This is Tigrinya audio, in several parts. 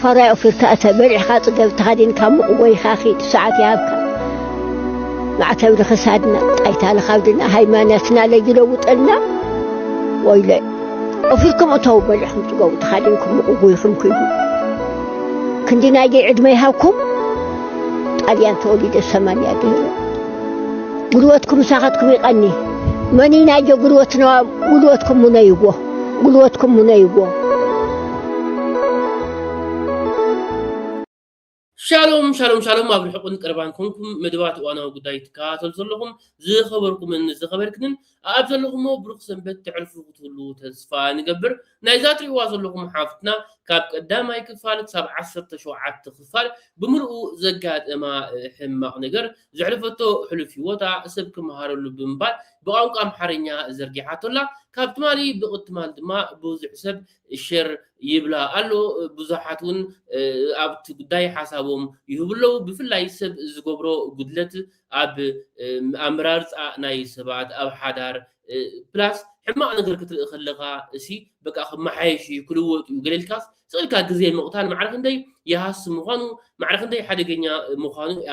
فراي أفرت برع خاطر تهدين كم قوي خاخي ساعات يابك مع تبر خسادنا أيتها خاودنا هاي ما ناسنا لجلو وطلنا ويلي وفيكم أتوب برع خم تقو تهدينكم قوي خم كيلو كندينا يجي عد ما يهاوكم أليان توليد السمانية ديلا قلوتكم ساقتكم يقني ماني ناجو قلوتنا قلوتكم منيبوه قلوتكم منيبوه شالوم أبو الحقن قربان كونكم مدوات وانا وقداي تكاتل زلهم زي خبركم من زي خبركن أبزل لهم بروك سنبت تعرفوا تقولوا تزفا نقبر نايزات رواز لهم حافتنا كاب قدام هاي كفالك 17 شوعات تخفال بمرقو زقات اما حما نقر زعرفتو حلفي وطا سبكم هارو اللي بمبال بقاوك ام حرينيا زرقيحاتو لا كاب تمالي بقت مال دما بوزع سب الشر يبلا قالو بزحاتون ابت قداي حسابهم يهبلو بفلاي سب زقبرو قدلت اب امرار ناي سبات اب حدار بلاس حما نقدر كتل خلقها سي بقى خما حيشي كلوت وقليل كاس سؤال كا جزء المقتال معرخ ندي يهاس مخانو معرخ ندي حدا جنيا مخانو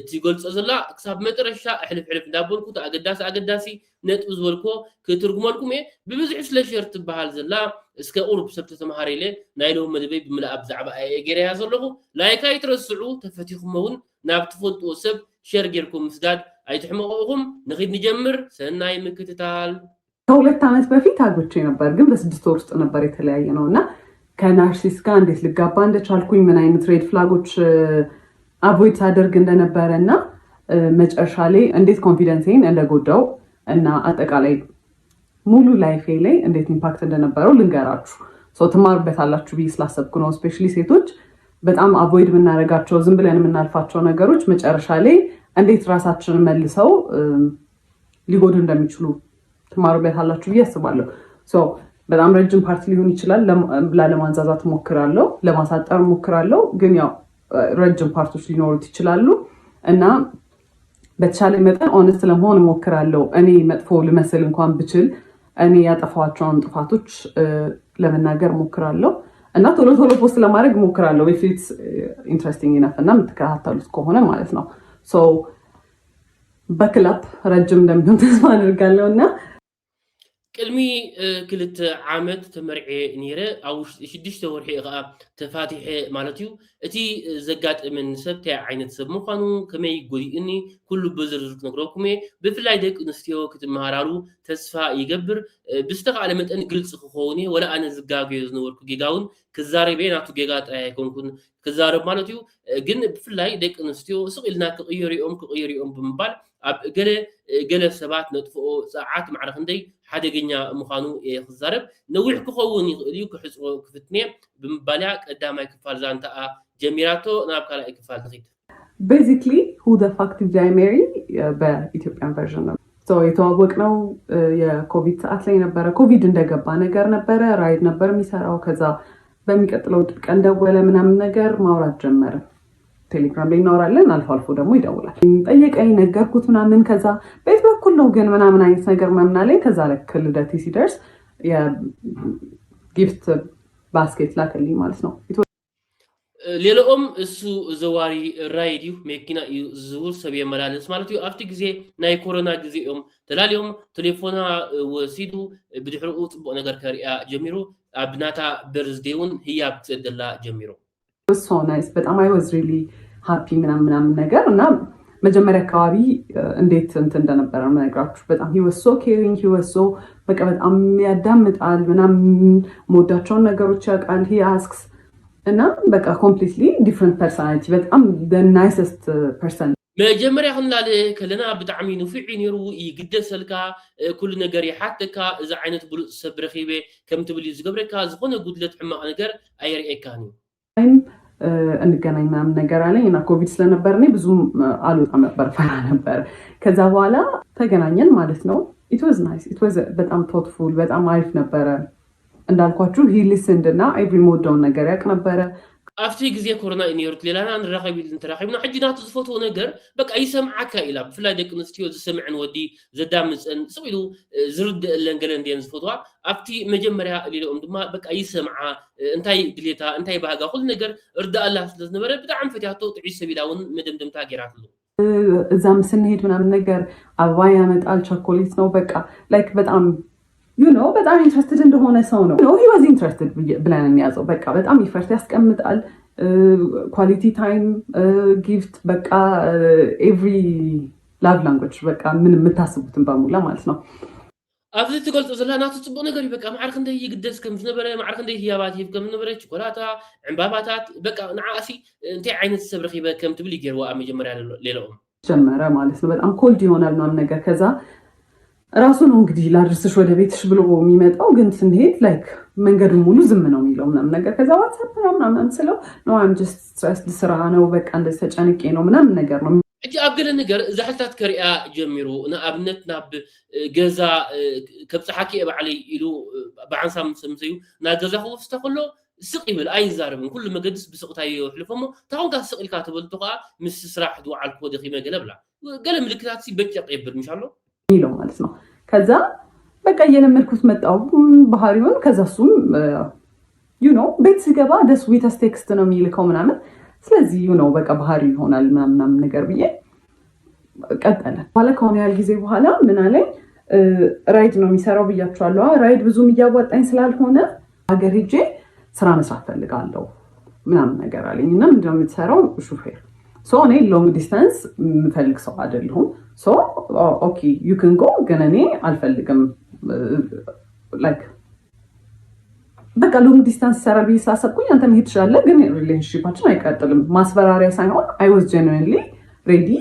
تيقول تزلا كسب مترشا حلف دابولكو أقداسي نت أزولكو كترجمالكم ببزع سلاشرت بحال زلا اسك أوروب سبت تمهاري له نايلهم مدبي بملا أبزع بقى جري هذا اللغو لايكا يترسعوا تفتيخهم مون نابتفلت وسب شرجركم مسداد أي تحمقهم نخيد نجمر سناي مكتتال ከሁለት ዓመት በፊት አግብቼ ነበር ግን በ6 ወር ውስጥ ነበር የተለያየ ነውና ከናርሲስ ጋር እንዴት ልጋባ እንደቻልኩኝ ምን አይነት ሬድ ፍላጎች አቮይድ አደርግ እንደነበረና መጨረሻ ላይ እንዴት ኮንፊደንሴን እንደጎዳው እና አጠቃላይ ሙሉ ላይፌ ላይ እንዴት ኢምፓክት እንደነበረው ልንገራችሁ ሶ ትማሩበታላችሁ ብዬ ስላሰብኩ ነው ስፔሻሊ ሴቶች በጣም አቮይድ የምናደርጋቸው ዝም ብለን የምናልፋቸው ነገሮች መጨረሻ ላይ እንዴት ራሳችንን መልሰው ሊጎዱ እንደሚችሉ ትማሩበታላችሁ ብዬ አስባለሁ ሶ በጣም ረጅም ፓርት ሊሆን ይችላል ለማንዛዛት ሞክራለሁ ለማሳጠር ሞክራለሁ ግን ያው ረጅም ፓርቶች ሊኖሩት ይችላሉ እና በተቻለ መጠን ኦነስት ለመሆን ሞክራለሁ እኔ መጥፎ ልመስል እንኳን ብችል እኔ ያጠፋቸውን ጥፋቶች ለመናገር ሞክራለሁ እና ቶሎ ፖስት ለማድረግ ሞክራለሁ if it's interesting enough እና የምትከታተሉት ከሆነ ማለት ነው ሶ በክላፕ ረጅም እንደሚሆን ተስፋ አደርጋለሁና ቅድሚ ክልተ ዓመት ተመርዒ ነይረ ኣብ ውሽጢ 6 ወርሒ ኸኣ ተፋቲሐ ማለት እዩ እቲ ዘጋጥምን ሰብ ታይ ዓይነት ሰብ ምዃኑ ከመይ ጎዲእኒ ኩሉ ብዝርዝር ክነግረኩም እየ ብፍላይ ደቂ ኣንስትዮ ክትመሃራሉ ተስፋ ይገብር ብዝተኻእለ መጠን ግልፂ ክኸውን እየ ወላ ኣነ ዝጋገዮ ዝነበርኩ ጌጋ እውን ክዛረብ እየ ናቱ ጌጋ ጥራይ ኣይኮንኩን ክዛረብ ማለት እዩ ግን ብፍላይ ደቂ ኣንስትዮ ስቕ ኢልና ክቕየር እዮም ብምባል ኣብ ገለ ሰባት ነጥፍኦ ሰዓት ማዕረኽ እንደይ ሓደገኛ ምዃኑ ክዛረብ ነዊሕ ክኸውን ይኽእል እዩ ክሕፅሮ ክፍትነ ብምባልያ ቀዳማይ ክፋል ዛንታኣ ጀሚራቶ ናብ ካልኣይ ክፋል ትኺድ basically who the fuck did I marry በኢትዮጵያን ቨርዥን ነው ሶ የተዋወቅነው የኮቪድ ሰዓት ላይ ነበረ ኮቪድ እንደገባ ነገር ነበረ ራይድ ነበር የሚሰራው ከዛ በሚቀጥለው ቀን ደወለ ምናምን ነገር ማውራት ጀመረ ቴሌግራም ላይ እናወራለን አልፎ ደግሞ ይደውላል ጠየቀኝ ነገርኩት ምናምን ከዛ ቤት በኩል ነው ግን ምናምን አይነት ነገር ምናምን አለኝ ከዛ ለክ ልደቴ ሲደርስ የጊፍት ባስኬት ላከልኝ ማለት ነው ሌላኦም እሱ ዘዋሪ ራይድ እዩ መኪና እዩ ዝውል ሰብ የመላለስ ማለት እዩ ኣብቲ ግዜ ናይ ኮሮና ግዜኦም ተላልዮም ቴሌፎና ወሲዱ ብድሕሪኡ ፅቡቅ ነገር ከሪኣ ጀሚሩ ኣብ ናታ በርዝዴይ እውን ህያብ ክፅደላ ጀሚሩ so nice በጣም I was really happy ምናምን ነገር እና መጀመሪያ አካባቢ እንዴት እንደነበረ ነገራችሁ በጣም he was so caring he was so በቃ በጣም ያዳምጣል ምናምን ሞዳቸውን ነገሮች ያውቃል he asks እና በቃ completely different personality በጣም the nicest person መጀመሪያ ክንላለ ከለና ብጣዕሚ ንፍዕ ነይሩ ይግደሰልካ ኩሉ ነገር ይሓተካ እዚ ዓይነት ብሉፅ ሰብ ረኺበ ከም ትብል ዝገብረካ ዝኾነ ጉድለት ሕማቕ ነገር ኣይርኤካን እንገናኝ ምናምን ነገር አለኝ እና ኮቪድ ስለነበር እኔ ብዙም አልወጣም ነበር ፈራ ነበር ከዛ በኋላ ተገናኘን ማለት ነው it was nice it was በጣም thoughtful በጣም አሪፍ ነበረ እንዳልኳችሁ he listened እና every mode down ነገር ያቅ ነበረ أفتي جزية كورونا إنيرت ليلانا نراقب الانتراقبنا حجنات زفوتو نجر بقى يسمعك إلى بفلا ديك نستيو زسمع ودي زدامس إن سويلو زرد اللنجلن دين زفوتوا أفتي مجمرها اللي لهم دما بقى يسمع انتي دليتا انتي بهاجا كل نجر إرداء الله سلسنا برا بدعم فتياتو تعيش سبيلاون مدمدم تاجرات له እዛም ስንሄድ ምናምን ነገር አበባ ያመጣል ቸኮሌት ነው በቃ ላይክ በጣም በጣም ኢንትረስትድ እንደሆነ ሰው ነው he was interested ብለን እንያዘው በቃ በጣም ኢፈርት ያስቀምጣል ኳሊቲ ታይም ጊፍት በቃ ኤቭሪ ላቭ ላንጉዌጅ በቃ ምን የምታስቡትን በሙላ ማለት ነው أفضل تقول تزلا ناس تصبون قريب بقى معرخ ندي يقدس كم زنبرة معرخ ندي هيابات يبقى من نبرة شوكولاتة عمبابات بقى نعاسي انت عين السبرخي بقى كم تبلي جروا أمي جمرة ليلهم جمرة مالس نبت أم كل ديونا لنا نجار كذا راسون ونقدي لا رسش ولا بيتش بلو ميمات أو جنت نهيت لايك من قدر مولو زمنا ميلهم نام نجار كذا واتساب نام نسلو no I'm just stressed سرعانة وبك عند سجانك إنه منام نجار أجي أقول النجار إذا حتى كريئة جميرو أنا أبنت ناب جزا كبت حكي أبى علي إلو بعن سمسيو نا جزا هو استقله سقي بالأي زارب من كل ما قدس بسقطها يحلفهم تاون قاس سقي الكاتب التقاء مس سراح دوا على الكود خيمة قلبلا قلم الكتاتي بيت يقبل إن شاء الله ميلو مالسنا كذا بقى ينمركوت متأو بهاريون كذا سوم بيت سجبا ده sweetest text ነው የሚልከው ምናምን ስለዚህ በቃ ባህሪ ይሆናል ምናምን ነገር ብዬ ቀጠለ ባለ ከሆነ ያህል ጊዜ በኋላ ምን አለኝ ራይድ ነው የሚሰራው ብያቸዋለሁ ራይድ ብዙም እያዋጣኝ ስላልሆነ ሀገር ሄጄ ስራ መስራት ፈልጋለሁ ምናምን ነገር አለኝና ምንድነው የምትሰራው ሹፌር ሶ እኔ ሎንግ ዲስታንስ ምፈልግ ሰው አይደለሁም ሶ ኦኬ ዩ ካን ጎ ግን እኔ አልፈልግም ላይክ በቃ ሎንግ ዲስታንስ ይሰራል ብዬ ስላሰብኩኝ አንተ መሄድ ትችላለህ ግን ሪሌሽንሺፓችን አይቀጥልም ማስፈራሪያ ሳይሆን I was genuinely ready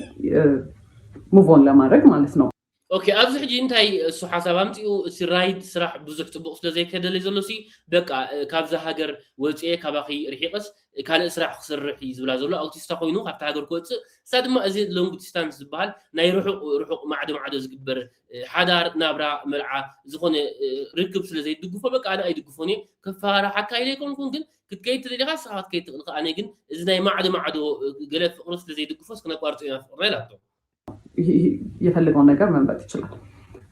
move on ለማድረግ ማለት ነው اوكي ابز حجي انتي سو حساب امتيو سي رايد سراح بزح طبق سلازي كدل يزلوسي بقى كابزا هاجر وصيه كباخي رحيقس كان اسراح خسرح يزبلا زلو اوتيستا خوينو خفت هاجر كوص سادما ازي لونج ديستانس زبال ناي روحو معدو زغبر حدار نابرا ملعا زخونه ركب سلازي دغفو بقى انا اي دغفوني كفاره حكا يليكم كون كن كتكيت ليغا ساعات كيت انا كن اذا ناي معدو غلف قرص سلازي دغفوس كنا قارطو يفرلاتو የፈለገው ነገር መንበጥ ይችላል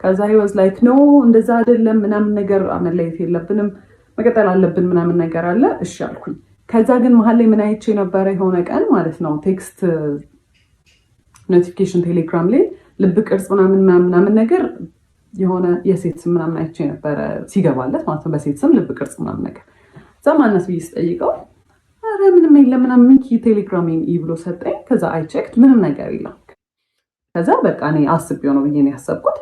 ከዛ he was like no እንደዛ አይደለም ምናምን ነገር አመለይት የለብንም መቀጠል አለብን ምናምን ነገር አለ እሺ አልኩኝ ከዛ ግን መሀል ላይ ምን አይቼ ነበር የሆነ ቀን ማለት ነው ቴክስት ኖቲፊኬሽን ቴሌግራም ላይ ልብ ቅርጽ ምናምን ነገር የሆነ የሴት ስም ምናምን አይቼ ነበር ሲገባለት ማለት ነው በሴት ስም ልብ ቅርጽ ምናምን ነገር ዘማናስ ቢስ ጠይቀው አረ ምንም የለም ምናምን ቴሌግራሚን ብሎ ሰጠኝ ከዛ አይ ቼክድ ምንም ነገር የለም ከዛ በቃ እኔ አስቤው ነው ብዬ ነው ያሰብኩት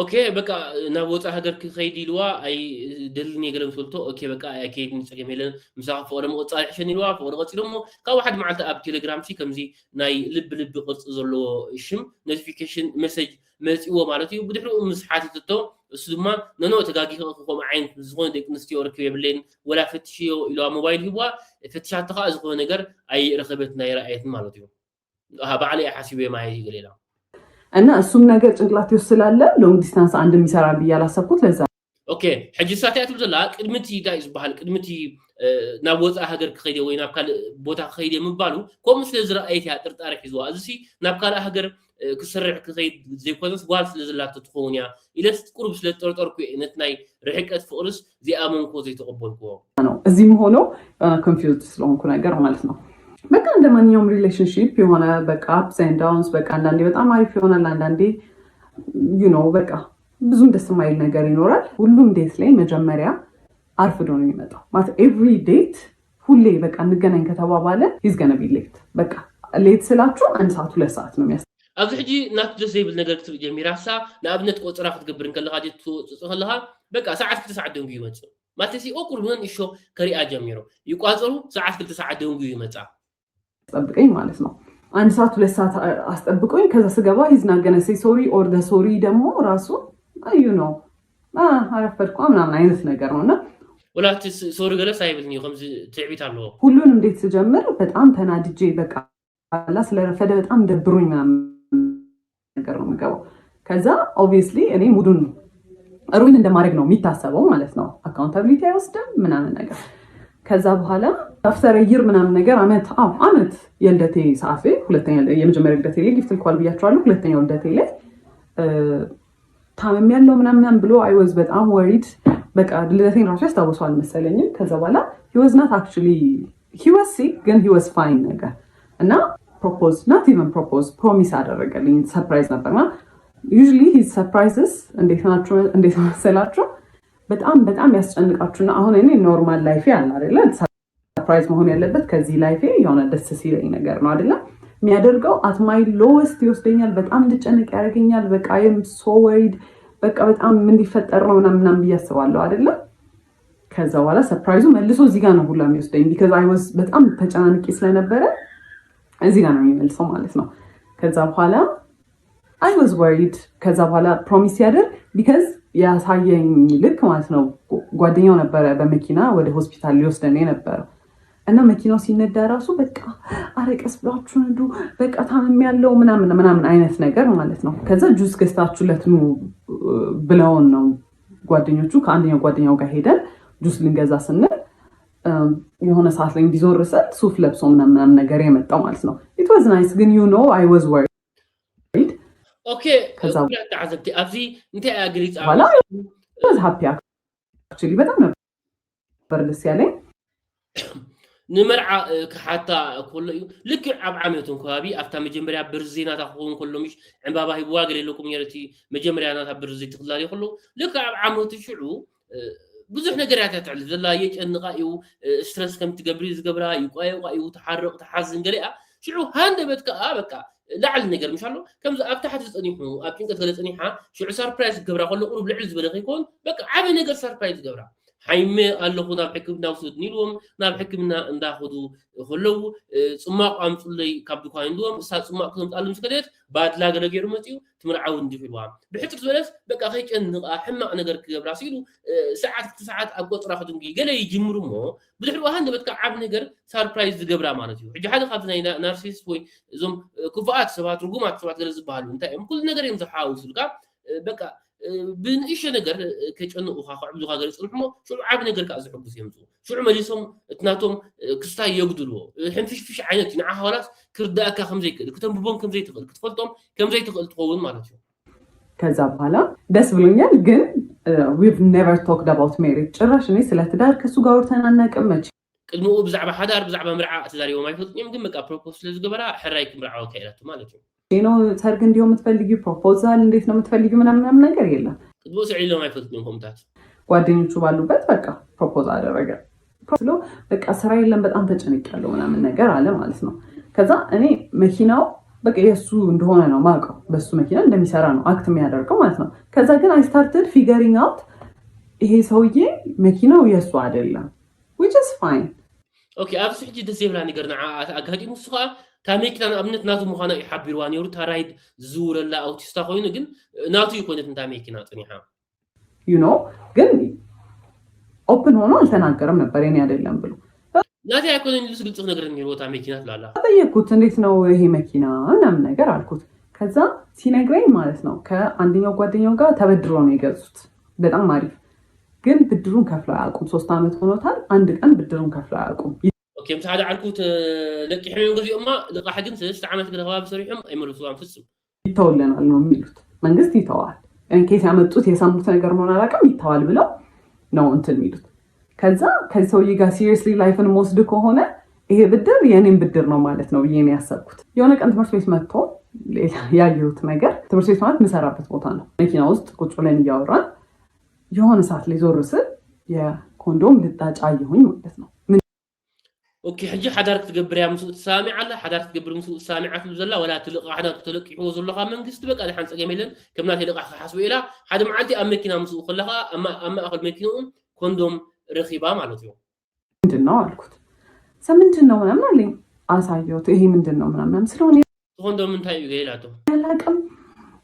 ኦኬ በቃ ናቦጻ ሀገር ከይዲ ልዋ አይ ደልኒ ገለም ሶልቶ ኦኬ በቃ አከይድ ንጽገም ሄለን ምሳፍ ወደ መውጻ ይሽን ልዋ ወደ ቀጽሎሞ ከዋحد ማዓልተ አብ ቴሌግራም ሲ ከምዚ ናይ ልብ ቅርጽ ዘሎ ሽም ኖቲፊኬሽን ሜሴጅ መጽዎ ማለት እዩ ብድሕሪኡ ምስሓት ተቶ እሱ ድማ ነኖ ተጋጊ ከቆም ዓይን ዝሆነ ዴክንስቲዮ ረክብ የብለን ወላ ፈትሽዮ ኢሎ ሞባይል ይዋ ፈትሻት ተኻ ዝሆነ ነገር አይ ረኸበት ናይ ራእየት ማለት እዩ ባዓሊ ሓሲበ ማይ ይገሌላ እና እሱም ነገር ጭንቅላት ይወስላል ሎንግ ዲስታንስ አንድ የሚሰራል ብዬ አላሰብኩት ለዛ ኦኬ ሕጂ ሳትያቱ ዘላ ቅድምቲ ዳይስ በሃል ቅድምቲ ናብ ወፃ ሀገር ከይደ ወይ ናብ ካል ቦታ ከይደ ምባሉ ቆም ስለ ዝራእየት ያ ጥርጣሬ ሒዝዋ እዚ ናብ ካል ሀገር ክስርዕ ከይድ ዘይኮነስ ጓል ስለ ዘላተ ትኾንያ ኢለስ ቁርብ ስለ ጠርጠርኩ እነት ናይ ርሕቀት ፍቅርስ ዚኣመንኮ ዘይተቀበልኩ ነው እዚህም ሆኖ ኮንፊውዝድ ስለሆንኩ ነገር ማለት ነው በቃ እንደማንኛውም ሪሌሽንሺፕ የሆነ በቃ አፕስ ኤንድ ዳውንስ በቃ አንዳንዴ በጣም አሪፍ ይሆናል አንዳንዴ በቃ ብዙም ደስ የማይል ነገር ይኖራል ሁሉም ዴት ላይ መጀመሪያ አርፍዶ ነው የሚመጣው ማለት ኤቭሪ ዴት ሁሌ በቃ እንገናኝ ከተባባለ he's gonna be late በቃ ሌት ስላችሁ 1 ሰዓት 2 ሰዓት ነው የሚያስ ኣብዚ ሕጂ ናት ደስ ዘይብል ነገር ክትርኢ ጀሚራሳ ንኣብነት ቆፅራ ክትገብር ከለኻ ጀት ትፅኸለኻ በቃ ሰዓት 2 ሰዓት ደንጉ ይመጽእ ማተሲ ኦቁር ምን እሾ ከሪኣ ጀሚሮ ይቋጽሩ ሰዓት 2 ሰዓት ደንጉ ይመጽእ አስጠብቀኝ ማለት ነው 1 ሰዓት 2 ሰዓት አስጠብቀኝ ከዛ ስገባ he's not gonna say sorry or the sorry ደግሞ ራሱ አረፈድኩ ምናምን አይነት ነገር ነውና ወላቲ ሶሪ ገለስ አይብልኝ ከምዚ ትዕቢት አለው ሁሉንም እንዴት ስጀምር በጣም ተናድጄ በቃ አላ ስለረፈደ በጣም ደብሮኝ ምናምን ነገር ነው የምገባው ከዛ obviously እኔ ሙዱን ሩይን እንደማድረግ ነው የሚታሰበው ማለት ነው አካውንታቢሊቲ አይወስድም ምናምን ነገር ከዛ በኋላ አፍተር ይር ምናምን ነገር አመት የልደቴ ሰዓት ሁለተኛ የመጀመሪያ ልደቴ ላይ ጊፍት ልኳል ብያቸዋለሁ። ሁለተኛው ልደቴ ላይ ታመም ያለው ምናምን ብሎ አይ ዋዝ በጣም ወሪድ። በቃ ልደቴን ራሱ ያስታውሰዋል መሰለኝ። ከዛ በኋላ he was not actually he was sick ግን he was fine ነገር እና ፕሮፖዝ not even propose ፕሮሚስ አደረገልኝ። ሰርፕራይዝ ነበርና usually his surprises እንዴት መሰላችሁ በጣም ያስጨንቃችሁና አሁን እኔ ኖርማል ላይፌ አለ አይደለ ሰርፕራይዝ መሆን ያለበት ከዚህ ላይፌ የሆነ ደስ ሲለኝ ነገር ነው አይደለ የሚያደርገው at my lowest ይወስደኛል። በጣም እንድጨነቅ ያደርገኛል። በቃ I am so worried በቃ በጣም ምን ሊፈጠር ነው ምናምን ብያስባለሁ አይደለ። ከዛ በኋላ ሰርፕራይዙ መልሶ እዚህ ጋር ነው ሁላ የሚወስደኝ because I was በጣም ተጨናንቄ ስለነበረ እዚህ ጋር ነው የሚመልሰው ማለት ነው። ከዛ በኋላ I was worried ከዛ በኋላ ፕሮሚስ ያደርግ because ያሳየኝ ልክ ማለት ነው ጓደኛው ነበረ በመኪና ወደ ሆስፒታል ሊወስደን ነበር እና መኪናው ሲነዳ ራሱ በቃ አረቀስ ብላችሁ ነዱ በቃ ታመም ያለው ምናምን አይነት ነገር ማለት ነው። ከዛ ጁስ ገዝታችሁለት ነው ብለውን ነው ጓደኞቹ ከአንደኛው ጓደኛው ጋር ሄደን ጁስ ልንገዛ ስንል የሆነ ሰዓት ላይ እንዲዞር ሰጥ ሱፍ ለብሶ ምናምን ነገር የመጣው ማለት ነው። it was nice ግን you know I was worried okay ከዛ تعذبتي ابزي انت اجريت ዋላ was happy actually በጣም ነበር ደስ ያለኝ نمرع كحتى كله لك عب عمتهم كوابي أفتح مجمريا برزينا تأخذون كله مش عم بابا هي بواقر لكم يرتي مجمريا أنا تبرزي تخلالي كله لك عب عمتهم شعو بزحنا قرأت تعلم ذلا يج النقايو سترس كم تجبريز جبرا يقايو تحرق تحزن قريئة شعو هند بتك بكا لعل نقر مش عارف كم أفتحت تسأنيحه أبين كتغلسنيحة شعو سربرايز جبرا كله قرب العز بلغي يكون بكا عب نقر سربرايز جبرا حيمي قال له ناب حكمنا وسودني لهم ناب حكمنا انداخذوا خلو صماق امصلي كابدو كايندوم سا صماق كنت قالهم سكدت بعد لا غير متيو تمرعو اندي في الوام بحتر زلس بقى خيك انقا حما نغر كبرا سيلو ساعات اقطرا خدنجي قال يجمرو مو بدحوا هند بتكعب نغر سربرايز جبرا مالتيو حجي حدا خاطنا نارسيس وي زوم كفاءات سبات رغومات سبات غير زبالو انت كل نغر يمزحاو سلكا بقى بنيش نجر كأنه أخاك عبدو هذا الإسلام شو عاب نجر كأزحف بسيمزو شو عمليهم اتناتهم كستاي يقدروا الحين فيش عينك نعها وراس كرداء كم زي كده كتب بون كم زي تقل كتفلتهم كم زي تقل تقول مالتهم كذا بحالا دس بلونيال جن we've never talked about marriage ጭራሽ እኔ ስለ ትዳር ከሱ ጋር ወርተን አናውቅም መቼ ቅድሞ ብዛዕባ ሓዳር ብዛዕባ ምርዓ ትዳር ይወም አይፈልጥም ግን በቃ ፕሮፖዝ ስለዝገበራ ሕራይክ ምርዓው ከይላቱ ማለትም ነው ሰርግ እንዲሁ የምትፈልጊው ፕሮፖዛል እንዴት ነው የምትፈልጊው ምናምን ነገር የለም። ቅድሞ ሲዒሎም አይፈልጥም ኮምታት ጓደኞቹ ባሉበት በቃ ፕሮፖዝ አደረገ ስለ በቃ ስራ የለም በጣም ተጨንቄያለሁ ምናምን ነገር አለ ማለት ነው። ከዛ እኔ መኪናው በቃ የሱ እንደሆነ ነው ማውቀው በሱ መኪና እንደሚሰራ ነው አክት የሚያደርገው ማለት ነው። ከዛ ግን I started figuring out ይሄ ሰውዬ መኪናው የሱ አይደለም which is fine okay አብስ ሕጂ ደስብላ ነገር ና አጋዲሙ ሱኻ ታሜክና አብነት ናቱ መኻና ይሓቢርዋን ይሩ ታራይድ ዙረላ አውቲስታ ኮይኑ ግን ናቱ ይኮነት ታሜክና ጥኒሓ you know ግን ኦፕን ሆኖ አልተናገረም ነበር እኔ አይደለም ብሎ ናቲ አይኮነን ልስ ግልጽ ነገር ነው ታሜክና ትላላ ጠየቅኩት እንዴት ነው ይሄ መኪና ምናምን ነገር አልኩት። ከዛ ሲነግረኝ ማለት ነው ከአንደኛው ጓደኛው ጋር ተበድሮ ነው የገዙት በጣም አሪፍ ግን ብድሩን ከፍለው አያውቁም 3 አመት ሆኖታል። አንድ ቀን ብድሩን ከፍለው አያውቁም። ኦኬ ምሳሌ አልኩት ለቂሕም ገዚኡማ ለቃሕ ግን 3 አመት ገደባ በሰሪሕም አይመልሱም ፍጹም ይተውልናል ነው የሚሉት መንግስት ይተዋል እንኬት ያመጡት የሰሙት ነገር ነው አላውቅም ይተዋል ብለው ነው እንትን የሚሉት። ከዛ ከሰውዬ ጋር ሲሪየስሊ ላይፍን ወስድ ከሆነ ይሄ ብድር የኔን ብድር ነው ማለት ነው ብዬ ነው ያሰብኩት። የሆነ ቀን ትምህርት ቤት መጥቶ ያየሁት ነገር ትምህርት ቤት ማለት ምሰራበት ቦታ ነው። መኪና ውስጥ ቁጭ ብለን እያወራን የሆነ ሰዓት ላይ ዞር ስል የኮንዶም ልጣጭ አየሁኝ ማለት ነው። اوكي حجي حدارك تقبر يا مسؤول سامع الله حدارك تقبر مسؤول سامع عتل زلا ولا تلقى حدارك تلقى يحوز الله منقست بقى الحين سجميلن كم ناتي لقى حسب إله حدا معدي أمريكنا مسؤول خلها أما أخذ مكينون كوندوم رخيبة مالتيو ምንድነው አልኩት። ምንድነው ምናምን አለኝ። አሳየሁት። ይሄ ምንድነው ምናምን ስለሆነ ኮንዶም ምን ታዩ ይላቱ አላቅም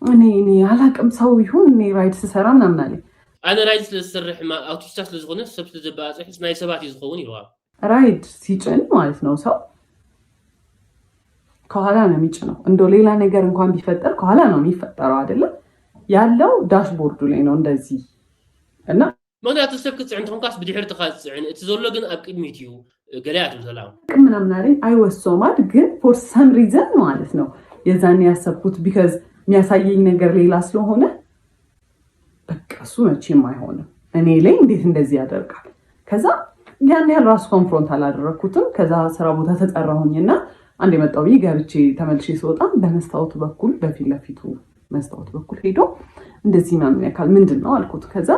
እኔ አላቅም ሰው ይሁን እኔ ራይድ ስሰራ ምናምን አለኝ። أنا رايد للسرح ما أوتيستاس لزغونه سبت زباس إحنا ناي سبات يزغون يروح ራይድ ሲጭን ማለት ነው ሰው ከኋላ ነው የሚጭነው። እንደው ሌላ ነገር እንኳን ቢፈጠር ከኋላ ነው የሚፈጠረው አይደለ ያለው ዳሽቦርዱ ላይ ነው እንደዚህ እና ماذا تسبك عندهم كاس بدي حرت خاص يعني تزول لجن أكيد ميتيو ገለያት ዘላው ምናምን አለኝ I was so mad ግን for some reason ማለት ነው የዛኔ ያሰብኩት because የሚያሳየኝ ነገር ሌላ ስለሆነ በቃ እሱ መቼም አይሆንም እኔ ላይ እንዴት እንደዚህ ያደርጋል ከዛ ያን ያህል ራሱ ኮንፍሮንት አላደረኩትም ከዛ ስራ ቦታ ተጠራሁኝና አንድ የመጣው ገብቼ ተመልሼ ስወጣ በመስታወቱ በኩል በፊት ለፊቱ መስታወቱ በኩል ሄዶ እንደዚህ ማምን ያካል ምንድነው አልኩት ከዛ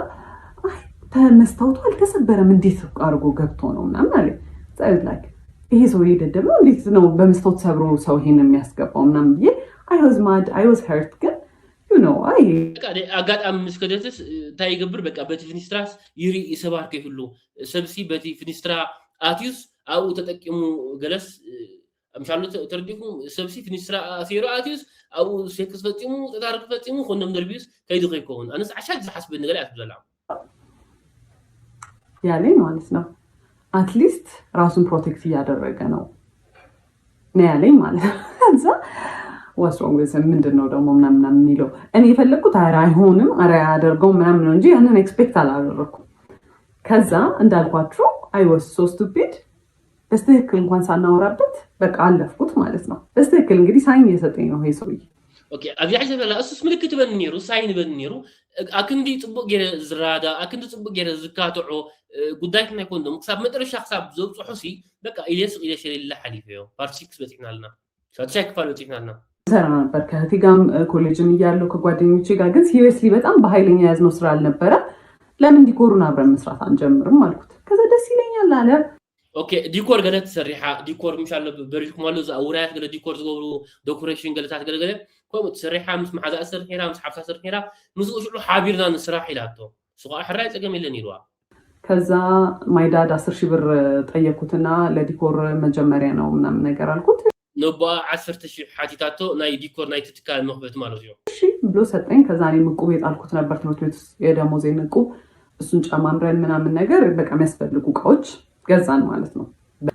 አይ ተመስታወቱ አልተሰበረም እንዴት አርጎ ገብቶ ነው ምናምን አለ ጻይድ ላይክ ይሄ ሰው ይደደም ነው እንዴት ነው በመስታወት ሰብሮ ሰው ይሄን የሚያስገባው ምናምን ብዬ I was mad I was hurt ግን you know I አጋጣሚ መስከደትስ ታይገብር በቃ በቲፊኒስትራስ ይሪ ይሰባርከ ይሁሉ ሰብሲ በቲፊኒስትራ አቲዩስ አው ተጠቂሙ ገለስ አምሳሉ ተርዲኩም ሰብሲ ፊኒስትራ አሲሮ አቲዩስ አው ሴክስ ፈጽሙ ተታርክ ፈጽሙ ኮንዶም ደርቢስ ከይዱ ከይኮን አንስ አሻግ ዝሐስብ ነገር ያስብላል ያለ ማለት ነው አትሊስት ራሱን ፕሮቴክት ያደረገ ነው ያለኝ ማለት ከዛ ወስሮም ወሰን ምንድነው ደግሞ ምናምን የሚለው እኔ የፈለኩት አይሆንም አራ ያደርገው ምናምን ነው እንጂ ያንን ኤክስፔክት አላደረኩም ከዛ እንዳልኳችሁ I was so stupid በስተክል እንኳን ሳናወራበት በቃ አለፍኩት ማለት ነው በስተክል እንግዲህ ሳይን የሰጠኝ ነው ይሄ ሰውዬ ኦኬ አብይ አይሰበ ለእሱስ ምልክት በንኒሩ ሳይን በንኒሩ አክንዲ ጥቡቅ ገረ ዝራዳ አክንዲ ጥቡቅ ገረ ዝካትዑ ጉዳይትና ይኮንዶም ክሳብ መጥረሻ ክሳብ ዘብጽሑሲ በቃ ኢሌስ ኢሌሽሌላ ሐሊፈዮ ፓርት 6 በጽናልና ሻትሻክ ፋል በጽናልና ሰራ ነበር ከህቲጋም ኮሌጅም እያለው ከጓደኞቼ ጋር ግን ሲሪየስሊ በጣም በኃይለኛ ያዝነው ስራ አልነበረ ለምን ዲኮሩን አብረን መስራት አንጀምርም አልኩት ከዛ ደስ ይለኛል አለ ኦኬ ዲኮር ገለት ተሰሪሓ ዲኮር ምሻለ በሪኩም አለ አውራያት ገለ ዲኮር ዝገብሩ ዴኮሬሽን ገለታት ገለገለ ኮም ተሰሪሓ ምስ ማሓዛ አሰር ሄራ ምስ ሓፍሳ አሰር ሄራ ንስኡሽሉ ሓቢርና ንስራሕ ኢላቶ ሱቃ ሕራይ ፀገም የለን ይልዋ ከዛ ማይዳድ 10,000 ብር ጠየቁትና ለዲኮር መጀመሪያ ነው ምናምን ነገር አልኩት ነባ 10,000 ሓቲታቶ ናይ ዲኮር ናይ ትትካል መክበት ማለት ነው እሺ ብሎ ሰጠኝ ከዛ እኔ ምቁብ የጣልኩት ነበር ትምህርት ቤት የደሞዜ ምቁብ እሱን ጨማምረን ምናምን ነገር በቃ የሚያስፈልጉ እቃዎች ገዛን ማለት ነው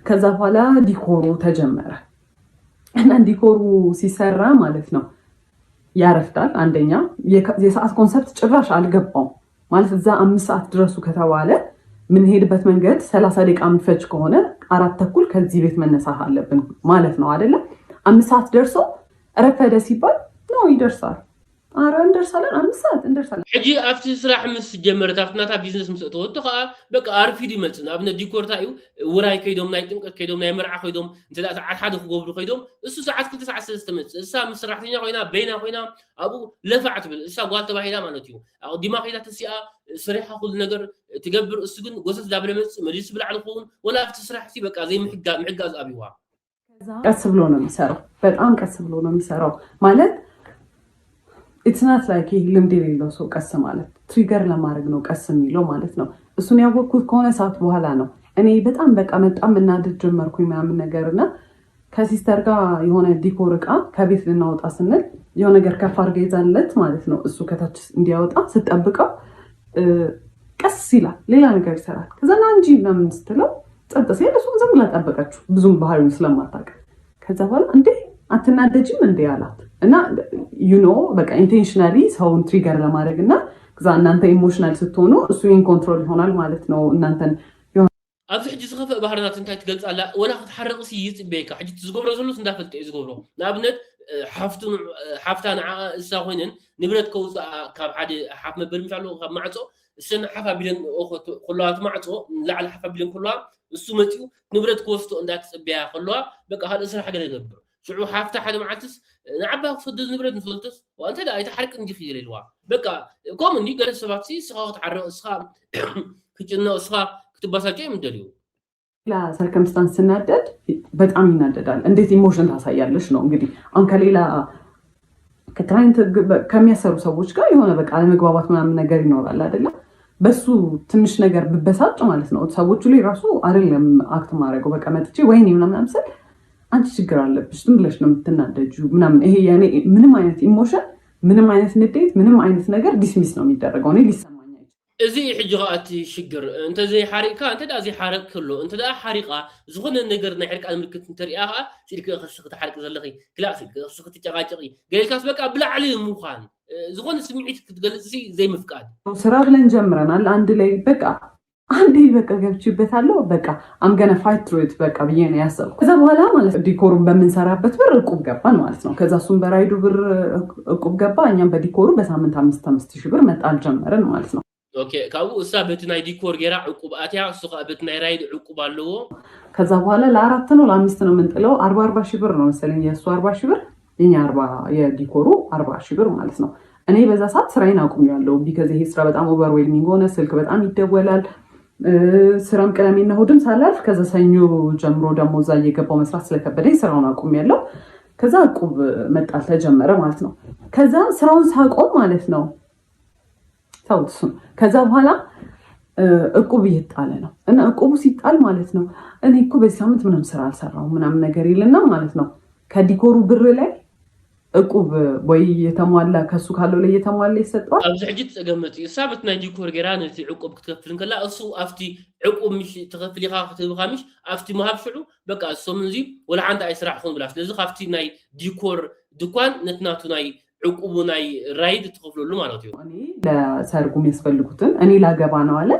ከዛ በኋላ ዲኮሩ ተጀመረ እና ዲኮሩ ሲሰራ ማለት ነው ያረፍዳል አንደኛ የሰዓት ኮንሰፕት ጭራሽ አልገባው ማለት እዛ 5 ሰዓት ድረሱ ከተባለ ምን ሄድበት መንገድ 30 ደቂቃ ምፈጅ ከሆነ 4:30 ከዚህ ቤት መነሳት አለብን ማለት ነው አይደለ 5 ሰዓት ደርሶ ረፈደ ሲባል ነው ይደርሳል አረ እንደርሳለን 5 ሰዓት እንደርሳለን ሕጂ አፍቲ ስራሕ ምስ ጀመረት አፍናታ ቢዝነስ ምስ ተወጥቶ ኸ በቃ አርፊድ ይመጽና አብነ ዲኮር ታዩ ወራይ ከይዶም ናይ ጥንቀት ከይዶም ናይ መርዓ ከይዶም እንተላ ሰዓት ሓደ ክገብሩ ከይዶም እሱ ሰዓት 2 ሰዓት ስለስተመጽ እሳ ምስ ሰራሕተኛ ኮይና በይና ኮይና አቡ ለፋዕት ብል እሳ ጓልተ ባሂላ ማለት እዩ ዲማ ከይዳ ተሲኣ ስሪሓ ኩሉ ነገር ትገብር እሱ ግን ጎሰስ ዳብለ መጽ መዲስ ብላዕ ልኹን ወላ አፍቲ ስራሕቲ በቃ ዘይ ምሕጋዝ አብይዋ ቀስ ብሎ ነው የሚሰራው በጣም ቀስ ብሎ ነው የሚሰራው ማለት it's not like ልምድ የሌለው ሰው ቀስ ማለት ትሪገር ለማድረግ ነው ቀስ የሚለው ማለት ነው እሱን ያወቅኩት ከሆነ ሰዓት በኋላ ነው እኔ በጣም በቃ መጣም እናድድ ጀመርኩኝ ምናምን ነገርና ከሲስተር ጋር የሆነ ዲኮር እቃ ከቤት ልናወጣ ስንል የሆነ ነገር ከፍ አድርጋ ይዛለት ማለት ነው እሱ ከታች እንዲያወጣ ስጠብቀው ቀስ ይላል ሌላ ነገር ይሰራል ከዛ እንጂ ምናምን ስትለው ጸጥ ሲል እሱ ዝም ብላ ጠበቀችው ብዙም ባህሪውን ስለማታውቅ ከዛ በኋላ እንዴ አትናደጂም እንዴ አላት እና you know በቃ ኢንቴንሽናሊ ሰውን ትሪገር ለማድረግና ከዛ እናንተ ኢሞሽናል ስትሆኑ እሱ ኢን ኮንትሮል ይሆናል ማለት ነው እናንተን ኣብዚ ሕጂ ዝኸፈ ባህርናት እንታይ ትገልጻላ ወላ ክትሓርቅሲ ይጽበይካ ሕጂ ዝገብሮ ዘሎስ እንዳፈልጥ እዩ ዝገብሮ ንኣብነት ሓፍታ ንዓ እሳ ኮይነን ንብረት ከውፅኣ ካብ ሓደ ሓፍ መበል ምሻሎ ካብ ማዕፆ እሰን ሓፍ ኣቢለን ከለዋ ማዕፆ ላዕሊ ሓፍ ኣቢለን ከለዋ እሱ መፂኡ ንብረት ክወስቶ እንዳትፅበያ ከለዋ በቃ ካልእ ስራሕ ገለ ይገብር شعو حافتا حدا معتس نعبا فدز نبرد نفلتس وانت لا يتحرك انجي خير الوا بقى كوم اني قال السباتي سخا تعرق سخا كجنا سخا كتباساچ يمدليو لا سيركمستانس سنادد በጣም ይናደዳል እንዴት ኢሞሽን ታሳያለሽ ነው እንግዲህ አሁን ከሌላ ከትራይንት ከሚያሰሩ ሰዎች ጋር የሆነ በቃ ለመግባባት ምናምን ነገር ይኖራል አይደለ በሱ ትንሽ ነገር በበሳጭ ማለት ነው ሰዎቹ ላይ ራሱ አይደለም አክት ማድረገው በቃ መጥቼ ወይኔ ምናምን አምሰል አንቺ ችግር አለብሽ ዝም ብለሽ ነው የምትናደጁ ምናምን ይሄ ያኔ ምንም አይነት ኢሞሽን ምንም አይነት ንዴት ምንም አይነት ነገር ዲስሚስ ነው የሚደረገው ነው ሊሰማኝ እዚ ሕጅቃት ሽግር እንተ ዘይ ሓሪቃ እንተ ዳ ዘይ ሓረቅ ከሎ እንተ ዳ ሓሪቃ ዝኾነ ነገር ናይ ሕርቃ ምልክት እንተሪኣ ሲልከ ክስኽ ተሓርቅ ዘለኺ ክላስ ክስኽ ተጨቃጨቂ ገይልካስ በቃ ብላዕሊ ምዃን ዝኾነ ስምዒት ክትገልጽ ዘይ ምፍቃድ ስራ ብለን ጀምረናል አንድ ላይ በቃ አንዴ በቃ ገብቼበታለሁ በቃ አምገነ ፋይት ትሩት በቃ ብዬ ነው ያሰብኩት። ከዛ በኋላ ማለት ዲኮሩን በምንሰራበት ብር እቁብ ገባን ማለት ነው። ከዛ እሱም በራይዱ ብር እቁብ ገባ፣ እኛም በዲኮሩ በሳምንት 5,000 ብር መጣል ጀመርን ማለት ነው። ኦኬ ካብኡ እሳ በትናይ ዲኮር ጌራ ዕቁብ አትያ እሱ በትናይ ራይድ ዕቁብ አለዎ። ከዛ በኋላ ለ4 ነው ለ5 ነው የምንጥለው 40 ሺህ ብር ነው መሰለኝ የእሱ 40 ሺህ ብር የኛ 40 የዲኮሩ 40 ሺህ ብር ማለት ነው። እኔ በዛ ሰዓት ስራዬን አቁሜያለሁ። ቢካዝ ይሄ ስራ በጣም ኦቨርዌልሚንግ ሆነ። ስልክ በጣም ይደወላል። ስራም ቅዳሜና እሑድም ሳላልፍ ከዛ ሰኞ ጀምሮ ደግሞ እዛ እየገባው መስራት ስለከበደኝ ስራውን አቁሜያለሁ። ከዛ ዕቁብ መጣል ተጀመረ ማለት ነው። ከዛ ስራውን ሳቆም ማለት ነው ከዛ በኋላ ዕቁብ እየጣለ ነው እና ዕቁቡ ሲጣል ማለት ነው እኔ እኮ በዚህ ሳምንት ምንም ስራ አልሰራሁም ምናምን ነገር ይልና ማለት ነው ከዲኮሩ ብር ላይ ዕቁብ ወይ የተሟላ ከሱ ካለው ላይ የተሟላ ይሰጣል። ኣብዚ ሕጂ ተገመት ሳበት ናይ ዲኮር ጌራ ነቲ ዕቁብ ክትከፍል እንከላ እሱ ኣፍቲ ዕቁብ ምሽ ተከፍል ኢኻ ክትብኻ ምሽ ኣፍቲ መሃብ ሽዑ በቃ እሶም እንዚ ወላ ሓንቲ ኣይ ስራሕ ክኾን ብላ ስለዚ ካብቲ ናይ ዲኮር ድኳን ነትናቱ ናይ ዕቁቡ ናይ ራይድ ተከፍለሉ ማለት እዩ። እኔ ለሰርጉ የሚያስፈልጉትን እኔ ላገባ ነው አለ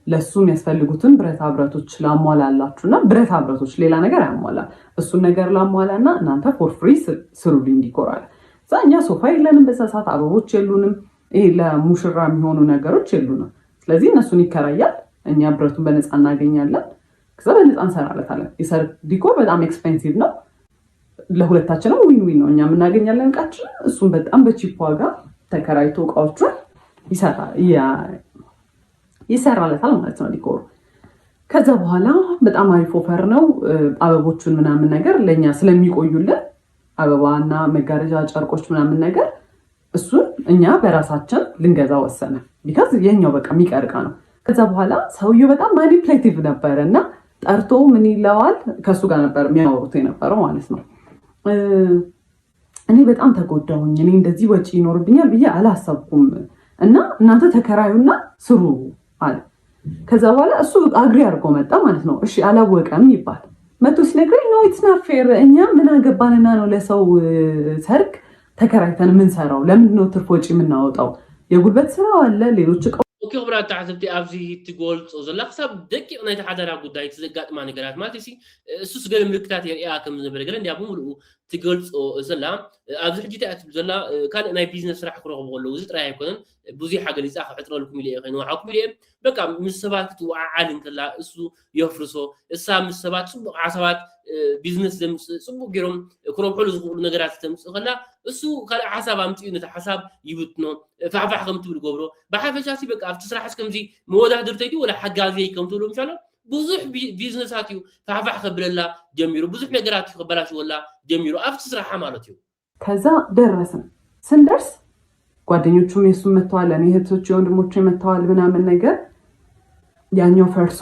ለሱ የሚያስፈልጉትን ብረታ ብረቶች ላሟላላችሁና ብረታ ብረቶች ሌላ ነገር አያሟላም። እሱን ነገር ላሟላና እናንተ ፎር ፍሪ ስሩልኝ ዲኮር አለ። እኛ ሶፋ የለንም በዛ ሰዓት፣ አበቦች የሉንም፣ ይሄ ለሙሽራ የሚሆኑ ነገሮች የሉንም። ስለዚህ እነሱን ይከራያል፣ እኛ ብረቱን በነፃ እናገኛለን። ከዛ በነፃ እንሰራለታለን። የሰርግ ዲኮር በጣም ኤክስፔንሲቭ ነው፣ ለሁለታችንም ዊን ዊን ነው። እኛ የምናገኛለን እቃችን፣ እሱም በጣም በቺፕ ዋጋ ተከራይቶ እቃዎቹን ይሰራለታል ማለት ነው ዲኮሩ። ከዛ በኋላ በጣም አሪፍ ኦፈር ነው። አበቦቹን ምናምን ነገር ለእኛ ስለሚቆዩልን አበባና መጋረጃ ጨርቆች ምናምን ነገር እሱን እኛ በራሳችን ልንገዛ ወሰነ። ቢካዝ የኛው በቃ የሚቀር እቃ ነው። ከዛ በኋላ ሰውየው በጣም ማኒፕሌቲቭ ነበረ እና ጠርቶ ምን ይለዋል ከእሱ ጋር ነበር የሚያወሩት የነበረው ማለት ነው። እኔ በጣም ተጎዳሁኝ፣ እኔ እንደዚህ ወጪ ይኖርብኛል ብዬ አላሰብኩም እና እናንተ ተከራዩና ስሩ አለ። ከዛ በኋላ እሱ አግሪ አድርጎ መጣ ማለት ነው። እሺ አላወቀም ይባል መቶ ሲነግረኝ ነው ኢትስ ናት ፌር፣ እኛ ምን አገባንና ነው ለሰው ሰርግ ተከራይተን የምንሰራው? ለምንድን ነው ትርፍ ወጪ የምናወጣው? የጉልበት ስራ አለ፣ ሌሎች ኦኬ ብራት ተዓዘብቲ ኣብዚ ትገልጾ ዘላ ክሳብ ደቂቕ ናይቲ ሓደራ ጉዳይ ትዘጋጥማ ነገራት ማለት እሲ እሱስ ገለ ምልክታት የርኢያ ከም ዝነበረ ገለ እንዲያ ብምሉኡ ትገልጾ ዘላ ኣብዚ ሕጂ ተኣትብ ዘላ ካልእ ናይ ቢዝነስ ስራሕ ክረኽቡ ከለዉ እዚ ጥራይ ኣይኮነን ብዙሕ ሓገሊፃ ክዕጥረልኩም ኢለ ከይንዋዓኩም ኢለ በቃ ምስ ሰባት ክትወዓዓል እንከላ እሱ የፍርሶ እሳ ምስ ሰባት ፅቡቅ ሓሳባት ቢዝነስ ዘምፅእ ፅቡቅ ገይሮም ክረብሑሉ ዝኽእሉ ነገራት ተምፅእ ከላ እሱ ካልእ ሓሳብ ኣምፅኡ ነቲ ሓሳብ ይብትኖ ፋሕፋሕ ከም ትብል ገብሮ ብሓፈሻሲ በቃ ኣብቲ ስራሕስ ከምዚ መወዳድር ተይዱ ወላ ሓጋዘይ ከም ትብሎ ምሻሎ ብዙሕ ቢዝነሳት እዩ ፋሕፋሕ ከብለላ ጀሚሩ ብዙሕ ነገራት ከበላሽወላ ጀሚሩ ኣብቲ ስራሓ ማለት እዩ። ከዛ ደረስን። ስንደርስ ጓደኞቹም የሱም መጥተዋል፣ እኔ እህቶች የወንድሞቹ መጥተዋል ምናምን ነገር ያኛው ፈርሶ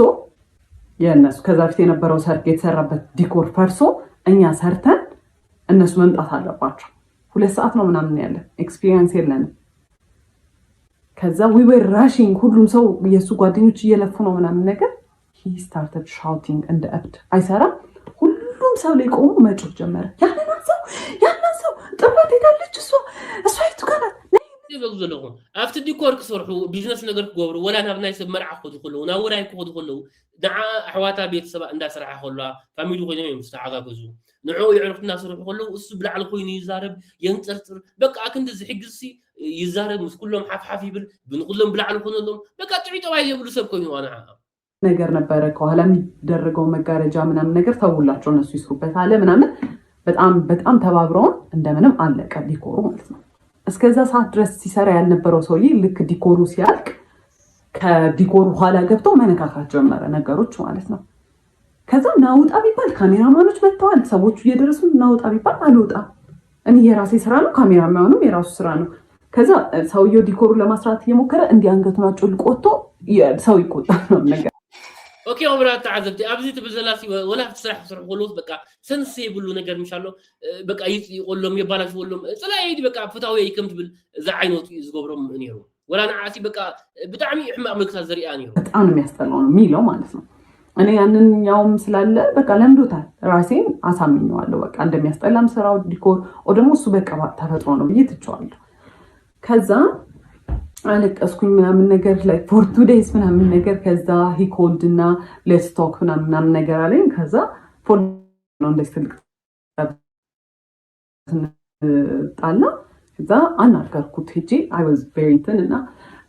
የእነሱ ከዛ ፊት የነበረው ሰርግ የተሰራበት ዲኮር ፈርሶ እኛ ሰርተን እነሱ መምጣት አለባቸው። 2 ሰዓት ነው ምናምን ያለን፣ ኤክስፒሪየንስ የለንም። ከዛ we were rushing፣ ሁሉም ሰው የሱ ጓደኞች እየለፉ ነው ምናምን ነገር he started shouting እንደ እብድ። አይሰራም። ሁሉም ሰው ላይ ቆሞ መጮህ ጀመረ። ያንን ሰው ጥፋት የታለች እሷ ይቱ ጋር ይበግ ዘለኹም ኣብቲ ዲኮር ክሰርሑ ቢዝነስ ነገር ክገብሩ ወላ ናብ ናይ ሰብ መርዓ ክኸዱ ከለዉ ናብ ወራይ ክኸዱ ከለዉ ንዓ ኣሕዋታ ቤተሰባ እንዳስርሓ ከለዋ ፋሚሊ ኮይኖም እዮም ዝተሓጋገዙ ንዕኡ ይዕርፍ እናሰርሑ ከለዉ እሱ ብላዕሊ ኮይኑ ይዛረብ የንፅርፅር በቃ ክንዲ ዝሕግዝ ይዛረብ ምስ ኩሎም ሓፍሓፍ ይብል ብንኩሎም ብላዕሊ ኮይኖሎም በቃ ጥዑይ ጠባይ የብሉ ሰብ ኮይኑ ንዓ ነገር ነበረ። ከኋላ የሚደረገው መጋረጃ ምናምን ነገር ተውላቸው እነሱ ይስሩበት አለ ምናምን። በጣም ተባብረውን እንደምንም አለቀ ዲኮሩ ማለት ነው። እስከዛ ሰዓት ድረስ ሲሰራ ያልነበረው ሰውዬ ልክ ዲኮሩ ሲያልቅ ከዲኮሩ ኋላ ገብተው መነካካት ጀመረ ነገሮች ማለት ነው። ከዛ ናውጣ ቢባል ካሜራማኖች መጥተዋል፣ ሰዎቹ እየደረሱ ናውጣ ቢባል አልወጣም። እኔ የራሴ ስራ ነው፣ ካሜራማኑም የራሱ ስራ ነው። ከዛ ሰውየው ዲኮሩን ለማስራት እየሞከረ እንዲህ አንገቱን አጮልቆ ወጥቶ ሰው ይቆጣል ነው ነገር። ኦኬ ወብራት ተዓዘብቲ ኣብዚ ትብዘላሲ ወላ ትስራሕ ስራሕ ከለዎስ በቃ ሰንስ ይብሉ ነገር ምሻሎ በቃ ይቆሎም ይባላሽወሎም ፅላይ ይዲ በቃ ፍታዊ ከም ትብል እዛ ዓይነቱ ዝገብሮም ነይሩ ወላ ንዓሲ በቃ ብጣዕሚ ሕማቅ ምልክታት ዘሪኣ ነይሩ። በጣም ነው የሚያስጠላው ነው የሚለው ማለት ነው። እኔ ያንኛውም ስላለ በቃ ለምዶታል። ራሴን አሳምኘዋለሁ በቃ እንደሚያስጠላም ስራው ዲኮር ደግሞ እሱ በቃ ተፈጥሮ ነው ብዬ ትቼዋለሁ። ከዛ አለቀስኩኝ ምናምን ነገር ላይ ፎር 2 days ምናምን ነገር ከዛ he called እና let's talk ምናምን ነገር አለኝ ከዛ ፎር ነው እንደዚህ ትልቅ ጣላ ከዛ አናገርኩት ሄጄ I was very thin እና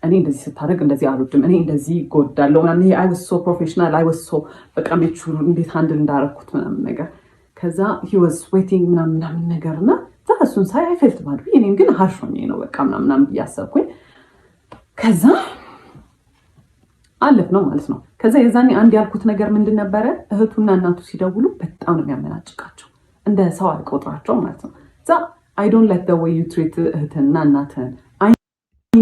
እኔ እንደዚህ ስታደርግ እንደዚህ አልወድም እኔ እንደዚህ ጎዳለሁ ምናምን I was so professional I was so በቃ ሜቹር እንዴት ሃንድል እንዳደረኩት ምናምን ነገር ከዛ he was sweating ምናምን ነገርና እሱን ሳይ I felt bad እኔም ግን harsh ሆኜ ነው በቃ ምናምን ያሰብኩኝ ከዛ አለፍ ነው ማለት ነው ከዛ የዛኔ አንድ ያልኩት ነገር ምንድን ነበረ እህቱና እናቱ ሲደውሉ በጣም ነው የሚያመናጭቃቸው እንደ ሰው አልቆጥራቸው ማለት ነው ዛ I don't like the way you treat እህትና እናትን I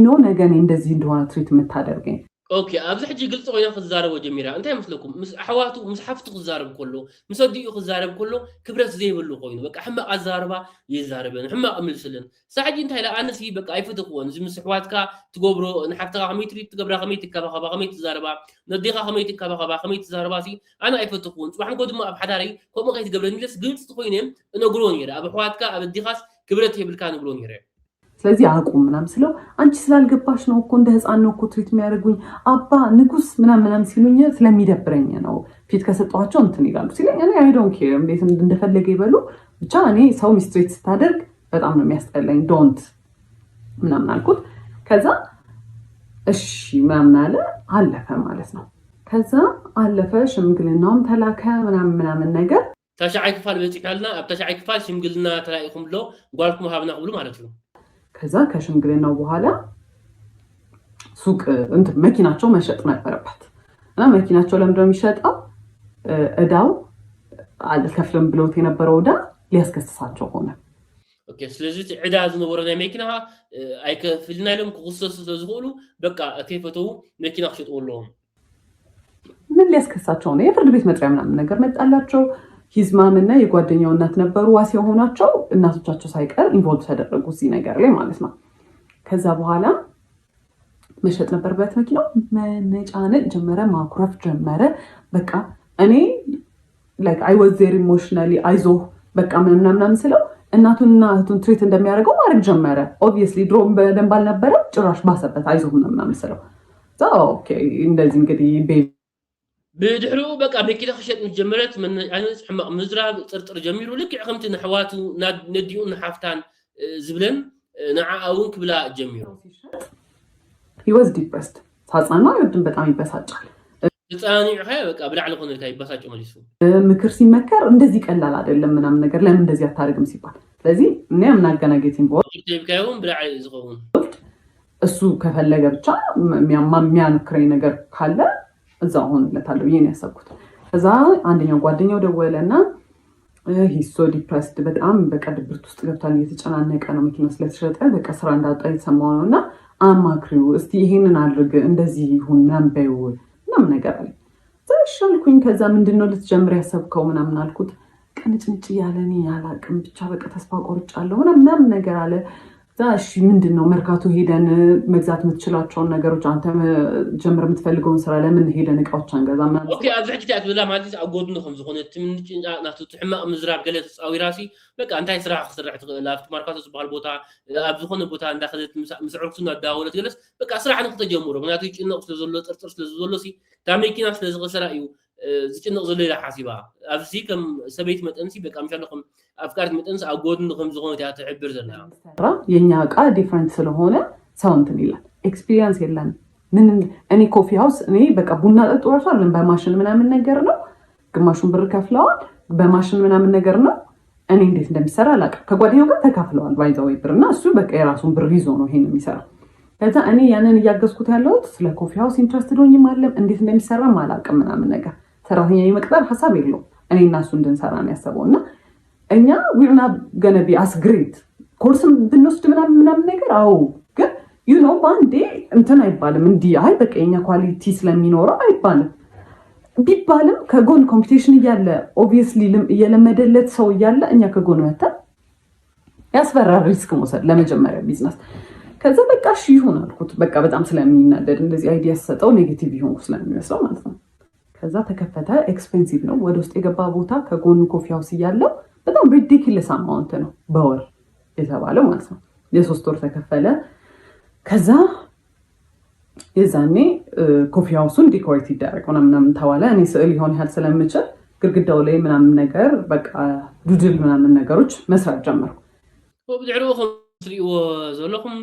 know ነገኔ እንደዚህ እንደሆነ ትሪት የምታደርገኝ اوكي ابز حجي قلت وين خزارب وجميره انت مثلكم احواتو مسحفتو خزارب كله مسديو خزارب كله كبرت زي بلو قوينو بقى حما ازاربا يزاربن حما املسلن ساعدي انت لا انا سي بقى ايفتقون زي مسحواتكا تغبرو نحفتها خميتري تغبرا خميت كبا خميت زاربا نديها خميت كبا خميت زاربا سي انا ايفتقون صباح نقول ما بحداري كوم غيت قبلني لس قلت تخوينم انه قرون يرا ابحواتكا ابديخاس كبرت يبلكان قرون يرا ስለዚህ አቁም ምናምን ስለው አንቺ ስላልገባሽ ነው እኮ እንደ ህፃን ነው እኮ ትሪት የሚያደርጉኝ አባ ንጉስ ምናምን ሲሉኝ ስለሚደብረኝ ነው ፊት ከሰጣቸው እንትን ይላሉ ሲለኝ እኔ I don't care እንዴት እንደፈለገ ይበሉ ብቻ እኔ ሰው ሚስትሪት ስታደርግ በጣም ነው የሚያስጠላኝ ዶንት ምናምን አልኩት ከዛ እሺ ምናምን አለ አለፈ ማለት ነው ከዛ አለፈ ሽምግልናውም ተላከ ምናምን ነገር ተሻዓይ ክፋል በጽቃልና አብ ተሻዓይ ክፋል ሽምግልና ተላይኩም ብሎ ጓልኩም ሀብና ብሎ ማለት ነው ከዛ ከሽምግልናው በኋላ ሱቅ እንትን መኪናቸው መሸጥ ነበረበት እና መኪናቸው ለምንድነው የሚሸጠው እዳው አልከፍልም ብሎት የነበረው እዳ ሊያስከስሳቸው ሆነ ኦኬ ስለዚህ እዳ ዝነበረው መኪና አይከፍልና ለምን ከውስጥ ስለዝሆኑ በቃ ከፈተው መኪና ሽጦልهم ምን ሊያስከስሳቸው ነው የፍርድ ቤት መጥሪያ ምናምን ነገር መጣላቸው ሂዝማምና የጓደኛው እናት ነበሩ ዋስ የሆናቸው እናቶቻቸው ሳይቀር ኢንቮልቭ ተደረጉ እዚህ ነገር ላይ ማለት ነው ከዛ በኋላ መሸጥ ነበርበት መኪናው መነጫነጭ ጀመረ ማኩረፍ ጀመረ በቃ እኔ like I was very emotionally አይዞ በቃ ምናምን ስለው እናቱንና እህቱን ትሪት እንደሚያደርገው ማድረግ ጀመረ obviously ድሮም በደንብ አልነበረ ጭራሽ ባሰበት አይዞ ምናምን ስለው ኦኬ እንደዚህ እንግዲህ بدحرو بقى بكده خشت مجمرت من يعني حماق مزراب طرطر جميلو لك خمت نحواتو نديو نحافتان زبلن نعاون كبلا جميلو he was depressed صاصنا يودن በጣም ይበሳጫል ጻኒ ሀይ በቃ ብላዕለ ኮነ ታይ ይበሳጭ መልሱ ምክር ሲመከር እንደዚህ ቀላል አይደለም ምናምን ነገር ለምን እንደዚህ አታርግም ሲባል ስለዚህ እኔ አምናገናገቲን ቦ ይብካዩን ብላዕ ዝኸውን እሱ ከፈለገ ብቻ የሚያንክረኝ ነገር ካለ እዛው ሆነለታለሁ ይሄን ያሰብኩት ከዛ አንደኛው ጓደኛው ደወለና he's so depressed በጣም በቃ ድብርት ውስጥ ገብቷል እየተጨናነቀ ነው መኪና ስለተሸጠ በቃ ስራ እንዳጣ የተሰማው ነውና አማክሪው እስቲ ይሄንን አድርግ እንደዚህ ይሁን ምናምበው ምናምን ነገር አለ ተሻልኩኝ ከዛ ምንድነው ልትጀምር ያሰብከው ምናምን አልኩት ቀንጭንጭ ያለኝ ያላቅም ብቻ በቃ ተስፋ ቆርጫለሁ ምናምን ነገር አለ ዛሽ ምንድነው መርካቶ ሄደን መግዛት የምትችላቸው ነገሮች አንተ ጀምር የምትፈልገውን ስራ ለምን ሄደን እቃዎች አንገዛ ማለት ኦኬ አብዛኛው ታያት ብላ ማለት አጎድነው ዝሆነት ምን ናቱ ትሕማቅ ምዝራብ ገለ ተጻዊ ራሲ በቃ አንታይ ስራ ክስራሕ ትላፍት መርካቶ ዝባል ቦታ አብዝሆነ ቦታ እንዳኸዘት ምስዕርክቱና ዳውለት ገለስ በቃ ስራ ንክተጀምሩ ምክንያቱ ይጭነቅ ስለዘሎ ጥርጥር ስለዘሎ ሲ ታመኪና ስለዝኸሰራ እዩ ዝጭነቅ ዘሎ ኢላ ሓሲባ ኣብዚ ከም ሰበይት መጠንሲ በቃ ምሻለኩም አፍቃርት መጠንስ አጎድነው ዝሆነ ታያት ትሕብር ዘላ የኛ እቃ ዲፈረንት ስለሆነ ሰው እንትን ይላል ኤክስፒሪየንስ የለን ምን እኔ ኮፊ ሃውስ እኔ በቃ ቡና ጠጡ ወርሷል በማሽን ምናምን ነገር ነው ግማሹን ብር ከፍለዋል በማሽን ምናምን ነገር ነው እኔ እንዴት እንደሚሰራ አላውቅም ከጓደኛው ጋር ተካፍለዋል ባይዘው ብርና እሱ በቃ የራሱን ብር ይዞ ነው ይሄን የሚሰራው ከዛ እኔ ያንን ያገዝኩት ያለሁት ስለ ኮፊ ሃውስ ኢንትረስትድ ሆኜ ማለት እንዴት እንደሚሰራ አላውቅም ምናምን ነገር ሰራተኛ የመቅጠር ሐሳብ የለውም እኔ እና እሱ እንድንሰራ ነው ያሰበውና እኛ we're not gonna be as great ኮርስም ብንወስድ ምናምን ነገር አው ግን you know ባንዴ እንትን አይባልም እንዲ አይ በቃ የኛ ኳሊቲ ስለሚኖረው አይባልም ቢባልም ከጎን ኮምፒቲሽን እያለ obviously እየለመደለት ሰው እያለ እኛ ከጎን መተን ያስፈራል ሪስክ መውሰድ ለመጀመሪያ ቢዝነስ ከዛ በቃ እሺ ይሁን አልኩት በቃ በጣም ስለሚናደድ እንደዚህ አይዲያ ሰጠው ኔጌቲቭ ይሁን ስለሚመስለው ማለት ነው ከዛ ተከፈተ ኤክስፔንሲቭ ነው ወደ ውስጥ የገባ ቦታ ከጎኑ ኮፊ ሃውስ እያለው በጣም ሪዲኩለስ አማውንት ነው በወር የተባለው ማለት ነው የ3 ወር ተከፈለ ከዛ የዛኔ ኮፊ ሃውሱን ዲኮሬት ይደረግ ምናምን ተባለ። እኔ ስዕል ይሆን ያህል ስለምችል ግድግዳው ላይ ምናምን ነገር በቃ ዱድል ምናምን ነገሮች መስራት ጀመርኩ። وبدعروكم تريو زولكم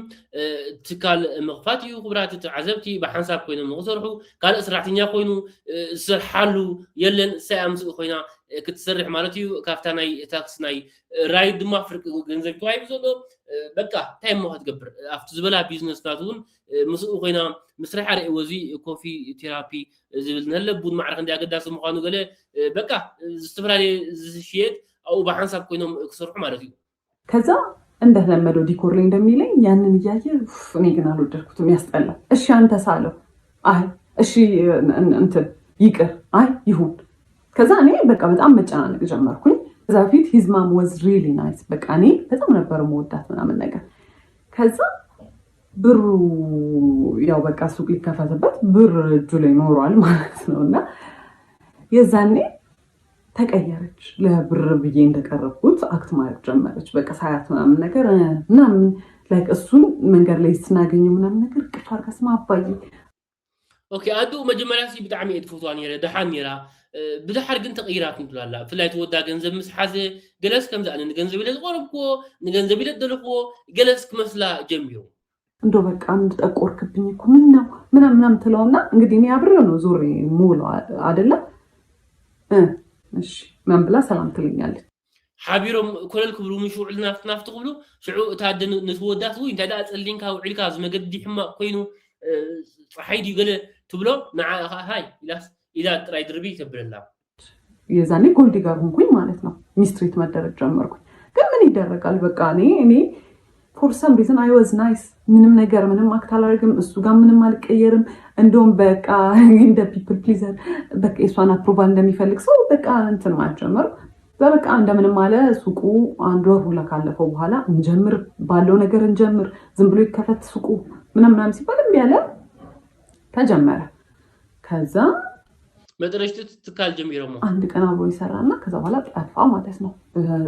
تكال مغفاتي وخبرات عزبتي بحنساب كوينو مغسرحو قال اسرعتنيا كوينو سرحالو يلن سامس خوينا كتسرح مالتي كافتاناي تاكسناي رايد ما فرق غنزب توي بزولو بقى تايم ما تقبر افت زبلا بيزنس ناتون مسو خوينا مسرح رأي وزي كوفي ثيرابي زبل نلبون معرخ اندي اقداس مخانو قال بقى استفرالي شيء او بحنساب كوينو كسرحو مالتي ከዛ እንደተለመደው ዲኮር ላይ እንደሚለኝ ያንን እያየ እኔ ግን አልወደድኩትም፣ ያስጠላ። እሺ አንተ ሳለው አይ እሺ እንትን ይቅር አይ ይሁን። ከዛ እኔ በቃ በጣም መጨናነቅ ጀመርኩኝ። ከዛ ፊት ሂዝ ማም ዋዝ ሪሊ ናይስ፣ በቃ እኔ በጣም ነበር መወዳት ምናምን ነገር። ከዛ ብሩ ያው በቃ ሱቅ ሊከፈትበት ብር እጁ ላይ ኖሯል ማለት ነውና የዛኔ ተቀየረች። ለብር ብዬ እንደቀረብኩት አክት ማድረግ ጀመረች። በቃ ሳያት ምናምን ነገር ምናምን ላይክ እሱን መንገድ ላይ ስናገኝ ምናምን ነገር ቅፍ አድርጋ ስማ አባዬ ኦኬ አዱ መጀመሪያ ሲ ብጣዕሚ እድፎቷን የረ ደሓን የራ ብድሓር ግን ተቀይራት እንትላላ ፍላይ ተወዳ ገንዘብ ምስሓዘ ገለስ ከምዛ አነ ገንዘብ ኢለ ዝቆረብኮ ንገንዘብ ኢለ ደልኮ ገለስ ክመስላ ጀሚሩ እንዶ በቃ አንድ ጠቆርክብኝ እኮ ምን ነው ምናምን ትለውና እንግዲህ እኔ አብሬው ነው ዙሬ ሙሉ አይደለ እሺ ማን ብላ ሰላም ትልኛለች። ሓቢሮም ኮለል ክብሩ ምሽውዕልና ፍናፍት ክብሉ ሽዑ ታደን ንትወዳት ወይ እንታ ዳ ጸሊንካ ውዕልካ ዝመገዲ ሕማ ኮይኑ ፀሓይዲ ገለ ትብሎ ንዓ ሃይ ኢላስ ኢላ ጥራይ ድርቢ ይተብለላ የዛኔ ጎልዲ ጋር ሆንኩኝ ማለት ነው። ሚስትሪት መደረግ ጀመርኩኝ። ግን ምን ይደረጋል በቃ እኔ for some reason I was nice ምንም ነገር ምንም አክት አላደርግም፣ እሱ ጋር ምንም አልቀየርም። እንደውም በቃ እንደ ፒፕል ፕሊዘር በቃ እሷን አፕሮቫል እንደሚፈልግ ሰው በቃ እንትን ማጀመር በቃ እንደምንም አለ። ሱቁ አንድ ወር ሁላ ካለፈው በኋላ እንጀምር ባለው ነገር እንጀምር፣ ዝም ብሎ ይከፈት ሱቁ ምናምን ሲባል እምቢ አለ። ተጀመረ። ከዛ መድረሽት ትካል ጀምረው አንድ ቀን አብሮ ይሰራና ከዛ በኋላ ጠፋ ማለት ነው።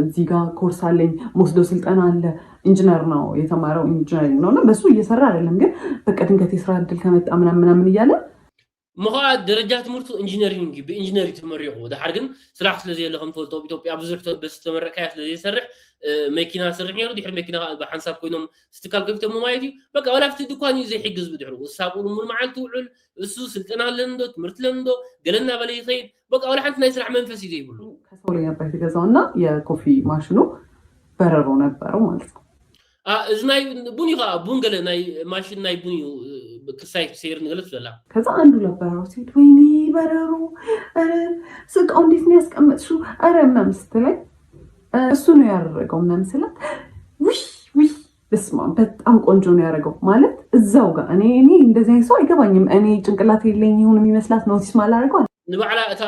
እዚህ ጋር ኮርስ አለኝ ወስዶ ስልጠና አለ። ኢንጂነር ነው የተማረው ኢንጂነሪንግ ነውና በሱ እየሰራ አይደለም፣ ግን በቃ ድንገት የስራ እድል ከመጣ ምናምን እያለ مخاد درجات مرتو انجينيرينج بانجينيري تمريقو ده حرقن سلاح سلازي لهم تولتو بإثيوبيا بزرت بس تمركايا سلازي يسرح ماكينه سرح يرو دي ماكينه بحنساب كوينهم استقال كيف تمو مايتي بقى ولا في دكاني زي حجز بدعرو وسابو مول معلتو عل السو سلطنا لندو تمرت لندو قالنا بلي خير بقى ولا حنت نايسرح منفسي زي يقولوا كسوري يابا تجازونا يا كوفي ماشينو بررو نبرو مالتو እዝናይ ቡኒ ጋ ቡንገለ ናይ ማሽን ናይ ቡኒ ክሳይ ሲር ንገለጽ ዘላ ከዛ አንዱ ለበረው ሲት ወይኔ በረሩ ስቃው እንዴት ነው ያስቀመጥሽው አረ ምናምን ስትለኝ እሱ ነው ያደረገው ምናምን ስላት ውይ በስማ በጣም ቆንጆ ነው ያደረገው ማለት እዛው ጋር እኔ እንደዚህ አይነት ሰው አይገባኝም። እኔ ጭንቅላት የለኝ ይሁን የሚመስላት ኖቲስ ማላረጋው ንባዕላ እታ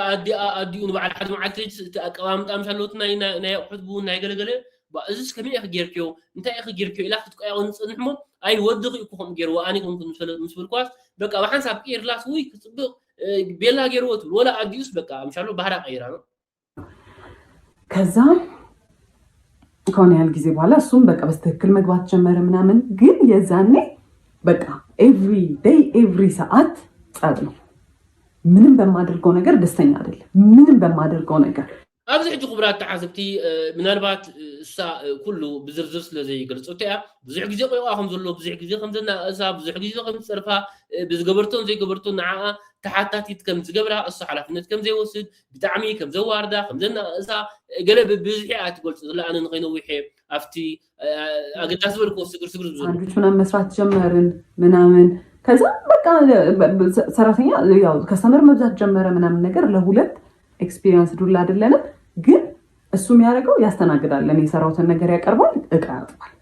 አዲኡ ንባዕላ ሓደ መዓልቲ ተቀባምጣ ምሳሎት ናይ አቁት ቡ ናይ ገለገለ بازس كمين اخ جيركيو انت اخ جيركيو الا تقايا ونصنحمو اي ودغ يكون غير واني كنت مسفل كواس بقى بحسب كير لاس وي كصبق بيلا غيروت ولا اديوس بقى مشالو ባህራ ቀይራ ነው ከዛ ከሆነ ያህል ጊዜ በኋላ እሱም በቃ በስተክል መግባት ጀመረ ምናምን። ግን የዛኔ በቃ ኤቭሪ ዴይ ኤቭሪ ሰዓት ጸብ ነው። ምንም በማደርገው ነገር ደስተኛ አይደለም። ምንም በማደርገው ነገር ابز حجي خبرات تحاسبتي منالبات السا كله بزرزر سلازي يقلصو تاع بزح غزي قيواهم زلو بزح غزي خمزنا اسا بزح غزي خمصرفا بزغبرتون زي غبرتون نعا تحاتاتي كم زغبرها الصح حلفنت كم زي وسد بتعمي كم زواردا خمزنا اسا قلب بزحيات قلت لا انا نخينو ويحي افتي اقداس بركو سكر زلو አንዱች ምናምን መስራት ጀመርን ምናምን። ከዛ በቃ ሰራተኛ ያው ከስተመር መብዛት ጀመረ ምናምን ነገር ለሁለት ኤክስፒሪየንስ ዱላ አይደለም። ግን እሱ የሚያደርገው ያስተናግዳል። እኔ የሰራሁትን ነገር ያቀርባል፣ እቃ ያጥባል።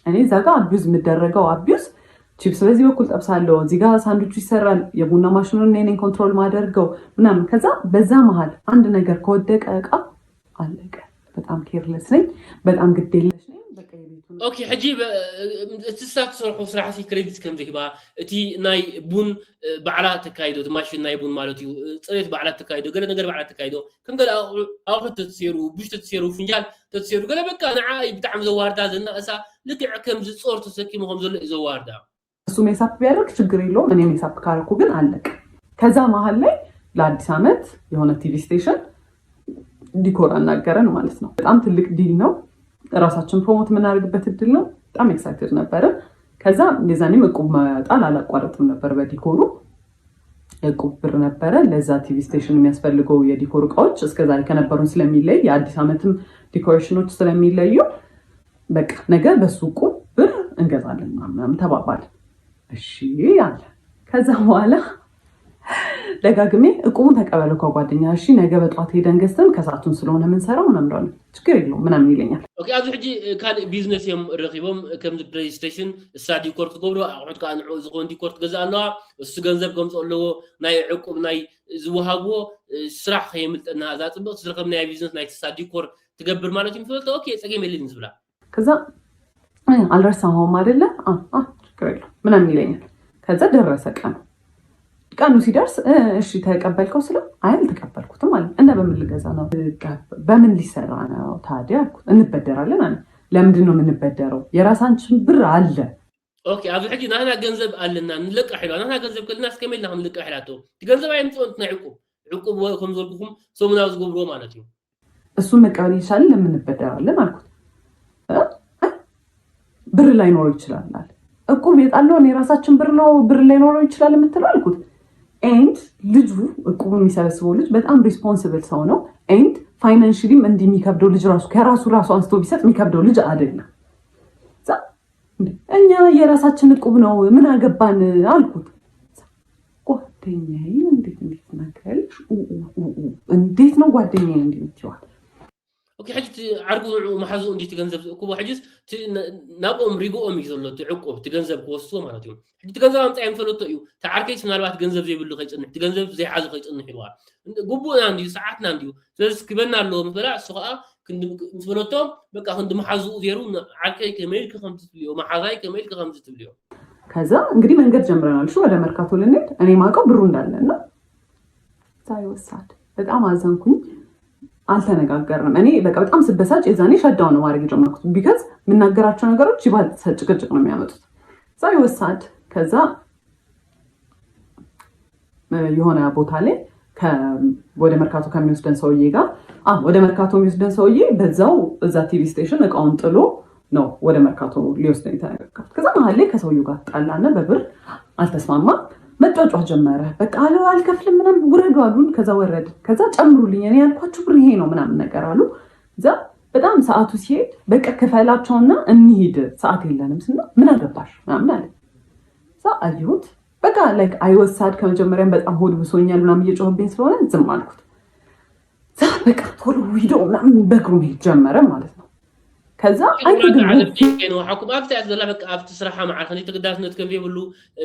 እኔ እዛ ጋር አቢዩዝ የምደረገው አቢዩዝ ቺፕስ በዚህ በኩል ጠብሳለሁ፣ እዚህ ጋር ሳንዱች ይሰራል፣ የቡና ማሽኑን እኔ ኮንትሮል ማደርገው ምናምን። ከዛ በዛ መሀል አንድ ነገር ከወደቀ እቃ አለቀ። በጣም ኬርለስ ነኝ፣ በጣም ግዴለሽ ነኝ። በቃ اوكي حجيب تستاك صرحو صراحه كريدت كم زيبا تي ناي بون بعلا تكايدو ماشي ناي بون مالتي صريت بعلا تكايدو قال نغير بعلا تكايدو كم قال اخذت تسيرو بوش تسيرو فنجان تسيرو قال بقى انا عاي بتاع زواردا زنا اسا لك كم صورته سكي مهم زل زواردا እሱም ሂሳብ ቢያደርግ ችግር የለውም እኔም ሂሳብ ካረኩ ግን አለቀ። ከዛ መሀል ላይ ለአዲስ ዓመት የሆነ ቲቪ ስቴሽን ዲኮር አናገረን ማለት ነው። በጣም ትልቅ ዲል ነው። ራሳችን ፕሮሞት የምናደርግበት እድል ነው። በጣም ኤክሳይትድ ነበረ። ከዛ የዛኔም እቁብ መጣል አላቋረጥም ነበር በዲኮሩ። እቁብ ብር ነበረ። ለዛ ቲቪ ስቴሽን የሚያስፈልገው የዲኮር እቃዎች እስከዛሬ ከነበሩን ስለሚለይ የአዲስ ዓመትም ዲኮሬሽኖች ስለሚለዩ በቃ ነገ በሱ እቁብ ብር እንገዛለን ምናምን ተባባልን። እሺ አለ። ከዛ በኋላ ደጋግሜ እቁቡን ተቀበለው ከጓደኛ እሺ ነገ በጧት ሄደን ገዝተን ከሰዓቱን ስለሆነ የምንሰራው ምናምን ችግር የለውም ምናምን ይለኛል። ኦኬ ኣብዚ ሕጂ ካልእ ቢዝነስ እዮም ረኺቦም ከምዚ ፕሌይስቴሽን እሳ ዲኮር ትገብሮ ኣቑሑት ከዓ ንዑ ዝኾን ዲኮር ትገዛ ኣለዋ እሱ ገንዘብ ከምፅ ኣለዎ ናይ ዕቁብ ናይ ዝወሃብዎ ስራሕ ከየምልጠና እዛ ፅብቅ ዝረከብ ናይ ቢዝነስ ናይ እሳ ዲኮር ትገብር ማለት እዩ ትፈልጦ ኦኬ ፀገም የለን ዝብላ ከዛ አልረሳኸውም አይደለ ችግር የለውም ምናምን ይለኛል። ከዛ ደረሰ ቀኑ ሲደርስ እሺ ተቀበልከው ስለው አይ አልተቀበልኩትም አለ። እና በምን ልገዛ ነው? በምን ሊሰራ ነው ታዲያ? እንበደራለን አለ። ለምንድን ነው የምንበደረው? የራሳችን ብር አለ። ኦኬ ኣብዚ ሕጂ ናህና ገንዘብ ኣለና ንልቅሕ ኢላ ናህና ገንዘብ ከልና እስከመይልና ክንልቅሕ ኢላቶ ገንዘብ ኣይምፅኦን ናይ ዕቁብ ከም ዘልኩኩም ሰሙናዊ ዝገብርዎ ማለት እዩ። እሱን መቀበል ይቻላል ለምን እንበደራለን አልኩት። ብር ላይኖረው ይችላል አለ። እቁብ የጣለውን የራሳችን ብር ነው ብር ላይኖረው ይችላል የምትለው አልኩት። ኤንድ ልጁ እቁብ የሚሰበስበው ልጅ በጣም ሪስፖንሲብል ሰው ነው። ኤንድ ፋይናንሽሊም እንዲህ የሚከብደው ልጅ ከራሱ አንስቶ ቢሰጥ የሚከብደው ልጅ አይደለም። እኛ የራሳችን እቁብ ነው ምን አገባን አልኩት። ጓደኛዬ እንዴት ነግረልሽ እንዴት ነው ጓደኛዬ እንዴት ይዋል ኦኬ ሕጂ ዓርጉ ማሓዙ እንዴት ገንዘብ ዝእኩቦ ሕጂስ ናብኦም ሪግኦም እዩ ዘሎ ትዕቁብ ትገንዘብ ክወስዎ ማለት እዩ። ሕጂ ትገንዘብ ኣምፃዮም ፈለቶ እዩ ተዓርከይስ ምናልባት ገንዘብ ዘይብሉ ከይፅንሕ ትገንዘብ ዘይሓዙ ከይፅንሕ ኢልዋ ጉቡእና እንድዩ ሰዓትና እንድዩ ስለዚ ክበና ኣለዎ ምስ በላ እሱ ከዓ ምስ በለቶም በቃ ክንዲመሓዝኡ ገይሩ ዓርከይ ከመይልክ ከምዚ ትብልዮ ማሓዛይ ከመይልክ ከምዚ ትብልዮ። ከዛ እንግዲህ መንገድ ጀምረናል። እሺ ወደ መርካቶ ልንሄድ እኔ ማውቀው ብሩ እንዳለና ሳይወሳድ በጣም አዘንኩኝ። አልተነጋገርንም። እኔ በቃ በጣም ስበሳጭ የዛኔ ሸዳው ነው ማድረግ የጀመርኩት። ቢካዝ የምናገራቸው ነገሮች ይባልጥ ጭቅጭቅ ነው የሚያመጡት። ሳይወሳድ ከዛ የሆነ ቦታ ላይ ወደ መርካቶ ከሚወስደን ሰውዬ ጋር ወደ መርካቶ የሚወስደን ሰውዬ በዛው እዛ ቲቪ ስቴሽን እቃውን ጥሎ ነው ወደ መርካቶ ሊወስደን የተነጋገርኩት። ከዛ መሀል ላይ ከሰውዬው ጋር ጣላና በብር አልተስማማም። መጫጫ ጀመረ። በቃ አልከፍልም ምናምን ውረዱ አሉን። ከዛ ወረድን። ከዛ ጨምሩልኝ እኔ ያልኳችሁ ብር ይሄ ነው ምናምን ነገር አሉ። ከዛ በጣም ሰዓቱ ሲሄድ በቃ ክፈላቸውና እንሂድ ሰዓት የለንም ስና ምን አገባሽ ምናምን አለ። ከዛ አየሁት በቃ ላይክ አይወሳድ ከመጀመሪያም በጣም ሆድ ብሶኛል ምናምን እየጮህብኝ ስለሆነ ዝም አልኩት። ከዛ በቃ ቶሎ ሂዶ ምናምን በእግሩ መሄድ ጀመረ ማለት ነው። ከዛ ኣይተገናኘን ወሓኩም ኣብቲ ያት ዘላ በቃ ኣብቲ ስራሓ መዓር ከንዲ ተገዳስነት ከም ዘይብሉ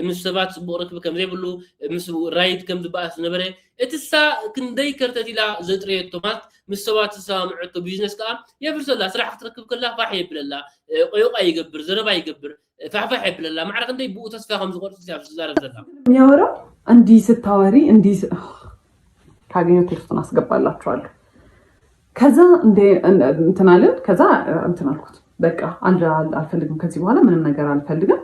ምስ ሰባት ፅቡቅ ርክብ ከም ዘይብሉ ምስ ራይት ከም ዝበኣስ ነበረ እትሳ ክንደይ ከርተት ኢላ ዘጥረየቶ ማለት ምስ ሰባት ዝሰማምዐቶ ቢዝነስ ከዓ የብርሰላ ስራሕ ክትረክብ ከላ ፋሕ የብለላ ቆዮቃ ይገብር ዘረባ ይገብር ፋሕፋሕ የብለላ ማዕረ ክንደይ ብኡ ተስፋ ከም ዝቆርፅ ዝዛረብ ዘላ የሚያወራው እንዲህ ስታወሪ እንዲህ ካገኘው ቴክስቱን አስገባላችኋለሁ። ከዛ እንትን አለን። ከዛ እንትን አልኩት በቃ አልፈልግም ከዚህ በኋላ ምንም ነገር አልፈልግም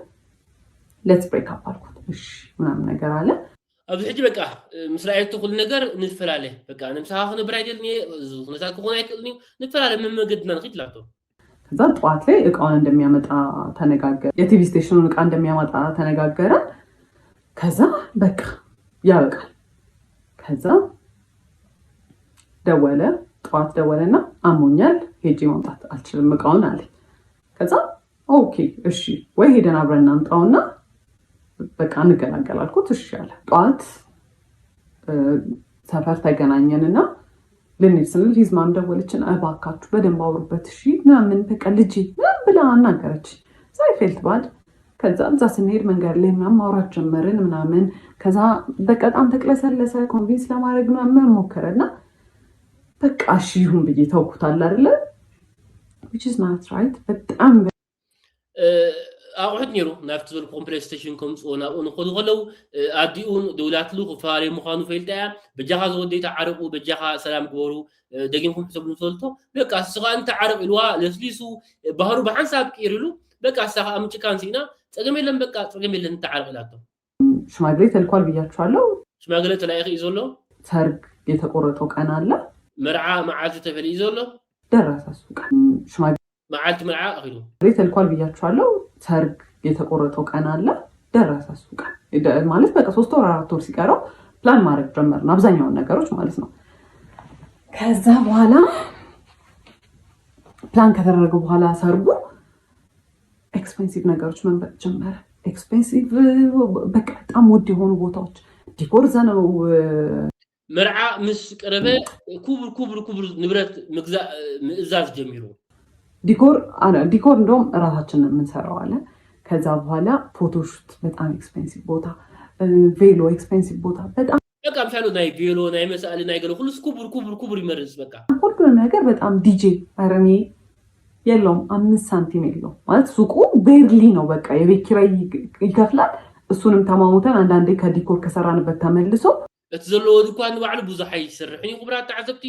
ሌትስ ብሬክ አፕ አልኩት። እሺ ምናምን ነገር አለ። ኣብዚ ሕጂ በቃ ምስ ረኣየቶ ኩሉ ነገር ንፈላለ በቃ ንምሳኻ ክነብር አይደልኒ ሁነታት ክኾን አይክእልኒ ንፈላለ መመገድና ንኽእል ላቶ። ከዛ ጠዋት ላይ እቃውን እንደሚያመጣ ተነጋገረ። የቲቪ ስቴሽኑን እቃ እንደሚያመጣ ተነጋገረ። ከዛ በቃ ያበቃል። ከዛ ደወለ። ጠዋት ደወለና አሞኛል ሄጄ ማምጣት አልችልም እቃውን አለ። ከዛ ኦኬ እሺ ወይ ሄደን አብረን እናምጣውና በቃ እንገላገል አልኩት። እሺ አለ። ጠዋት ሰፈር ተገናኘንና ልንሄድ ስንል ሂዝማም ደወለችን። እባካችሁ በደንብ አውሩበት እሺ ምናምን በቃ ልጄ ምናምን ብላ አናገረች። ሳይፌልት ባድ ከዛ እዛ ስንሄድ መንገድ ላይ ምናምን ማውራት ጀመርን ምናምን። ከዛ በጣም ተቅለሰለሰ። ኮንቪንስ ለማድረግ ምናምን ሞከረና በቃ እሺ ይሁን ብዬ ተውኩታል አይደለ which is not right በጣም ኣቑሑት ነይሩ ናብቲ ዝበልኩም ፕሌይስቴሽን ከምፅኦ ናብኡ ንኸዱ ከለው ኣዲኡን ደውላትሉ ክፈላለዩ ምዃኑ ፈልጣ እያ በጃኻ ዝወደይታ ዓረቁ በጃኻ ሰላም ግበሩ ደጊምኩም ሕሰብሉ ንፈልቶ በቃ እስኻ እንተ ዓረቕ ኢልዋ ለስሊሱ ባህሩ ብሓንሳብ ቀይሩ ኢሉ በቃ እስኻ ምጭካን ሲና ጸገም የለም በቃ ጸገም የለም ተዓርቀላቸው ሽማግሌ ተልኳል ብያችኋለሁ ሽማግሌ ተላይኺ ይዞሎ ሰርግ የተቆረጠው ቀን አለ መርዓ መዓልት ተፈል ይዞሎ ደረሰ እሱ ቀን ሽማግሌ መዓልት መርዓ አኺሉ ተልኳል ብያችኋለሁ ሰርግ የተቆረጠው ቀን አለ ደረሰ እሱ ቀን ማለት በቃ 3 ወር 4 ወር ሲቀረው ፕላን ማድረግ ጀመርን አብዛኛውን ነገሮች ማለት ነው ከዛ በኋላ ፕላን ከተደረገ በኋላ ሰርጉ ኤክስፔንሲቭ ነገሮች መንበጥ ጀመረ ኤክስፔንሲቭ በቃ በጣም ውድ የሆኑ ቦታዎች ዲኮር ዘነው መርዓ ምስ ቀረበ ኩብር ንብረት ምእዛዝ ጀሚሩ ዲኮር እንደውም ራሳችንን የምንሰራው አለ ከዛ በኋላ ፎቶሹት በጣም ኤክስፔንሲቭ ቦታ ቬሎ ኤክስፔንሲቭ ቦታ በጣም በቃ ምሳሌ ናይ ቬሎ ናይ መሳሊ ናይ ገለ ሁሉስ ኩብር ይመርስ በቃ ሁሉ ነገር በጣም ዲጄ አረኔ የለውም 5 ሳንቲም የለውም ማለት ሱቁ ቤርሊ ነው በቃ የቤት ኪራይ ይከፍላል እሱንም ተማሙተን አንዳንዴ ከዲኮር ከሰራንበት ተመልሶ እትዘሎ ድኳን ባዕሉ ብዙ ሓይ ይሰርሕኒ ኩብራት ተዓዘብቲ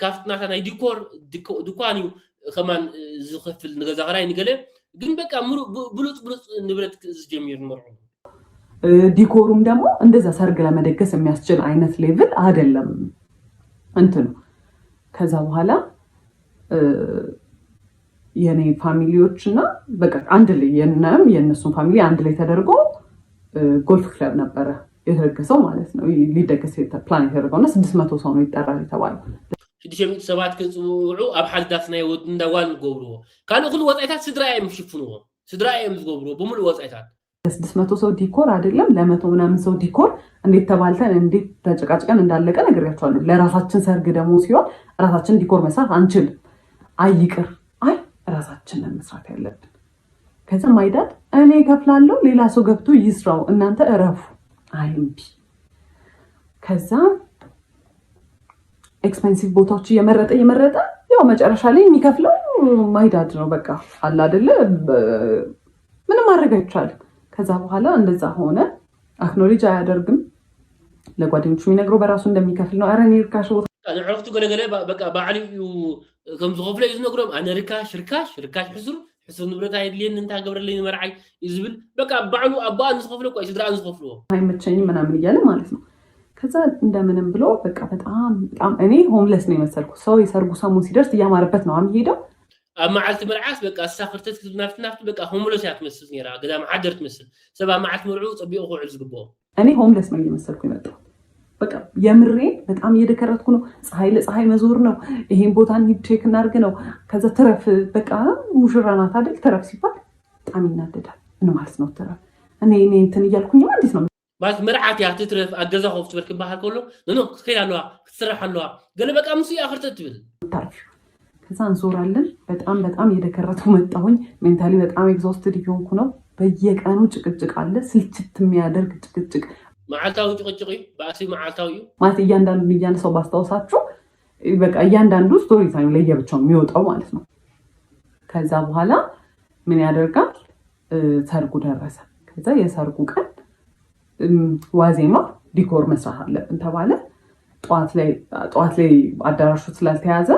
ካፍትናታ ናይ ዲኮር ድኳን ከማን ዝኸፍል ንገዛ ኸራይ ንገለ ግን በቃ ብሉጽ ንብረት ዝጀምር መርዑ ዲኮሩም ደግሞ እንደዛ ሰርግ ለመደገስ የሚያስችል አይነት ሌቭል አይደለም እንትኑ ከዛ በኋላ የኔ ፋሚሊዎችና በቃ አንድ ላይ የነሱን ፋሚሊ አንድ ላይ ተደርጎ ጎልፍ ክለብ ነበረ የተደገሰው ማለት ነው ሊደገስ ፕላን የተደረገውና 600 ሰው ነው ይጠራል የተባለው 600 ሰባት ከጽውዑ ኣብ ሓልዳት ናይ ወድ እንዳዋል ገብርዎ ካልእ ኩሉ ወጻይታት ስድራዬም ሽፍንዎ ስድራዬም ዝገብርዎ በሙሉ ወጻይታት 600 ሰው ዲኮር አይደለም ለ100 ምናምን ሰው ዲኮር እንዴት ተባልተን እንዴት ተጨቃጭቀን እንዳለቀ ነግሬያቸዋለሁ ለራሳችን ሰርግ ደግሞ ሲሆን ራሳችን ዲኮር መስራት አንችል አይቅር ራሳችንን መስራት ያለብን ከዛ ማይዳድ እኔ ከፍላለሁ ሌላ ሰው ገብቶ ይስራው እናንተ እረፉ አይምቢ ከዛ ኤክስፔንሲቭ ቦታዎች እየመረጠ ያው መጨረሻ ላይ የሚከፍለው ማይዳድ ነው በቃ አለ አይደለ ምንም ማድረግ አይቻልም ከዛ በኋላ እንደዛ ሆነ አክኖሌጅ አያደርግም ለጓደኞቹ የሚነግረው በራሱ እንደሚከፍል ነው አረኔ ርካሽ ቦታ ንዕረፍቱ ገለገለ በቃ ባዕልዩ ከም ዝኸፍለ እዩ ዝነግሮም ኣነ ርካሽ ሕሱር ንብረት ኣይድልየኒ እንታይ ገብረለይ ንመርዓይ ይዝብል በቃ ባዕሉ ኣባኣን ዝኸፍለ ቆይ ስድራን ዝኸፍልዎ አይመቸኝም ምናምን እያለ ማለት ነው ከዛ እንደምንም ብሎ በቃ በጣም እኔ ሆምለስ ነው የመሰልኩ ሰው የሰርጉ ሰሙን ሲደርስ እያማረበት ነው የሚሄደው ኣብ መዓልቲ መርዓስ በቃ ሳፍርተት ናፍቲ በቃ ሆምለስ ያ ትመስል ነራ ገዳም ሓደር ትመስል ሰባ መዓልቲ መርዑ ፀቢቑ ክውዕል ዝግብኦ እኔ ሆምለስ ነው የመሰልኩ የመጣው በቃ የምሬ በጣም እየደከረትኩ ነው ፀሐይ ለፀሐይ መዞር ነው ይሄን ቦታ ቼክ እናድርግ ነው ከዛ ተረፍ በቃ ሙሽራ ናት አይደል ተረፍ ሲባል በጣም ይናደዳል ምን ማለት ነው ተረፍ እኔ እንትን እያልኩኝ ማለት ነው ማለት መርዓት ያ ትትረፍ ኣገዛ ኸፍ ትበርክ ባህል ከሎ ኖ ከይ ኣለዋ ክትስራሕ ኣለዋ ገለ በቃ ምስ ያኽርተት ትብል ታሪፍ ከዛ እንዞራለን በጣም እየደከረትኩ መጣሁኝ ሜንታሊ በጣም ኤግዞስትድ እየሆንኩ ነው በየቀኑ ጭቅጭቅ አለ ስልችት የሚያደርግ ጭቅጭቅ መዓልታዊ ጭቅጭቅ ባሲ መዓልታዊ ማለት እያንዳንዱ ሰው ባስታውሳችሁ በቃ እያንዳንዱ ስቶሪ ታይም ለየብቻው የሚወጣው ማለት ነው ከዛ በኋላ ምን ያደርጋል ሰርጉ ደረሰ ከዛ የሰርጉ ቀን ዋዜማ ዲኮር መስራት አለብን ተባለ ጧት ላይ አዳራሹ ስላልተያዘ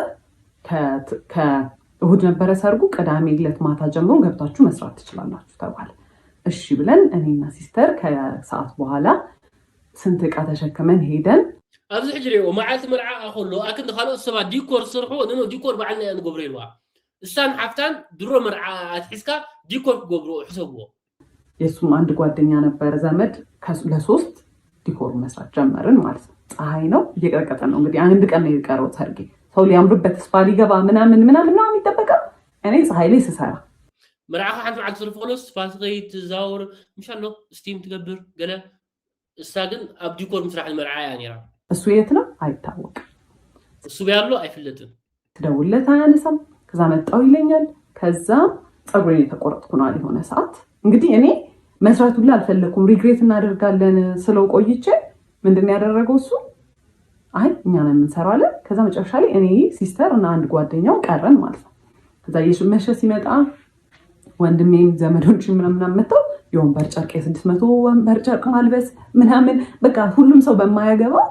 ከእሁድ ነበረ ሰርጉ ቅዳሜ ዕለት ማታ ጀምሮ ገብታችሁ መስራት ትችላላችሁ ተባለ እሺ ብለን እኔና ሲስተር ከሰዓት በኋላ ስንት ዕቃ ተሸክመን ሄደን ኣብዚ ሕጅሪኦ መዓልቲ መርዓ አኸሎ ኣክን ካልኦት ሰባት ዲኮር ስርሑ ዲኮር በዓልና ያ ንገብሮ ይልዋ እሳን ሓፍታን ድሮ መርዓ ኣትሒዝካ ዲኮር ክገብሮ ሕሰብዎ የሱም አንድ ጓደኛ ነበር ዘመድ ለሶስት ዲኮር መስራት ጀመርን ማለት ነው ፀሐይ ነው እየቀረቀጠ ነው እንግዲህ አንድ ቀን ነው የቀረው ሰርጌ ሰው ሊያምርበት ተስፋ ሊገባ ምናምን ነው የሚጠበቀው እኔ ፀሐይ ላይ ስሰራ መርዓኻ ሓንቲ መዓልቲ ስርፍ ኸሎስ ፋስኸይ ትዛውር ምሻሎ ስቲም ትገብር ገለ እሳ ግን ኣብ ዲኮር ምስራሕ መርዓ ያ ነራ እሱ የት ነው አይታወቅም እሱ ቢያሎ አይፍለጥም ትደውልለት አያነሳም ከዛ መጣው ይለኛል ከዛ ፀጉሬን የተቆረጥኩ ነው የሆነ ሰዓት እንግዲህ እኔ መስራት ሁሉ አልፈለኩም ሪግሬት እናደርጋለን ስለው ቆይቼ ምንድነው ያደረገው እሱ አይ እኛ ነን የምንሰራው አለ ከዛ መጨረሻ ላይ እኔ ሲስተር እና አንድ ጓደኛው ቀረን ማለት ነው ከዛ የሽመሸ ሲመጣ ወንድሜም ዘመዶች ምናምን መጣው የወንበር ጨርቅ የ600 ወንበር ጨርቅ ማልበስ ምናምን በቃ ሁሉም ሰው በማያገባው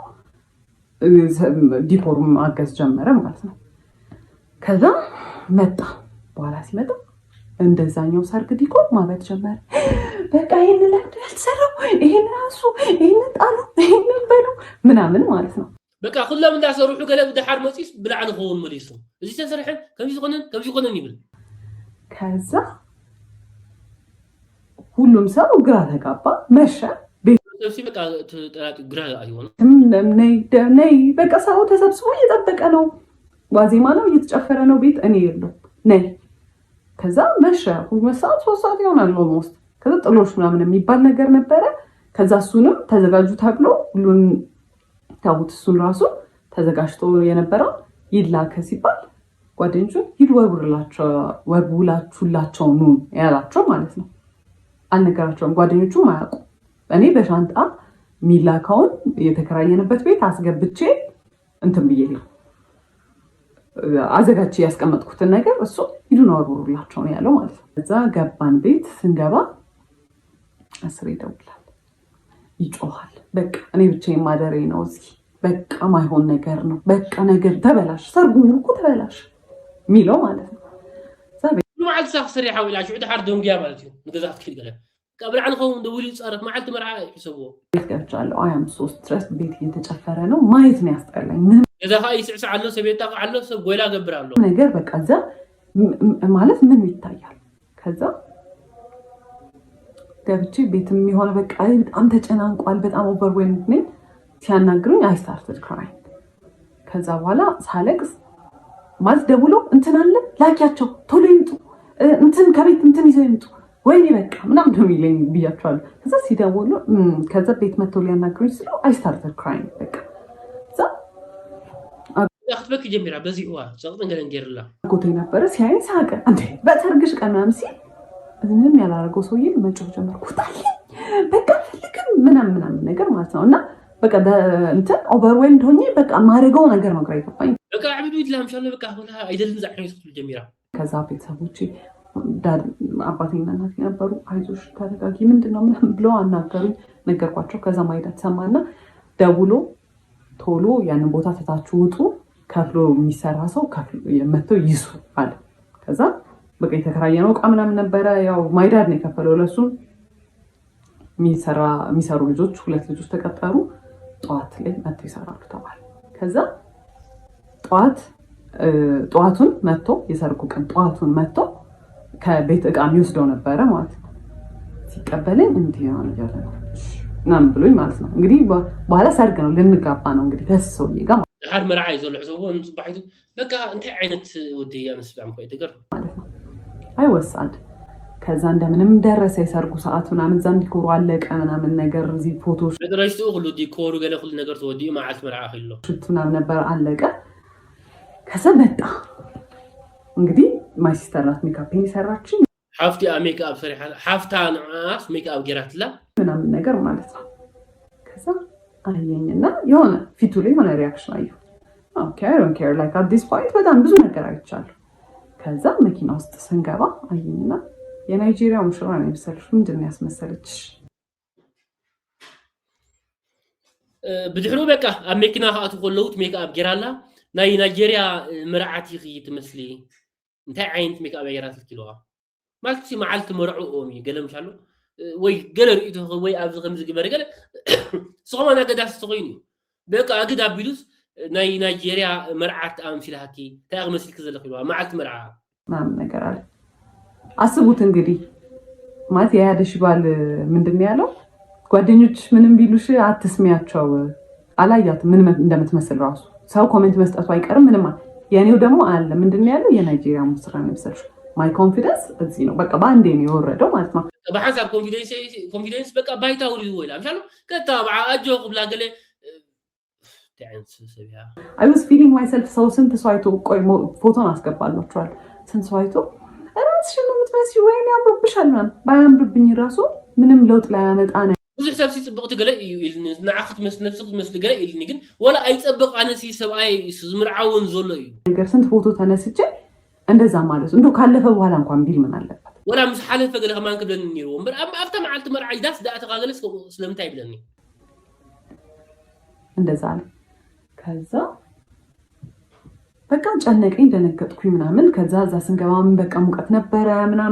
ዲኮሩም አገዝ ጀመረ ማለት ነው ከዛ መጣ በኋላ ሲመጣ እንደዛኛው ሰርግ ዲኮር ማለት ጀመረ። በቃ ይሄንን ለምድ ያልሰራው ይሄን ራሱ ይሄንን ጣሉ ይሄንን በሉ ምናምን ማለት ነው። በቃ ሁሉም እንዳሰሩሑ ገለ ድሓር መፂስ ብላዕሊ ኸውን መሊሱ እዚ ተሰርሐን ከምዚ ኮነን ይብል። ከዛ ሁሉም ሰው ግራ ተጋባ መሸ። ቤተሰብ በቃ ተጠራጥ ግራ አይሆን ነይ በቃ ሰው ተሰብስቦ እየጠበቀ ነው። ዋዜማ ነው እየተጨፈረ ነው። ቤት እኔ የለው ነይ። ከዛ መሸ 2 ሰዓት 3 ሰዓት ይሆናል ኦልሞስት። ከዛ ጥሎሽ ምናምን የሚባል ነገር ነበረ። ከዛ እሱንም ተዘጋጁ ተብሎ ሁሉን ታውት እሱን ራሱ ተዘጋጅቶ የነበረው ይላከ ሲባል ጓደኞቹ ሂድ ወርውላችሁላቸው ኑ ያላቸው ማለት ነው። አልነገራቸውም። ጓደኞቹም አያውቁ። እኔ በሻንጣ ሚላካውን የተከራየንበት ቤት አስገብቼ እንትን ብዬ ነው አዘጋጅ ያስቀመጥኩትን ነገር እሱ ሂዱን ወርውላቸው ነው ያለው ማለት ነው። እዛ ገባን። ቤት ስንገባ አስሬ ይደውላል፣ ይጮሃል። በቃ እኔ ብቻዬን ማደሬ ነው እዚህ፣ በቃ ማይሆን ነገር ነው፣ በቃ ነገር ተበላሽ፣ ሰርጉ እኮ ተበላሽ ሚለው ማለት ነው። معلت سريع حاول عشان حد دون جاب مالتي نقزات كل قال قبل عن خوم دولي صارت معلت مرعى يسووه يسكتشالو አይ አም ሶ ስትረስ ቤት እየተጨፈረ ነው ማየት ነው ያስጠላኝ። ምን እዛ ሀይ ስዕሳ አለው ሰቤታ አለው ሰብ ጎይላ ገብራለሁ ነገር በቃ እዛ ማለት ምን ይታያል። ከዛ ገብቼ ቤትም የሆነ በቃ በጣም ተጨናንቋል፣ በጣም ኦቨርዌልምድ ነኝ። ሲያናግሩኝ አይ ስታርትድ ክራይንግ። ከዛ በኋላ ሳለቅስ ማለት ደውሎ እንትን አለ ላኪያቸው ቶሎ ይምጡ እንትን ከቤት እንትን ይዘው ይምጡ ወይኔ በቃ ምናምን ነው የሚለኝ ብያቸዋለሁ። ከዛ ሲደውሉ ከዛ ቤት መጥተው ሊያናግሩኝ ስለው አይ ስታርትድ ክራይንግ በቃ እዛ አክትበክ ጀምራ በዚህ ዋ ጸጥን ገለን ገርላ ጎቴ ነበረ ሲያይ ሳቀ። እንዴ በሰርግሽ ቀን ምናምን ሲል ምንም ያላረገው ሰውዬ መጮህ ጀመርኩት አለ በቃ ልክም ምናምን ነገር ማለት ነው። እና በቃ እንትን ኦቨርዌልድ ሆኜ በቃ ማረገው ነገር ነው ግራ ይገባኝ። በቃ አብዱ ይላም ሻለ በቃ ሆነ አይደለም ዛሬ ስኩል ጀምራ ከዛ ቤተሰቦቼ አባቴና እናቴ ነበሩ። አይዞሽ ተረጋጊ ምንድነው ምናምን ብለው አናገሩኝ። ነገርኳቸው። ከዛ ማይዳት ሰማና ደውሎ ቶሎ ያንን ቦታ ተታችሁ ውጡ፣ ከፍሎ የሚሰራ ሰው ከፍሎ መጥተው ይሱ አለ። ከዛ በቃ የተከራየነው ዕቃ ምናምን ነበረ። ያው ማይዳድ ነው የከፈለው ለሱም። የሚሰሩ ልጆች 2 ልጆች ተቀጠሩ። ጠዋት ላይ መጥተው ይሰራሉ ተባለ። ከዛ ጠዋቱን መጥቶ የሰርጉ ቀን ጠዋቱን መጥቶ ከቤት ዕቃ የሚወስደው ነበረ ማለት ነው። ሲቀበለኝ እንዲህ ነው ያለ ነው ምናምን ብሎኝ ማለት ነው። እንግዲህ በኋላ ሰርግ ነው ልንጋባ ነው እንግዲህ ከሰውዬ ጋር ሀር መርዓ ይዘልሕ ሰውን ጽባሒቱ በቃ እንታይ ዓይነት ወዲያ መስላም ቆይ ትገር ማለት ነው። አይ ወሳድ ከዛ እንደምንም ደረሰ የሰርጉ ሰዓት ምናምን ዛን ዲኮሩ አለቀ ምናምን ነገር እዚህ ፎቶሽ ነገራችሁ ሁሉ ዲኮሩ ገለ ሁሉ ነገር ተወዲዩ ማዓልት መርዓ ኺሎ ሽት ምናምን ነበር አለቀ። ከዛ መጣ እንግዲህ ማይ ሲስተር ናት ሜካፕን ይሰራችኝ። ሓፍቲ ሜካፕ ሰሪሓ ሓፍታ ንዓስ ሜካፕ ገራትላ ምናምን ነገር ማለት ነው። ከዛ አየኝና የሆነ ፊቱ ላይ የሆነ ሪያክሽን አየሁ። ኦኬ አይ ዶንት ኬር ላይክ አት ዲስ ፖይንት በጣም ብዙ ነገር አይቻለሁ። ከዛ መኪና ውስጥ ስንገባ አየኝና የናይጄሪያ ሙሽራ ነው የመሰለሽ ምንድን ነው ያስመሰለችሽ? ብድሕሩ በቃ ኣብ መኪና ከኣቱ ከለውት ሜካፕ ገራላ ናይ ናይጄሪያ መርዓቲ ትመስሊ እንታይ ዓይነት ሜካፕ ገራት ትልዋ ማለት ማዓልቲ መርዑኦም ገለምሻሎ ወይ ገለ ርእይቶ ወይ ኣብዚ ከምዚ ግበረ ገለ ስኾማና ገዳስ ተኮይኑ በቃ ኣግዳ ቢሉስ ናይ ናይጄሪያ መርዓት ኣምሲልሃኪ እንታይ ክመስልክ ዘለኽልዋ ማዓልቲ መርዓ ምናምን ነገር አለ። አስቡት እንግዲህ ማለት የያደሽ ባል ምንድን ያለው ጓደኞች ምንም ቢሉሽ አትስሚያቸው። አላያት ምን እንደምትመስል ራሱ ሰው ኮሜንት መስጠቱ አይቀርም ምንም። የኔው ደግሞ አለ ምንድን ያለው የናይጄሪያ ሙስራ ነው የመሰልሽ። ማይ ኮንፊደንስ እዚህ ነው በቃ ባንዴ ነው የወረደው ማለት ነው። በሐሳብ ኮንፊደንስ በቃ ባይታውሪ ወይላ ምሻሉ ከተባዓ አጆ ቅብላ ገለ ታንስ ሰቢያ I was feeling myself so ስንት ሰው አይቶ ቆይ ፎቶን አስገባላችኋል። ስንት ሰው አይቶ ራስሽ ነው የምትመስዪው ወይኔ ያምርብሻል ምናምን ባያምርብኝ ራሱ ምንም ለውጥ ላይ ያመጣ ነው። ብዙ حساب ሲጽብቅ ገለ ኢልኒ ንዓኽት መስነፍስክ መስል ገለ ኢልኒ ግን ወላ አይጽብቅ አነሲ ሰብአይ ዝምርዓውን ዘሎ እዩ ነገር ስንት ፎቶ ተነስቼ እንደዛ ማለት እንደው ካለፈ በኋላ እንኳን ቢል ምን አለበት ወላ ምስ ሓለፈ ገለ ከማን ክብለን ኒሩ ወንበር ኣብታ መዓልቲ መርዓ ዳስ ዳእተ ካገለ ስለምንታይ ብለኒ እንደዛ አለ። ከዛ በቃ ጨነቀኝ ደነገጥኩኝ ምናምን ከዛ እዛ ስንገባ ምን በቃ ሙቀት ነበረ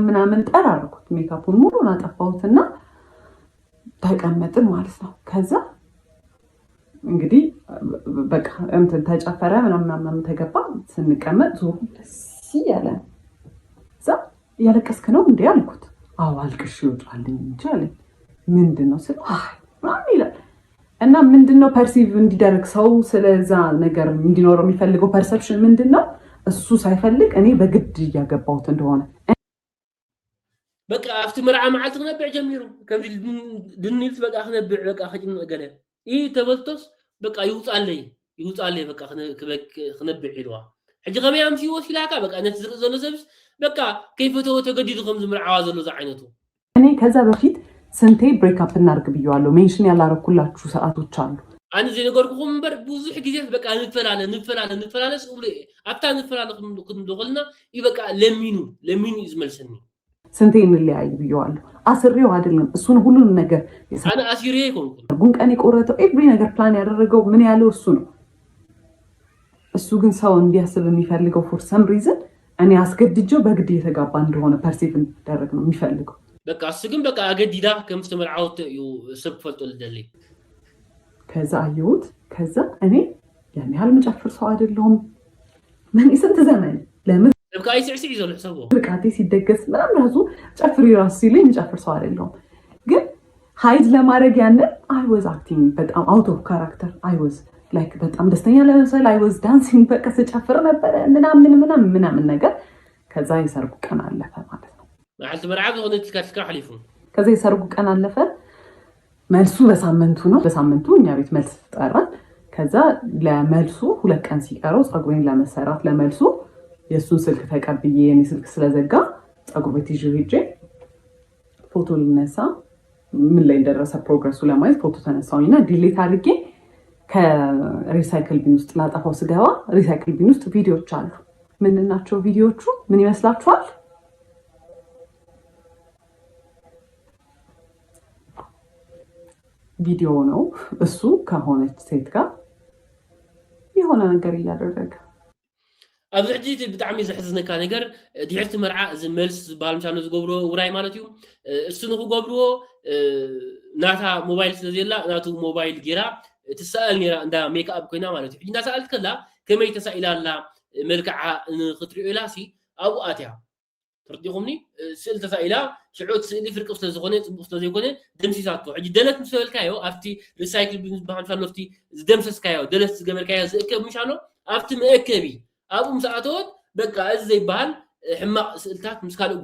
ምናምን ጠራርኩት ሜካፑን ሙሉን አጠፋሁትና ተቀመጥን ማለት ነው ከዛ እንግዲህ በቃ እንትን ተጨፈረ ምናምን ተገባ ስንቀመጥ ዞር ሲያለ ዛ ያለቀስክ ነው እንዴ አልኩት አዎ አልቅሽ ይወጣልኝ እንጂ አለኝ ምንድነው ስለ ማን ይላል እና ምንድነው ፐርሲቭ እንዲደረግ ሰው ስለዛ ነገር እንዲኖረው የሚፈልገው ፐርሰፕሽን ምንድነው እሱ ሳይፈልግ እኔ በግድ ያገባውት እንደሆነ በቃ አፍቲ መርዓ መዓልት ነብዕ ጀሚሩ ከምዚ ድንይት በቃ ነብዕ በቃ خجن ገለ ኢ ተበልቶስ በቃ ይውጣለይ በቃ ነብዕ ይልዋ ሕጂ ከመያም ሲወሲላካ በቃ ነት ዝርእ ዘሎ ሰብስ በቃ ከይፈተው ተገዲዱ ከም ዝምርዓዋ ዘሎ ዛ ዓይነቱ እኔ ከዛ በፊት ስንቴ ብሬክ አፕ እናርግ ብየዋለሁ ሜንሽን ያላረኩላችሁ ሰዓቶች አሉ አንድ ዘይ ነገርኩም እንበር ብዙሕ ጊዜ በቃ ንፈላለ ስኡለ አፍታ ንፈላለ ክንደኸልና ይበቃ ለሚኑ ይዝመልሰኒ ስንቴ እንለያይ ብየዋለሁ አስሬው አይደለም እሱን ሁሉን ነገር አና አሲሬ ይኮንኩ ጉንቀን የቆረጠው ኤቭሪ ነገር ፕላን ያደረገው ምን ያለው እሱ ነው እሱ ግን ሰው እንዲያስብ የሚፈልገው ፎር ሰም ሪዝን እኔ አስገድጀው በግድ የተጋባ እንደሆነ ፐርሲቭ እንዲደረግ ነው የሚፈልገው በቃ እሱ ግን በቃ አገዲዳ ከምስተመርዓውት ሰብ ፈልጦ ልደልይ ከዛ አየሁት ከዛ እኔ ያን ያህል መጨፍር ሰው አይደለሁም ምን ስንት ዘመን ለምን በቃ አይስዕስዕ ይዘሉ ሕሰቦ ብቃቴ ሲደገስ ምናምን ራሱ ጨፍሪ ራሱ ሲለኝ መጨፍር ሰው አይደለሁም ግን ሃይድ ለማድረግ ያንን አይ ዋዝ አክቲንግ በጣም አውት ኦፍ ካራክተር አይ ዋዝ ላይክ በጣም ደስተኛ ለምሳሌ አይ ዋዝ ዳንሲንግ በቃ ስጨፍር ነበር ምናምን ነገር ከዛ የሰርጉ ቀን አለፈ ማለት ነው መዓልቲ መርዓ ዝኾነ ትካትካ ሓሊፉ ከዛ የሰርጉ ቀን አለፈ መልሱ በሳምንቱ እኛ ቤት መልስ ተጠራን ከዛ ለመልሱ 2 ቀን ሲቀረው ጸጉሬን ለመሰራት ለመልሱ የሱን ስልክ ተቀብዬ የኔ ስልክ ስለዘጋ ጸጉር ቤት ይዤ ሄጄ ፎቶ ልነሳ ምን ላይ እንደደረሰ ፕሮግረሱ ለማየት ፎቶ ተነሳውኝና ዲሊት አድርጌ ከሪሳይክል ቢን ውስጥ ላጠፋው ስገባ ሪሳይክል ቢን ውስጥ ቪዲዮዎች አሉ ምን ናቸው ቪዲዮቹ ምን ይመስላችኋል ቪዲዮ ነው እሱ ከሆነች ሴት ጋር የሆነ ነገር እያደረገ ኣብዚ ሕጂ ብጣዕሚ ዘሕዝነካ ነገር ድሕርቲ መርዓ እዚ መልስ ዝበሃል ምሳሌ ዝገብሮ ውራይ ማለት እዩ እሱ ንክገብርዎ ናታ ሞባይል ስለዘላ ናቱ ሞባይል ጌራ ትሰአል ነራ እንዳ ሜክኣፕ ኮይና ማለት እዩ ሕጂ እናሰኣልት ከላ ከመይ ተሳኢላ ኣላ መልክዓ ንክትሪኦ ኢላ ሲ ኣብኡ ኣትያ ትርዲኹምኒ ስእሊ ተሳኢላ ሽዑት ስእሊ ፍርቂ ስለዝኾነ ፅቡቅ ስለዘይኮነ ደምሲሳቶ ሕጂ ደለት ምስ በልካዮ ኣብቲ ሪሳይክል ቢን ዝበሃል ምሳሎ ኣብቲ ዝደምሰስካዮ ደለት ዝገበርካዮ ዝእከብ ምሻሎ ኣብቲ መእከቢ ኣብኡ ምስኣተወት በቃ እዚ ዘይበሃል ሕማቕ ስእልታት ምስ ካልእ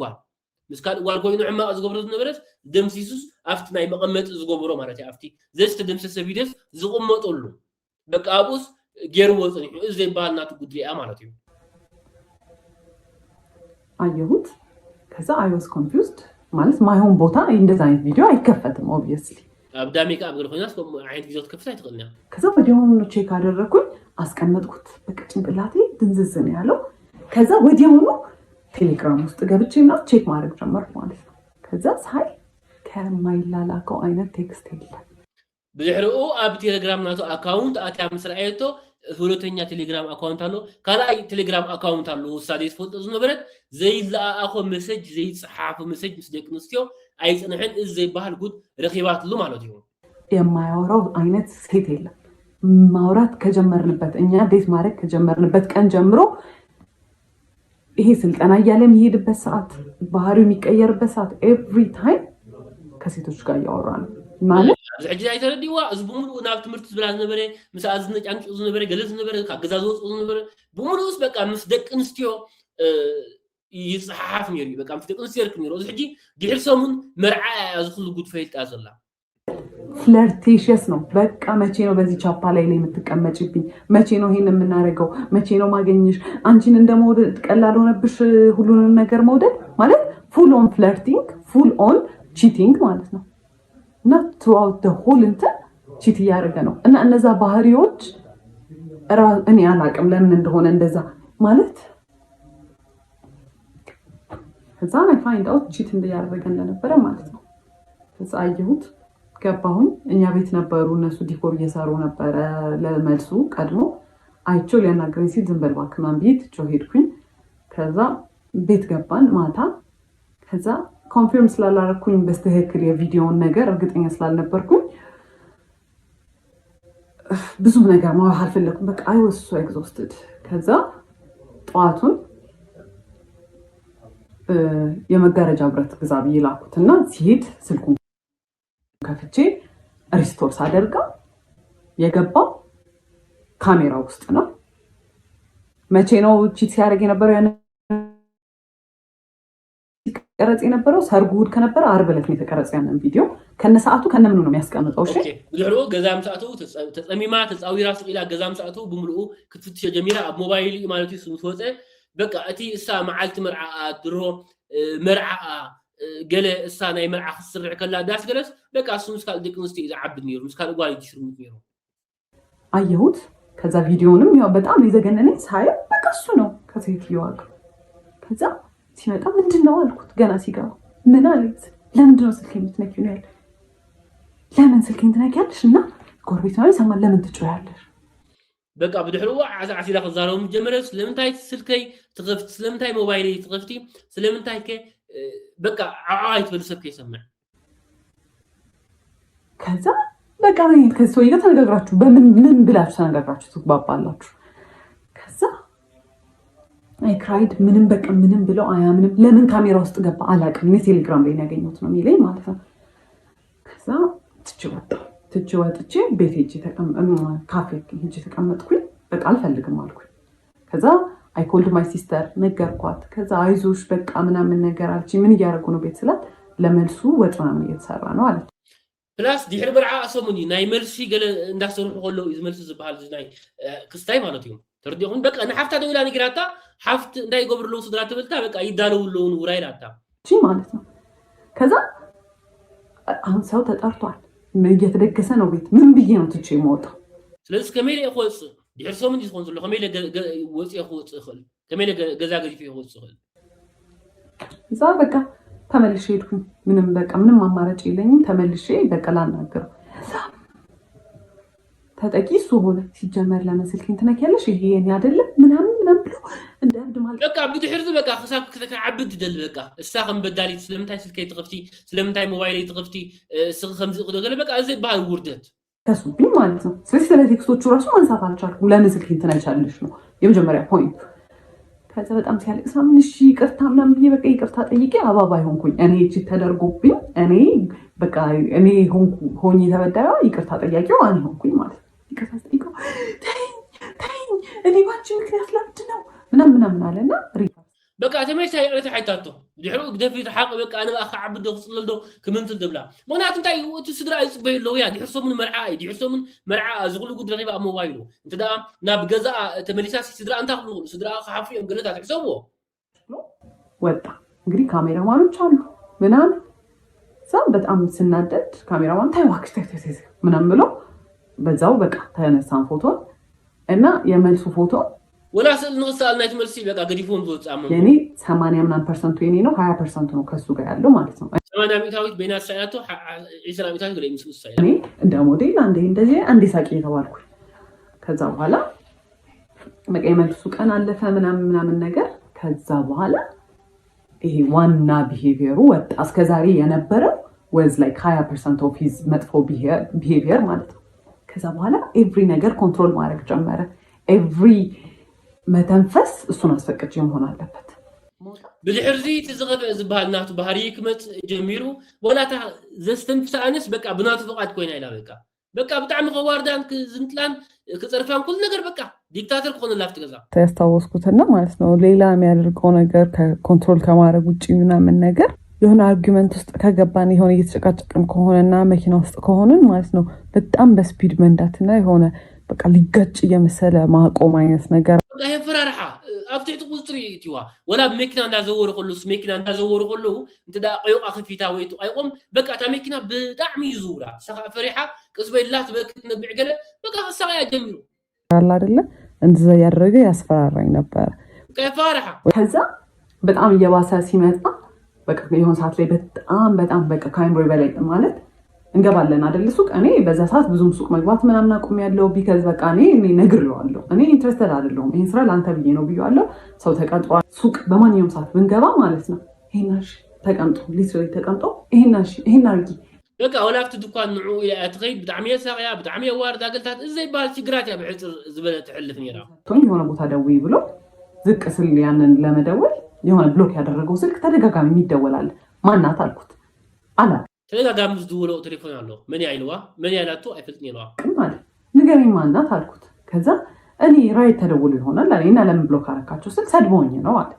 ጓል ኮይኑ ሕማቕ ዝገብሮ ዝነበረስ ደምሲሱስ ኣብቲ ናይ መቐመጢ ዝገብሮ ማለት እዩ ኣብቲ ዘስተደምሰሰ ቪድዮስ ዝቕመጠሉ በቃ ኣብኡስ ገይርዎ ፀኒሑ እዚ ዘይበሃል ናቱ ጉድሪኣ ማለት እዩ አየሁት ከዛ አይ ዋዝ ኮንፊውዝድ ማለት ማይሆን ቦታ እንደዛ አይነት ቪዲዮ አይከፈትም ኦብቪየስሊ አብዳ ሜክአፕ ገር ኮይናስ አይነት ቪዲዮ ተከፍታ አይተቀልኛ ከዛ ወዲያውኑ ቼክ አደረኩኝ አስቀመጥኩት በቃ ጭንቅላቴ ድንዝዝ ነው ያለው ከዛ ወዲያውኑ ቴሌግራም ውስጥ ገብቼና ቼክ ማድረግ ጀመርኩ ማለት ነው ከዛ ሳይ ከማይላላከው አይነት ቴክስት የለም ብድሕሪኡ ኣብ ቴሌግራም ናቱ አካውንት አትያ መስራኤቶ ሁለተኛ ቴሌግራም አካውንት አለው ካልኣይ ቴሌግራም አካውንት አለው ውሳዴ ስፈልጦ ዝነበረት ዘይለኣኾ መሰጅ ዘይፅሓፎ መሰጅ ምስ ደቂ ኣንስትዮ ኣይፅንሕን እዚ ዘይበሃል ጉድ ረኺባትሉ ማለት እዩ የማያወራው አይነት ሴት የለም ማውራት ከጀመርንበት እኛ ዴት ማድረግ ከጀመርንበት ቀን ጀምሮ ይሄ ስልጠና እያለ የሚሄድበት ሰዓት ባህሪው የሚቀየርበት ሰዓት ኤቭሪ ታይም ከሴቶች ጋር እያወራ ነው ማለት ሕጂ ኣይተረዲዋ እዚ ብሙሉእ ናብ ትምህርቲ ዝብላ ዝነበረ ምስ ኣዝነጫንጭ ዝነበረ ገለ ዝነበረ ካገዛዝ ወፅኡ ዝነበረ ብሙሉእስ በቃ ምስ ደቂ ኣንስትዮ ይፅሓፍ ነይሩ በቃ ምስ ደቂ ኣንስትዮ ይርክብ ነይሩ እዚ ሕጂ ድሕሪ ሰሙን መርዓ እዚ ኩሉ ጉድ ፈይልጣ ዘላ ፍለርቴሽስ ነው በቃ መቼ ነው በዚህ ቻፓ ላይ የምትቀመጪብኝ መቼ ነው ይሄን የምናደርገው መቼ ነው ማገኘሽ አንቺን እንደመውደድ ቀላል ሆነብሽ ሁሉንም ነገር መውደድ ማለት ፉል ኦን ፍለርቲንግ ፉል ኦን ቺቲንግ ማለት ነው እና throughout the whole እንትን ቺት እያደረገ ነው እና እነዛ ባህሪዎች እኔ አላቅም ለምን እንደሆነ እንደዛ ማለት ከዛ I find out ቺት እያደረገ እንደነበረ ማለት ነው ከዛ አየሁት ገባሁኝ እኛ ቤት ነበሩ እነሱ ዲኮር እየሰሩ ነበረ ለመልሱ ቀድሞ አይቼው ሊያናገረኝ ሲል ዝም በል እባክህ ምናምን ብዬ ትቼው ሄድኩኝ። ከዛ ቤት ገባን ማታ። ከዛ ኮንፊርም ስላላረኩኝ በስተክክል የቪዲዮውን ነገር እርግጠኛ ስላልነበርኩኝ ብዙ ነገር ማውራት አልፈለኩም። በቃ I was so exhausted። ከዛ ጠዋቱን የመጋረጃ ብረት ግዛ ብዬ ላኩትና ሲሄድ ስልኩን ከፍቼ ሪስቶር ሳደርገው የገባው ካሜራ ውስጥ ነው። መቼ ነው ቺት ሲያደርግ የነበረው? ያን ቀረጽ የነበረው ሰርጉ እሑድ ከነበረ ዓርብ ዕለት ነው የተቀረጸ ያንን ቪዲዮ ከነሰዓቱ ከነምኑ ነው የሚያስቀምጠው። እሺ ብድሕሮ ገዛም ሰዓቱ ተጸሚማ ተጻዊራ ስቂላ ገዛም ሰዓቱ ብምልኡ ክትፍትሽ ጀሚራ ኣብ ሞባይል ማለት እዩ ስወፀ በቃ እቲ እሳ መዓልቲ መርዓ ድሮ መርዓ ገለ እሳ ናይ መርዓ ክስርዕ ከላ ዳስ ገለስ በቃ እሱ ምስካል ደቂ ኣንስትዮ ዝዓብድ ነይሩ ምስካል እጓል ይሽርሙት ነይሩ አየሁት። ከዛ ቪዲዮንም ያው በጣም የዘገነነኝ ሳየው በቃ እሱ ነው ከሴትዮዋ ጋር። ከዛ ሲመጣ ምንድነው አልኩት። ገና ሲገባ ምን አለች? ለምንድነው ስልክ የምትነኪው ነው ያለ። ለምን ስልኬን ትነኪያለሽ? እና ጎረቤት ነው ይሰማል። ለምን ትጮያለሽ? በቃ ብድሕሪኡ ዓሲላ ክዛረቡ ጀመረ። ስለምንታይ ስልከይ ትኸፍቲ? ስለምንታይ ሞባይለይ ትኸፍቲ? ስለምንታይ በቃ ዓዓይ ትብል ሰብ ከይሰምዕ። ከዛ በቃ ከሰው ጋር ተነጋግራችሁ በምን ብላችሁ ተነጋግራችሁ ትግባባላችሁ። ከዛ አይ ክራይድ ምንም በቃ ምንም ብለው አያምንም። ለምን ካሜራ ውስጥ ገባ አላውቅም። እኔ ቴሌግራም ላይ ያገኘሁት ነው የሚለኝ ማለት ነው። ከዛ ትቼ ወጥቼ ቤት ሄጄ ካፌ ሄጄ ተቀመጥኩኝ። በቃ አልፈልግም አልኩኝ። ከዛ አይ ኮልድ ማይ ሲስተር ነገርኳት። ከዛ አይዞሽ በቃ ምናምን ነገር አለች። ምን እያደረጉ ነው ቤት ስላት ለመልሱ ወጥ ምናምን እየተሰራ ነው አለች። ፕላስ ድሕሪ ብርዓ ሰሙኒ ናይ መልሲ ገለ እንዳሰርሑ ከለው እዩ ዝመልሲ ዝበሃል ናይ ክስታይ ማለት እዩ ተርዲኹም በቃ ንሓፍታ ደው ኢላ ነግራታ ሓፍት እንዳይገብርለው ስድራ ትብልታ በቃ ይዳለውለውን ውራ ኢላታ ማለት ነው። ከዛ አሁን ሰው ተጠርቷል፣ እየተደገሰ ነው ቤት። ምን ብዬ ነው ትቼ የምወጣው? ስለዚህ ከመይ ላይ ይኸውፅ ድሕሪ ሰሙኒ ዝኮን ዘሎ ከመይ ላይ ወፂ ይኸውፅ ይኽእል ከመይ ላይ ገዛ ገዚፍ ይኸውፅ ይኽእል። እዛ በቃ ተመልሼ ሄድኩኝ። ምንም አማራጭ የለኝም። ተመልሼ በቃ ላናገረው። ተጠቂ እሱ ሆነ። ሲጀመር ለምን ስልኬን ትነኪያለሽ? ይሄ የኔ አይደለም ምናምን ብሎ እንደ እብድ ማለት በቃ ብድሕሪ በቃ ክሳብ ክትዓብድ ትደሊ በቃ እሳ ከም በዳሊት ስለምንታይ ስልከይ ትኸፍቲ? ስለምንታይ ሞባይለይ ትኸፍቲ? ስኽ ከምዚ ቅደገለ በቃ እዚ ባህል ውርደት ከሱብኝ ማለት ነው። ስለዚህ ስለ ቴክስቶቹ ራሱ ማንሳት አልቻልኩም። ለምን ስልኬን ትነኪያለሽ ነው የመጀመሪያ ፖይንት። ከዛ በጣም ሲያለቅስ እሺ ይቅርታ ምናምን ብዬ በቃ ይቅርታ ጠይቄ አባባይ ሆንኩኝ። እኔ እቺ ተደርጎብኝ እኔ ሆኜ ተበዳዩ ይቅርታ ጠያቂው እኔ ሆንኩኝ ማለት ነው። ይቅርታ ጠይቀው ተይኝ እኔ ባንቺ ምክንያት ለምንድን ነው ምናምን አለና በቃ ተመሳሳይ ያለ ተሓይታቶ ድሕሪኡ ግደፊት ሓቅ በቃ እኔ በቃ ዓብዶ ክፅለልዶ ክምንትል ደብላ ምክንያቱ እንታይ እቲ ስድራ ይፅበየለው ያ ድሕሪ ሰሙን መርዓ ዝኽሉ ጉድ ረኺባ ኣብ ሞባይሉ እንተዳ ናብ ገዛ ተመሊሳሲ ስድራ እንታይ ክብሉ ስድራ ክሓፉ እዮም ገለታት ሕሰብዎ ወጣ። እንግዲህ ካሜራማኖች አሉ ምናምን እዛ በጣም ስናደድ ካሜራማን ታይ እባክሽ ተይ ምናምን ብሎ በዛው በቃ ተነሳን ፎቶ እና የመልሱ ፎቶ ወላ ስል ንኽሳል ናይት መልሲ በቃ ገዲፎን ዝወፃም የኔ 80% የኔ ነው 20% ነው ከሱ ጋር ያለው ማለት ነው። 80% በእናት ሳያቶ 20% ገለ ምስል ሳይላ እኔ እንደ ሞዴል አንዴ ሳቂ የተባልኩ። ከዛ በኋላ በቃ የመልሱ ቀን አለፈ ምናምን ነገር። ከዛ በኋላ ይሄ ዋና ቢሄቪየሩ ወጣ። እስከዛሬ የነበረው was like 20% of his መጥፎ ቢሄቪየር ማለት ነው። ከዛ በኋላ ኤቭሪ ነገር ኮንትሮል ማድረግ ጀመረ። ኤቭሪ መተንፈስ እሱን አስፈቅጄ መሆን አለበት። ብድሕርዚ ትዝኸበ ዝበሃል ናቱ ባህሪ ክመፅ ጀሚሩ ወላታ ዘስተንፍሳ ኣንስ በቃ ብናቱ ፍቃድ ኮይና ኢላ በቃ ብጣዕሚ ከዋርዳን ዝምጥላን ክፀርፋን ኩሉ ነገር በቃ ዲክታተር ክኾነላ ትገዛ ያስታወስኩትና ማለት ነው። ሌላ የሚያደርገው ነገር ከኮንትሮል ከማድረግ ውጭ ምናምን ነገር የሆነ አርጊመንት ውስጥ ከገባን የሆነ እየተጨቃጨቅን ከሆነና መኪና ውስጥ ከሆነን ማለት ነው በጣም በስፒድ መንዳትና የሆነ በቃ ሊጋጭ እየመሰለ ማቆም አይነት ነገር በቃ የፈራርሓ ኣብ ትሕቲ ቁፅሪ እትዋ ወላ መኪና እንዳዘወሩ ከሉስ መኪና እንዳዘወሩ ከሉ እንተዳ ቀይቃ ከፊታ ወይቱ አይቆም በቃ ታ መኪና ብጣዕሚ ይዙራ ሰኻ ፈሪሓ ቅስበይላት በክት ነብዕ ገለ በቃ ሰኻ ያጀምሩ አላ አይደለ እንደዛ ያደረገ ያስፈራራኝ ነበር። በቃ የፈራርሓ ከዛ በጣም እየባሰ ሲመጣ በቃ የሆነ ሰዓት ላይ በጣም በቃ ካይምሮ በላይ ማለት እንገባለን አይደል ሱቅ። እኔ በዛ ሰዓት ብዙም ሱቅ መግባት ምናምን አቁሜያለሁ። ቢካዝ በቃ እኔ ነግሬዋለሁ፣ እኔ ኢንትረስትድ አይደለሁም፣ ይሄን ስራ ለአንተ ብዬ ነው ብዬዋለሁ። ሰው ተቀጥሯል ሱቅ በማንኛውም ሰዓት ብንገባ ማለት ነው። ይሄናሽ ተቀምጦ ሊትራሊ ተቀምጦ ይሄናሽ ይሄን አርጊ በቃ ወላፍት ድኳን ንዑ ኢላ አትኸይድ ብጣዕሚ ሰቅያ ብጣዕሚ ዋርድ አገልታት እዘይ ባል ችግራት ያ ብሕፅር ዝበለ ትሕልፍ ነራ የሆነ ቦታ ደውይ ብሎ ዝቅ ስል ያንን ለመደወል የሆነ ብሎክ ያደረገው ስልክ ተደጋጋሚ የሚደወላል። ማናት አልኩት አላ ተደጋጋሚ ዝድውለው ቴሌፎን አለው ምን ያይልዋ ምን ያላቱ አይፈልጥኝ ይለዋ ማለት ንገረኝ ማናት አልኩት። ከዛ እኔ ራይት ተደውሎ ይሆናል አለኝና ለምን ብሎክ አረካቸው ስል ሰድቦኝ ነው አለ።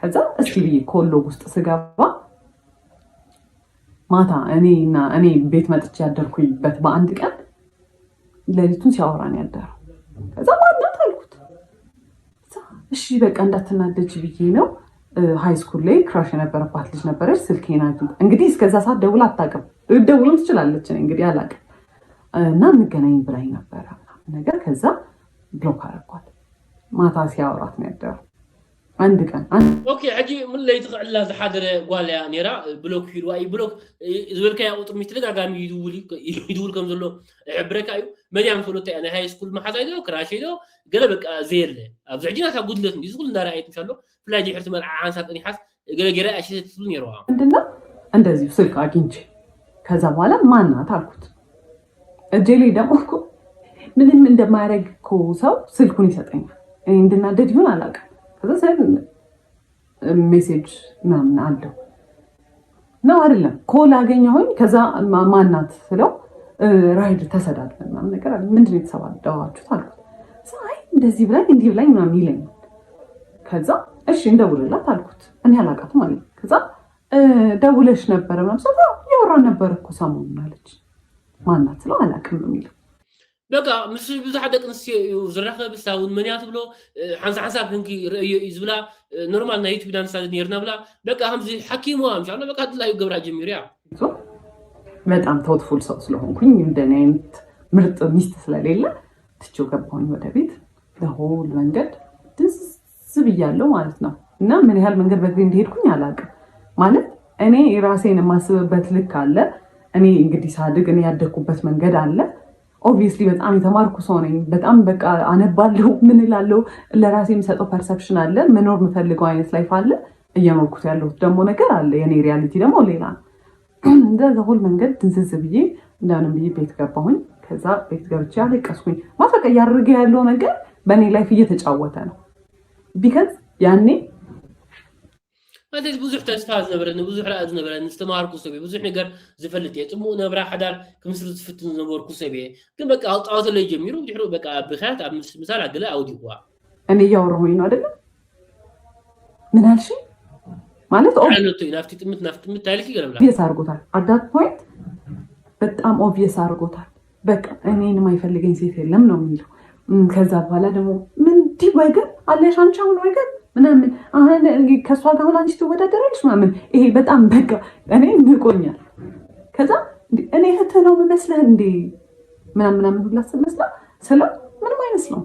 ከዛ እስቲ ብዬ ኮሎ ውስጥ ስገባ ማታ እኔ ቤት መጥቼ ያደርኩበት በአንድ ቀን ለሊቱን ሲያወራን ያደረው። ከዛ ማናት አልኩት። እሺ በቃ እንዳትናደጅ ብዬ ነው። ሃይ ስኩል ላይ ክራሽ የነበረባት ልጅ ነበረች። ስልኬን አግኝታ እንግዲህ እስከዛ ሰዓት ደውላ አታውቅም። ደውልም ትችላለች እንግዲህ አላውቅም። እና እንገናኝ ብላኝ ነበረ ነገር። ከዛ ብሎክ አደረኳት። ማታ ሲያወራት ነው ያደረው አንድ ቀን ኦኬ አጂ ምን ላይ ተቀላ ዘሐደረ ጓልያ ኔራ ብሎክ ሂሉ አይ ብሎክ ዝብልካ ያውጥ ምትደጋጋሚ ይዱል ከም ዘሎ ዕብረካዩ መዲያም ፈሎታ انا ሃይ ስኩል ማሓዛይዶ ክራሽይዶ ገለ በቃ ዘየለ ኣብዚ ሕጂና ታጉድለት እንዲ ዝኩል እንዳራአይት ምሻሎ ፍላጂ ሕርት መርዓ አንሳጥኒ ሓስ ገለ ገረ አሽት ትሉ ኔራዋ እንደና እንደዚህ ስልክ አግኝቼ ከዛ በኋላ ማናት አልኩት። እጄ ላይ ደግሞ እኮ ምንም እንደማያደርግ እኮ ሰው ስልኩን ይሰጠኛል። እኔ እንድናደድ ይሁን አላውቅም። ከዛ ሜሴጅ ምናምን አለው ነው አይደለም ኮል አገኘሁኝ። ከዛ ማናት ስለው ራይድ ተሰዳድበን ምናምን ነገር አለ። ምንድን ነው የተሰዳደባችሁት አልኩት። አይ እንደዚህ ብላኝ እንዲህ ብላኝ ምናምን ይለኛል። ከዛ እሺ እንደውልላት አልኩት። እኔ አላውቃትም አለኝ። ከዛ ደውለሽ ነበረ ምናምን ስለው ያወራን ነበር እኮ ሰሞኑን አለች። ማናት ስለው አላውቅም ነው የሚለው። በቃ ምስ ብዙሕ ደቅንስ ዝረኸብ ሳውን መንያት ብሎ ሓንሳብ ህንኪ ርእዮ ዝብላ ኖርማል ናይ ዩቲዩብ ዳንሳ ነርና ብላ በቃ ከምዚ ሓኪሟ ምሻሎ በቃ ድላዩ ገብራ ጀሚሩ ያ በጣም ተወትፉል ሰው ስለሆንኩኝ እንደኔ አይነት ምርጥ ሚስት ስለሌለ ትቼው ገባሁኝ ወደ ቤት። ለሆል መንገድ ደስ ብያለሁ ማለት ነው። እና ምን ያህል መንገድ በእግሬ እንደሄድኩኝ አላውቅም። ማለት እኔ ራሴን የማስብበት ልክ አለ። እኔ እንግዲህ ሳድግ እኔ ያደግኩበት መንገድ አለ። ኦብቪየስሊ በጣም የተማርኩ ሰው ነኝ። በጣም በቃ አነባለሁ፣ ምን እላለሁ፣ ለራሴ የምሰጠው ፐርሰፕሽን አለ። መኖር የምፈልገው አይነት ላይፍ አለ። እየኖርኩት ያለሁት ደግሞ ነገር አለ። የኔ ሪያሊቲ ደግሞ ሌላ ነው። እንደዛ ሁሉ መንገድ ድንዝዝ ብዬ እንደምንም ብዬ ቤት ገባሁኝ። ከዛ ቤት ገብቼ አለቀስኩኝ። ማፈቀ እያደረገ ያለው ነገር በእኔ ላይፍ እየተጫወተ ነው። ቢካዝ ያኔ ማለት ብዙሕ ተስፋ ዝነበረኒ ብዙሕ ራእይ ዝነበረኒ ዝተማሃርኩ ሰብ ብዙሕ ነገር ዝፈልጥ እየ ፅሙቕ ነብራ ሓዳር ክምስሊ ዝፍትን ዝነበርኩ ሰብ እየ። ግን በቃ ኣውጣወተ ላይ ጀሚሩ ድሕሪ በቃ ብክያት ኣብ ምሳል ኣገለ ኣውዲቑዋ እኔ እያወራሁኝ ነው አይደለም። ምን አልሽ ማለት ኦብቪየስ ናፍቲ ጥምት ታይልክ ይገርምላ ኦብቪየስ አድርጎታል። አዳት ፖይንት በጣም ኦብቪየስ አድርጎታል። በቃ እኔን የማይፈልገኝ ሴት የለም ነው የሚለው። ከዛ በኋላ ደግሞ ምን ዲ ወገን አለሽ አንቺ አሁን ወገን ምናምን አሁን ከሷ ጋር አሁን አንቺ ትወዳደራለሽ ምናምን ይሄ በጣም በቃ እኔ ንቆኛል። ከዛ እኔ እህት ነው የምመስልህ እንዴ ምናምን ሁላ ስለው ምንም አይመስለውም።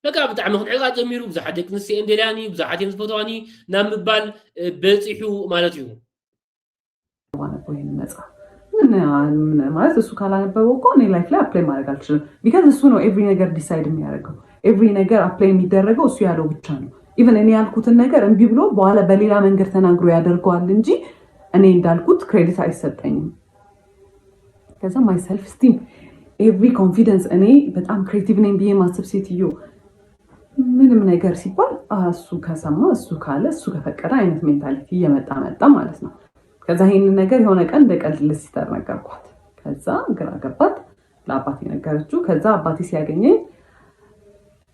በቃ ብጣዕሚ ክድዕቃ ጀሚሩ ብዙሓት ደቂ ኣንስትዮ እንደልያኒ ብዙሓት እዮም ዝፈትዋኒ ናብ ምባል በፂሑ ማለት እዩ። ወይ መጽሐፍ ማለት እሱ ካላነበበው እኮ እኔ ላይፍ ላይ አፕላይ ማድረግ አልችልም። ቢካዝ እሱ ነው ኤቭሪ ነገር ዲሳይድ የሚያደርገው። ኤቭሪ ነገር አፕላይ የሚደረገው እሱ ያለው ብቻ ነው። ኢቨን እኔ ያልኩትን ነገር እምቢ ብሎ በኋላ በሌላ መንገድ ተናግሮ ያደርገዋል እንጂ እኔ እንዳልኩት ክሬዲት አይሰጠኝም። ከዛ ማይ ሰልፍ ስቲም ኤቭሪ ኮንፊደንስ እኔ በጣም ክሬቲቭ ነኝ ብዬ ማሰብ ሴትዮ ምንም ነገር ሲባል እሱ ከሰማ እሱ ካለ እሱ ከፈቀደ አይነት ሜንታሊቲ እየመጣ መጣ ማለት ነው። ከዛ ይሄንን ነገር የሆነ ቀን እንደ ቀልድ ልሲስተር ነገርኳት። ከዛ ግራ ገባት። ለአባቴ ነገረችው። ከዛ አባቴ ሲያገኘኝ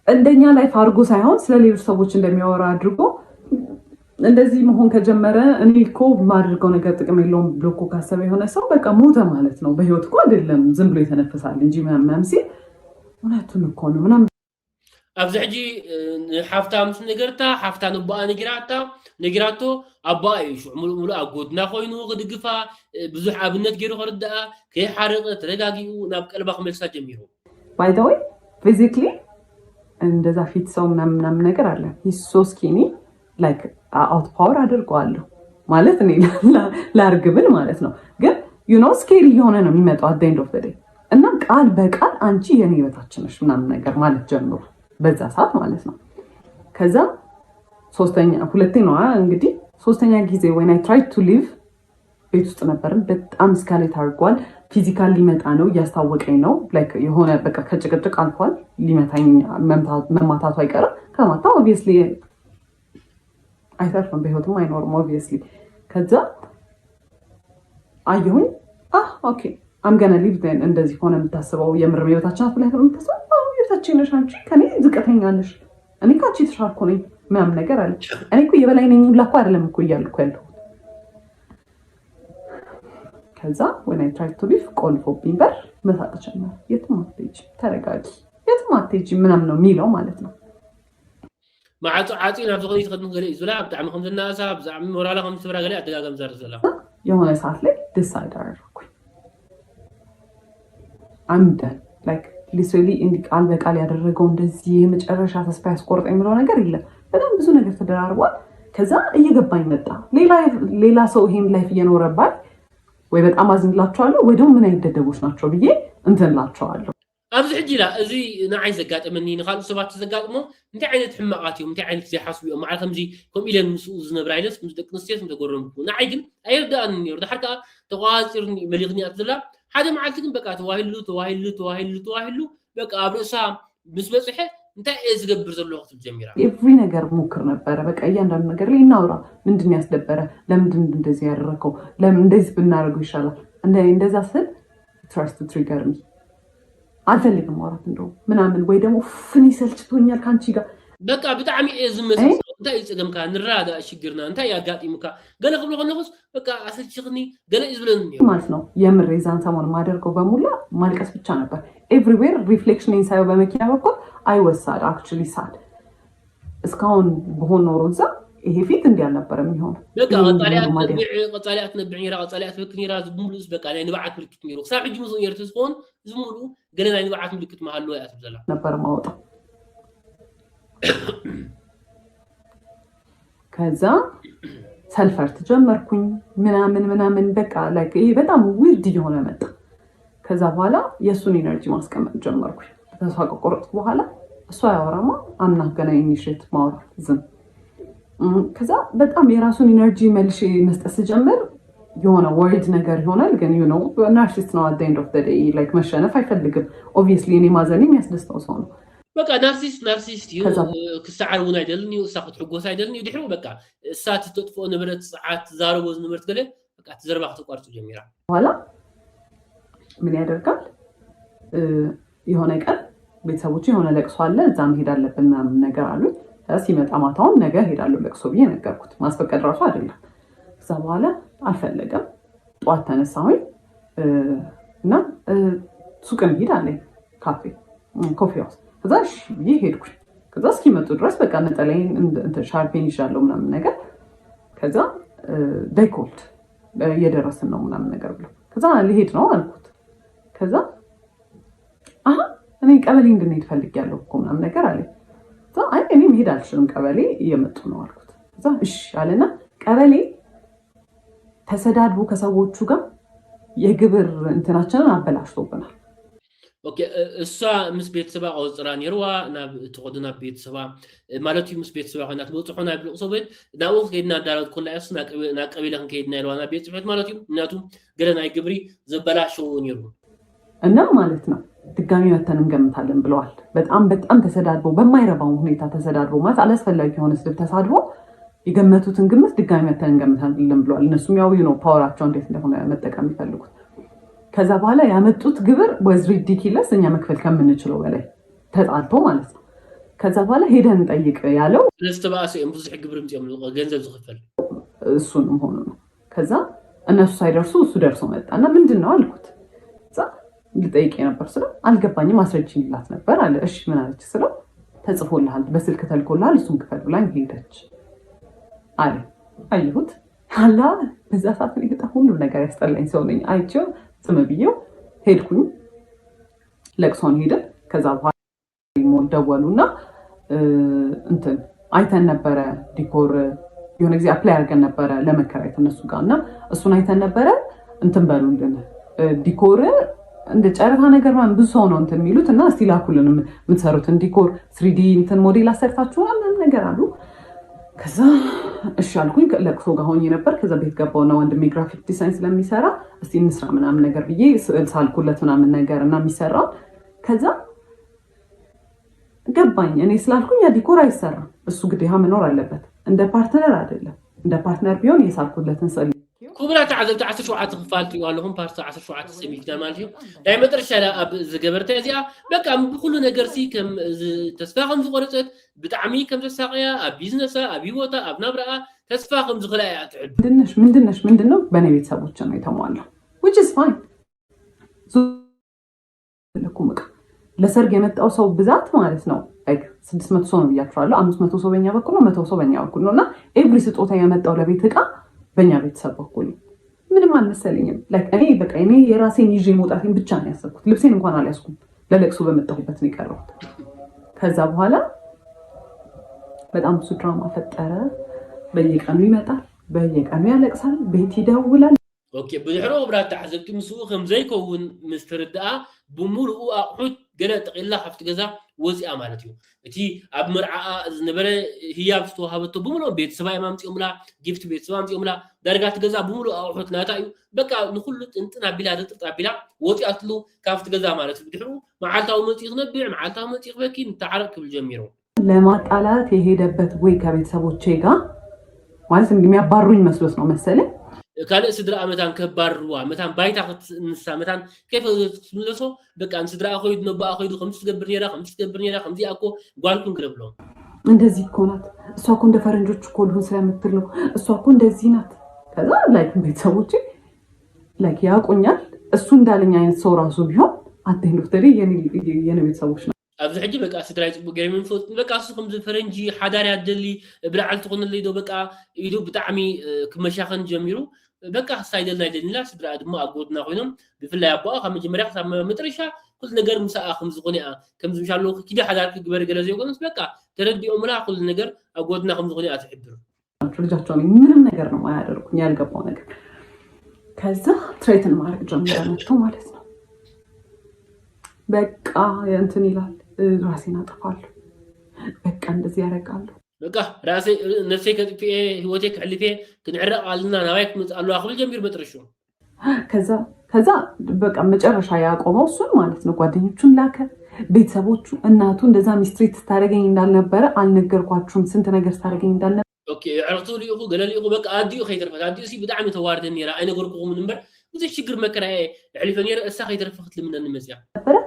እንደኛ ላይፍ አድርጎ ሳይሆን ስለሌሎች ሰዎች እንደሚያወራ አድርጎ እንደዚህ መሆን ከጀመረ እኔ እኮ ማድረገው ነገር ጥቅም የለውም ብሎ እኮ ካሰበ የሆነ ሰው በቃ ሞተ ማለት ነው። በህይወት እኮ አይደለም ዝም ብሎ የተነፈሳል እንጂ ምናምን ሲል እውነቱን እኮ ነው ምናምን ኣብዚ ሕጂ ሓፍታም ነገርታ ሓፍታ ንባኣ ነጊራቶ ኣባኣ እዩ ሽዑ ሙሉእ ኣብ ጎድና ኮይኑ ክድግፋ ብዙሕ ኣብነት ገይሩ ክርዳኣ ከይሓረቐ ተረጋጊኡ ናብ ቀልባ ክመልሳ ጀሚሩ ባይ ዘ ወይ ፊዚክሊ እንደዛ ፊት ሰው ምናምን ነገር አለ ሶ ስኪኒ ላይክ አውት ፓወር አድርገዋለሁ ማለት እኔ ላርግብል ማለት ነው። ግን ስኬሪ የሆነ ነው የሚመጣው at the end of the day እና ቃል በቃል አንቺ የኔ በታችን ነሽ ምናምን ነገር ማለት ጀምሩ በዛ ሰዓት ማለት ነው። ከዛ ሁለቴ ነው እንግዲህ ሶስተኛ ጊዜ when I tried to leave ቤት ውስጥ ነበርን። በጣም ስካሌት አድርጓል። ፊዚካል ሊመጣ ነው እያስታወቀኝ ነው። ላይክ የሆነ በቃ ከጭቅጭቅ አልፏል። ሊመታኝ መማታቱ አይቀርም። ከማታ ኦብቪየስሊ አይተርፍም፣ በህይወትም አይኖርም ኦብቪየስሊ። ከዛ አየሁኝ ኦኬ አም ገና ሊቭ ዜን እንደዚህ ሆነ የምታስበው የምር ህይወታችን አፍ ላይ የምታስበው ህይወታችን ነሽ አንቺ ከኔ ዝቅተኛ ነሽ እኔ ካንቺ ተሻልኩ ነኝ ምናምን ነገር አለች። እኔ እኮ የበላይ ነኝ ላኩ አይደለም እኮ እያልኩ ያለው። ከዛ when I tried to leave ቆልፎብኝ በር መሳቅ ጀመረ። የትም አትሄጂ ተረጋጊ፣ የትም አትሄጂ ምናምን ነው የሚለው ማለት ነው። ማዓቱ ዓፂ ናብ ዝኾነ ይትኸድም ገለ ይዝላ ብጣዕሚ ከም ዝናሳ ብዛዕሚ ሞራላ ከም ዝትብራ ገለ አደጋገም ዘርዘላ የሆነ ሰዓት ላይ ዲሳይድ አደረኩኝ አምደን ላይክ ሊትራሊ እንዲህ ቃል በቃል ያደረገው እንደዚህ የመጨረሻ ተስፋ ያስቆርጠኝ የሚለው ነገር የለም። በጣም ብዙ ነገር ተደራርቧል። ከዛ እየገባኝ መጣ ሌላ ሰው ይሄን ላይፍ እየኖረባል ወይ በጣም አዝንላቸዋለሁ ወይ ደግሞ ምን አይነት ደደቦች ናቸው ብዬ እንትንላቸዋለሁ። ኣብዚ ሕጂ ላ እዚ ንዓይ ዘጋጥመኒ ንኻልእ ሰባት ዘጋጥሞ እንታይ ዓይነት ሕማቃት እዮም እንታይ ዓይነት ዘይሓስቡ እዮም ማለት ከምዚ ከምኡ ኢለን ምስኡ ዝነብር ኣይደስ ምስ ደቂ ኣንስትዮ ተጎረምኩ ንዓይ ግን ኣይርዳእኒ ነይሩ ድሓር ከዓ ተቋፂርኒ መሊቕኒ ኣት ዘላ ሓደ መዓልቲ ግን በቃ ተዋሂሉ በቃ ኣብ ርእሳ ምስ በፅሐ እንታይ እየ ዝገብር ዘለኹ ትብል ጀሚራ ኤቭሪ ነገር ሞክር ነበረ። በቃ እያንዳንዱ ነገር ላይ እናውራ። ምንድን ያስደበረ ለምንድን እንደዚህ ያደረከው ለምን እንደዚህ ብናደርገው ይሻላል እንደዛ ስል ትራስት ትሪገር ሚ አልፈልግም ማውራት እንደው ምናምን ወይ ደግሞ ፍኒ ሰልችቶኛል ካንቺ ጋር በቃ ብጣዕሚ እየ ዝመስል እንታይ ይፅገምካ ንራዳ ሽግርና እንታይ ያጋጢሙካ ገለ ክብሎ ከለኹስ በቃ አሰልችኽኒ ገለ ይዝብለኒ ማለት ነው። የምር የዛን ሰሞን ማደርገው በሙላ ማልቀስ ብቻ ነበር። ኤቭሪዌር ሪፍሌክሽን ኢንሳይው በመኪና በኩል አይወሳድ አክቹሊ ሳድ እስካሁን በሆነ ኖሮ እዛ ይሄ ፊት እንዲህ አልነበረም የሚሆነው። በቃ ቀጣሊያት ነብዕ ኒራ ቀጣሊያት በክ ኒራ ዝሙሉስ በቃ ናይ ንባዓት ምልክት ኒሩ ክሳብ ሕጂ ምስ ነርት ዝኮን ዝሙሉ ገለ ናይ ንባዓት ምልክት መሃሉ ያት ዘላ ነበር ማውጣ። ከዛ ሰልፈርት ጀመርኩኝ ምናምን በቃ ላይክ ይሄ በጣም ዊርድ እየሆነ መጣ። ከዛ በኋላ የእሱን ኢነርጂ ማስቀመጥ ጀመርኩኝ። ተስፋ ከቆረጥኩ በኋላ እሷ ያወራማ አምና ገና ኢኒሼት ማውራት ዝም ከዛ በጣም የራሱን ኢነርጂ መልሼ መስጠት ስጀምር የሆነ ወርድ ነገር ይሆናል። ግን ናርሲስት ነው at the end of the day ላይክ መሸነፍ አይፈልግም ኦብቪየስሊ። እኔ ማዘን የሚያስደስተው ሰው ነው። በቃ ናርሲስት ክሳዓር እውን አይደልን እሳ ክትሕጎስ አይደልን ድሕሪ በቃ እሳት ተጥፎ ንብረት ሰዓት ዛረቦ ንብረት ገለ በቃ ተዘርባ ክትቋርጡ ጀሚራ በኋላ ምን ያደርጋል የሆነ ቀን ቤተሰቦች የሆነ ለቅሶ አለ እዛ መሄድ አለብን ምናምን ነገር አሉ። ሲመጣ ማታውን ነገ ሄዳለሁ ለቅሶ ብዬ ነገርኩት። ማስፈቀድ ራሱ አይደለም። ከዛ በኋላ አልፈለገም። ጠዋት ተነሳሁኝ እና ሱቅ እንሂድ አለኝ ኮፊ ሃውስ። ከዛ እሺ ብዬ ሄድኩኝ። ከዛ እስኪመጡ ድረስ በቃ ነጠላዬን ሻርፔን ይዣለሁ ምናምን ነገር። ከዛ ዳይኮልድ እየደረስን ነው ምናምን ነገር ብሎ ከዛ ልሄድ ነው አልኩት። ከዛ እኔ ቀበሌ እንድንሄድ ፈልጌያለሁ እኮ ምናምን ነገር አለኝ። አይ እኔ መሄድ አልችልም ቀበሌ እየመጡ ነው አልኩት። ከዛ እሺ አለና ቀበሌ ተሰዳድቦ ከሰዎቹ ጋር የግብር እንትናችንን አበላሽቶብናል። ኦኬ እሷ ምስ ቤተሰባ ቆፅራ ነይርዋ ናብ ተቆድና ቤተሰባ ማለት ምስ ቤተሰባ ኮይና ትበፅሖ ናብ ልቕሶ ቤት ናብኡ ከይድና ዳራት ኩላ እሱ ናብ ቀበሌ ክንከይድና ኢልዋ ናብ ቤት ፅሕፈት ማለት እዩ። ምክንያቱም ገለ ናይ ግብሪ ዘበላሸው ነይሩ እና ማለት ነው ድጋሚ መተን እንገምታለን ብለዋል። በጣም ተሰዳድቦ በማይረባው ሁኔታ ተሰዳድቦ ማለት አላስፈላጊ የሆነ ስድብ ተሳድቦ የገመቱትን ግምት ድጋሚ መተን እንገምታለን ብለዋል። እነሱም ያው ፓወራቸው እንዴት እንደሆነ መጠቀም ይፈልጉት። ከዛ በኋላ ያመጡት ግብር was ridiculous እኛ መክፈል ከምንችለው በላይ ተጣልቶ ማለት ነው። ከዛ በኋላ ሄደን እንጠይቅ ያለው ለስተባሰም ብዙ ግብር ምጥም ገንዘብ ዝከፈል እሱንም ሆኖ ነው። ከዛ እነሱ ሳይደርሱ እሱ ደርሶ መጣና ምንድነው አልኩት። ልጠይቅ ነበር ስለው አልገባኝም አስረጅኝላት ነበር አለ። እሺ ምን አለች ስለው ተጽፎልሃል በስልክ ተልኮልሃል እሱን ክፈል ብላኝ ሄደች አለ። አየሁት አላ በዛ ሰዓት ላይ በጣም ሁሉም ነገር ያስጠላኝ ሰው ነኝ። አይቼው ዝም ብዬው ሄድኩኝ። ለቅሶን ሄድን። ከዛ በኋላ ደወሉና እንትን አይተን ነበረ ዲኮር የሆነ ጊዜ አፕላይ አድርገን ነበረ ለመከራየት እነሱ ጋር እና እሱን አይተን ነበረ እንትን በሉልን ዲኮር እንደ ጨረታ ነገር ማለት ብዙ ሰው ነው እንትን የሚሉት እና እስቲ ላኩልን የምትሰሩትን ዲኮር 3D እንትን ሞዴል አሰርታችሁ ምናምን ነገር አሉ። ከዛ እሺ አልኩኝ። ለቅሶ ጋር ሆኜ ነበር። ከዛ ቤት ገባውና ወንድሜ ግራፊክ ዲዛይን ስለሚሰራ እስቲ እንስራ ምናምን ነገር ብዬ ስዕል ሳልኩለት ምናምን ነገር እና የሚሰራው ከዛ ገባኝ። እኔ ስላልኩኝ ያ ዲኮር አይሰራም፣ እሱ ግዴታ መኖር አለበት። እንደ ፓርትነር አይደለም። እንደ ፓርትነር ቢሆን የሳልኩለትን ስዕል كبرى تعزل 17 خفالتي والهم بارتا 17 سميتنا مالهم دايما ترشا اب زغبرت ازيا بقى بكل ነገር ሲ ከም ተስፋኸም ዝቆረፀት ብጣዕሚ ከም ተሳቀያ ኣብ ቢዝነስ ኣብ ህይወታ ኣብ ናብራ ተስፋኸም ዝኽላያ ትዕብ ምንድነው በኔ ቤተሰቦች ነው የተሟላው which is fine ለኩም ለሰርግ የመጣው ሰው ብዛት ማለት ነው like 600 ሰው ነው ብያችኋለሁ 500 ሰው በእኛ በኩል ነው 100 ሰው በእኛ በኩል ነውና ኤቭሪ ስጦታ የመጣው ለቤት ዕቃ በእኛ ቤተሰብ በኩል ምንም አልመሰለኝም። like እኔ የራሴን ይዤ መውጣቴን ብቻ ነው ያሰብኩት። ልብሴን እንኳን አልያዝኩም። ለለቅሶ በመጣሁበት ነው የቀረሁት። ከዛ በኋላ በጣም ብዙ ድራማ ፈጠረ። በየቀኑ ይመጣል፣ በየቀኑ ያለቅሳል፣ ቤት ይደውላል። ኦኬ ብድሕሮ ብራት ተዓዘብቲ ምስኡ ከም ዘይከውን ምስትርዳኣ ብሙሉኡ ኣቑሑት ገለ ጠቂላ ካብቲ ገዛ ወፂኣ ማለት እዩ። እቲ ኣብ መርዓኣ ዝነበረ ህያብ ዝተዋሃበቶ ብምሉእ ቤተሰባ የማምፂኦምላ ጊፍት ቤተሰባ ኣምፂኦምላ ዳርጋ እቲ ገዛ ብምሉእ ኣቑሑት ናታ እዩ። በቃ ንኩሉ ጥንጥን ኣቢላ ድጥርጥ ኣቢላ ወፂኣትሉ ካብቲ ገዛ ማለት እዩ። ብድሕሩ መዓልታዊ መፂእ ክነብዕ መዓልታዊ መፂእ ክበኪ ንተዓረቅ ክብል ጀሚሩ ለማጣላት የሄደበት ወይ ከቤተሰቦቼ ጋር ማለት እንደሚያባሩኝ መስሎት ነው መሰለኝ ካልእ ስድራ ኣመታን ከባርዋ መታን ባይታ ክትንሳ መታን ከይፈ ዝምለሶ በቃ ንስድራ ኮይድ ነባኣ ኮይዱ ከምዚ ትገብር ነራ ከምዚ ኣኮ ጓልኩን ክረብሎም እንደዚህ እኮ ናት እሷ እኮ እንደ ፈረንጆች እኮ ልሁን ስለምትል ነው እሷ እኮ እንደዚህ ናት። ከዛ ላይክ ቤተሰቦቼ ላይክ ያቆኛል እሱ እንዳለኝ አይነት ሰው ራሱ ቢሆን አትሄዱትሪ የኔ ቤተሰቦች ነው ኣብዚ ሕጂ በቃ ስድራ ይፅቡቅ ገይሮም ይንፈጥ በቃ እሱ ከምዚ ፈረንጂ ሓዳር ያደሊ ብላዓል ትኾነለይ ዶ በቃ ኢዱ ብጣዕሚ ክመሻኸን ጀሚሩ በቃ ሳይደልና ይደልና ስድራ ድማ ኣጎድና ኮይኖም ብፍላይ ኣቦኣ ካብ መጀመርያ ክሳብ መጨረሻ ኩሉ ነገር ምሳኣ ከም ዝኾነ ከም ዝምሻሎ ኪዳ ሓዳር ክግበር ገለ ዘይኮነስ በቃ ተረዲኦምላ ኩሉ ነገር ኣጎድና ከም ዝኾነ ትሕብር ልጃቸው ምንም ነገር ነው ማያደርጉኝ ያልገባው ነገር ከዛ ትሬትን ማድረግ ጀምራለሁ ማለት ነው። በቃ እንትን ይላል ራሴን አጠፋለሁ በቃ እንደዚህ ያደርጋለሁ በቃ ራሴ ነፍሴ ከጥፌ ህይወቴ ከሕልፌ ክንዕረቕ አልና ናባይክ መጻሉ አኽብል ጀሚር መጥረሹ ከዛ በቃ መጨረሻ ያቆመው እሱን ማለት ነው። ጓደኞቹን ላከ ቤተሰቦቹ እናቱ እንደዛ ሚስትሪት ታረገኝ እንዳልነበረ አልነገርኳችሁም ስንት ነገር ታረገኝ እንዳልነበረ ኦኬ ዕርቱ ሊቁ ገለሊቁ በቃ አዲኡ ከይተርፈት አዲኡ ሲ ብጣዕሚ ተዋርደን ነራ አይነገርኩም ምንበር ብዙ ችግር መከራዬ ዕልፈ ነራ እሳ ከይተርፈት ለምን እንመጽያ ነበር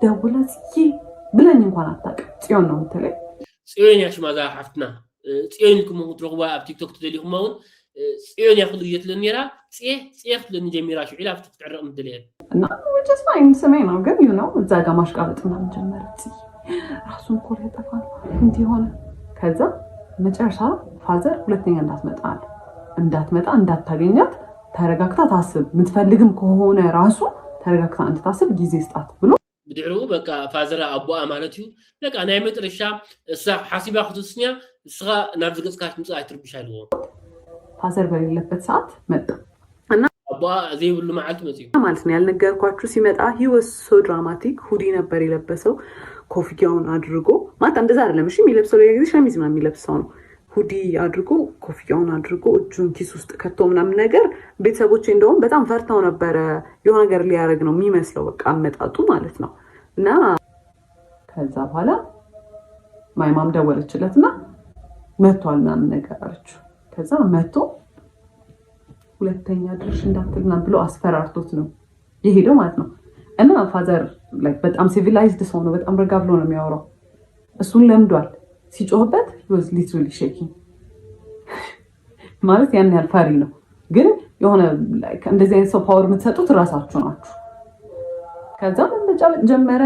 ደውላስኪ ብለኝ እንኳን አታውቅም ጽዮን ነው የምትለኝ ጽዮን ያሽ ማዛ ሓፍትና ጽዮን ኩሙ ትረኽባ ኣብ ቲክቶክ ትደሊኹም አሁን ጽዮን ያኽሉ ይትለን ነራ ጽየኽ ለን ጀሚራ ሽዒላ ፍትክ ትዕረቕ ምድልየ እና ወጀስ ማይን ሰማይ ነው ግን ነው እዛ ጋር ማሽቃበጥና ጀመረች ራሱን ኮር ያጠፋል እንት ሆነ ከዛ መጨረሻ ፋዘር ሁለተኛ እንዳትመጣ እንዳታገኛት ተረጋግታ ታስብ ምትፈልግም ከሆነ ራሱ ተረጋግታ እንድታስብ ጊዜ ስጣት ብሎ ብድዕሩ በቃ ፋዘር አቦአ ማለት እዩ በቃ ናይ መጨረሻ እሳ ሓሲባ ክትስኛ እስኻ ናብ ዝገጽካት ምጽ አይትርብሻልዎ ፋዘር በሌለበት ሰዓት መጣ እና አቦአ ዘይብሉ መዓልት መጽዩ ማለት ነው ያልነገርኳችሁ ሲመጣ he was so dramatic ሁዲ ነበር የለበሰው ኮፍያውን አድርጎ ማለት እንደዛ አይደለም እሺ የሚለብሰው ለጊዜ ሸሚዝ ምናምን የሚለብሰው ነው ሁዲ አድርጎ ኮፍያውን አድርጎ እጁን ኪስ ውስጥ ከቶ ምናምን ነገር ቤተሰቦቼ እንደውም በጣም ፈርተው ነበር የሆነ ነገር ሊያደርግ ነው የሚመስለው በቃ አመጣጡ ማለት ነው። እና ከዛ በኋላ ማይማም ደወለችለትና መጥቷል ምናምን ነገር አለችው። ከዛ መጥቶ ሁለተኛ ድርሽ እንዳትልና ብሎ አስፈራርቶት ነው የሄደው ማለት ነው። እና ፋዘር ላይክ በጣም ሲቪላይዝድ ሰው ነው በጣም ረጋ ብሎ ነው የሚያወራው እሱን ለምዷል ሲጮህበት was literally shaking ማለት ያን ያህል ፈሪ ነው ግን የሆነ እንደዚህ አይነት ሰው ፓወር የምትሰጡት ራሳችሁ ናችሁ። ከዛ በመጫወት ጀመረ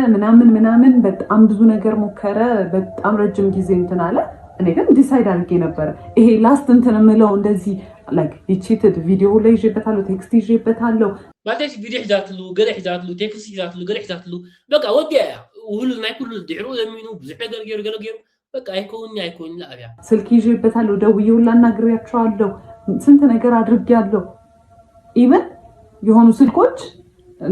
ምናምን በጣም ብዙ ነገር ሞከረ በጣም ረጅም ጊዜ እንትን አለ። እኔ ግን ዲሳይድ አድርጌ ነበር ይሄ ላስት እንትን ምለው እንደዚህ like he cheated ቪዲዮ ላይ ይዤበታለሁ ቴክስት ይዤበታለሁ ባለሽ ቪዲዮ ይዛትሉ ገለ ይዛትሉ ቴክስት ይዛትሉ ገለ ይዛትሉ በቃ ወዲያ ሁሉ ናይ ሁሉ ድዕሩ ለሚኑ ብዙ ነገር ገለ በቃ አይኮን ለአብያ ስልክ ይዤበታለሁ ደውዬውላ እናግሬያቸዋለሁ ስንት ነገር አድርጌያለሁ ኢቨን የሆኑ ስልኮች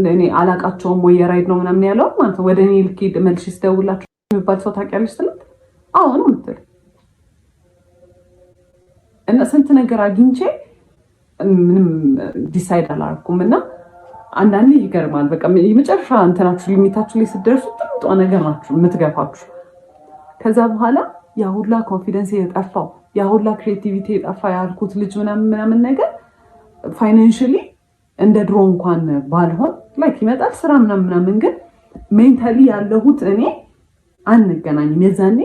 እኔ አላቃቸውም ወይ የራይድ ነው ምናምን ያለው ማለት ነው። ወደ እኔ ልክ መልሽ ስደውላችሁ የሚባል ሰው ታውቂያለሽ ስላት አዎ ነው የምትል እና ስንት ነገር አግኝቼ ምንም ዲሳይድ አላደረኩም። እና አንዳንዴ ይገርማል። በቃ የመጨረሻ እንትናችሁ ሊሚታችሁ ላይ ስትደርሱ ጥሩ ነገር ናችሁ የምትገፋችሁ። ከዛ በኋላ ያ ሁላ ኮንፊደንስ የጠፋው ያ ሁላ ክሬቲቪቲ የጠፋ ያልኩት ልጅ ምናምን ነገር ፋይናንሽሊ እንደ ድሮ እንኳን ባልሆን ላይክ ይመጣል ስራ ምናምን ግን ሜንታሊ ያለሁት እኔ አንገናኝም። የዛኔ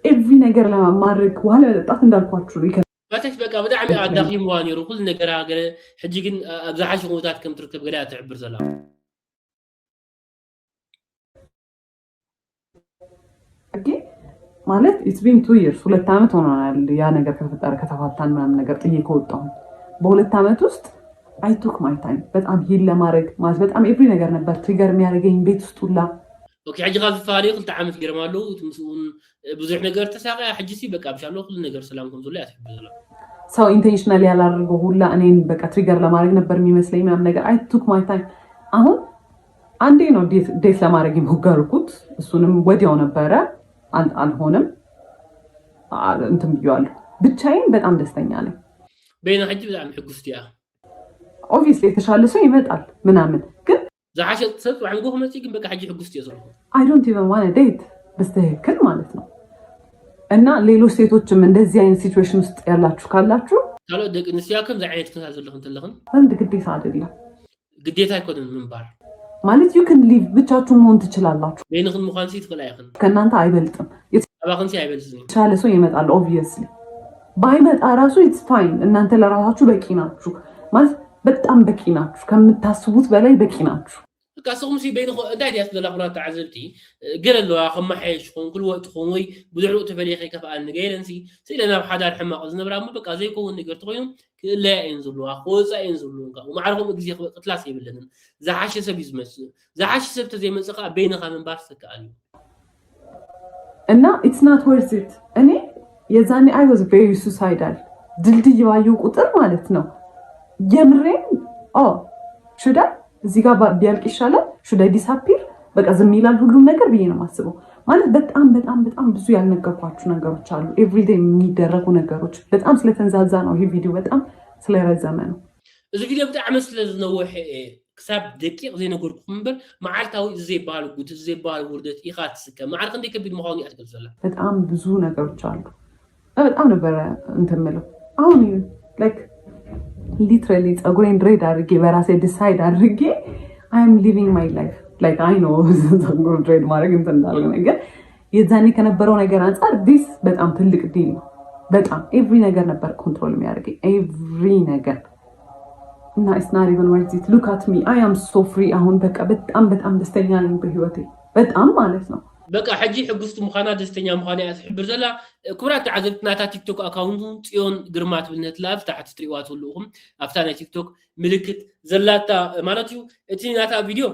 ኤቭሪ ነገር ለማድረግ በኋላ መጠጣት እንዳልኳችሁ ነው። ባተሽ በቃ በጣም አዳኺም ዋኒሩ ኩል ነገር አገረ ሕጂ ግን አብዛሓ ሽሞታት ከም ትርከብ ገዳ ትዕብር ዘላ ማለት ኢትስ ቢን 2 years 2 ዓመት ሆኗል። ያ ነገር ከተፈጠረ ከተፋታን ምናምን ነገር ጥዬ ከወጣሁ በ2 ዓመት ውስጥ አይ ቶክ ማይ ታይም በጣም ሂል ለማድረግ ማለት በጣም ኤቭሪ ነገር ነበር ትሪገር የሚያደርገኝ ቤት ውስጥ ሁላ ኦኬ ሕጂ ካብ ዝፋልዩ 2 ዓመት ገርማሉ ትምስኡን ብዙሕ ነገር ተሳቀያ ሕጂ ሲ በቃ ብሻሎ ኩል ነገር ሰላም ከም ዘሎ ያትሕብር ዘላ ሰው ኢንቴንሽናሊ ያላደረገው ሁላ እኔን በቃ ትሪገር ለማድረግ ነበር የሚመስለኝ ምናምን ነገር አይ ቶክ ማይ ታይም። አሁን አንዴ ነው ዴት ለማድረግ የሞከርኩት እሱንም ወዲያው ነበረ አልሆነም እንትን ብየዋለሁ። ብቻዬን በጣም ደስተኛ ነኝ። በይና ሕጂ በጣም ሕጉስቲ ያ ኦብቪየስሊ የተሻለ ሰው ይመጣል ምናምን ግን ዝሓሸት ሰብ ዋዕንጎ ከመጪ ግን በቃ ሕጂ ሕጉስቲ የስርሑ አይ ዶንት ኢቨን ዋን ዴት በስተክል ማለት ነው። እና ሌሎች ሴቶችም እንደዚህ አይነት ሲቹዌሽን ውስጥ ያላችሁ ካላችሁ ካልኦ ደቂ አንስትዮ ከም አይነት ክሳብ ዘለኹን ተለኹን አንድ ግዴታ አይደለም ግዴታ አይኮንም ምንባር ማለት you can live ብቻችሁ መሆን ትችላላችሁ። በይንኹን ምዃን ሲ ትኽእል አይኹን ከእናንተ አይበልጥም። አባኹን ሲ አይበልጥም። የተሻለ ሰው ይመጣል ኦብቪየስሊ ባይመጣ ራሱ ኢትስ ፋይን። እናንተ ለራሳችሁ በቂ ናችሁ ማለት በጣም በቂ ናችሁ። ከምታስቡት በላይ በቂ ናችሁ። በቃ ሰውም ሲ በይንኹ እንታይ ዲያስ ዘላኹና ተዓዘብቲ ገለለዋ ከመሓየሽ ኾን ኩል ወቅት ኾን ወይ ብዙሕ ተፈሊኸ ከፈኣል ንገይረንሲ ሲለና ብሓዳር ሕማቕ ዝነብራ እሞ በቃ ዘይኮውን ነገር ተኾይኑ ክእለያ እየን ዘለዋ ክወፃ እየን ዘለዉንካ ወማዕርኹም ግዜ ቅትላስ የብለንን ዝሓሸ ሰብ እዩ ዝመፅእ ዝሓሸ ሰብ ተዘይመፅእ ከዓ በይንኻ ምንባር ዝተከኣል እዩ እና ኢትስ ናት ወርዝ ኢት። እኔ የዛኔ አይ ዋዝ ቬሪ ሱሳይዳል ድልድይ ባየሁ ቁጥር ማለት ነው የምሬን ሹዳ እዚህ ጋር ቢያልቅ ይሻላል ሹዳ ዲስአፒር በቃ ዝም ይላል ሁሉም ነገር ብዬ ነው የማስበው። ማለት በጣም በጣም በጣም ብዙ ያልነገርኳችሁ ነገሮች አሉ። ኤቭሪዴይ የሚደረጉ ነገሮች በጣም ስለተንዛዛ ነው። ይሄ ቪዲዮ በጣም ስለረዘመ ነው። እዚ ቪዲዮ በጣም ስለዝነውሕ ክሳብ ደቂቕ ዘይነገርኩም እምበር መዓልታዊ ዘይበሃል ጉት ዘይበሃል ውርደት ኢኻ ትስከም መዓልክ እንደ ከቢድ ምዃኑ እያ ትገልጸላ። በጣም ብዙ ነገሮች አሉ። በጣም ነበረ እንትን የምለው አሁን ላይክ ሊትራሊ ፀጉሬን ድሬድ አድርጌ በራሴ ዲሳይድ አድርጌ አይ አም ሊቪንግ ማይ ላይፍ ላይክ አይ ኖ ፀጉር ድሬድ ማድረግ እንትን እንዳለ ነገር የዛኔ ከነበረው ነገር አንጻር ዲስ በጣም ትልቅ ዲል ነው። በጣም ኤቭሪ ነገር ነበር ኮንትሮል የሚያደርገኝ ኤቭሪ ነገር እና ኢትስ ናት ኢቨን ወርዝ ኢት ሉክ አት ሚ አይ አም ሶ ፍሪ። አሁን በቃ በጣም በጣም ደስተኛ ነኝ በህይወቴ በጣም ማለት ነው። በቃ ሕጂ ሕጉስቲ ምዃና ደስተኛ ምዃና እያ ትሕብር ዘላ። ክቡራት ተዓዘብቲ ናታ ቲክቶክ አካውንቱ ጽዮን ግርማ ትብል ነትላ ኣብ ታሕቲ ትሪእዋ ትህልኡኹም ኣብታ ናይ ቲክቶክ ምልክት ዘላታ ማለት እዩ። እቲ ናታ ቪድዮ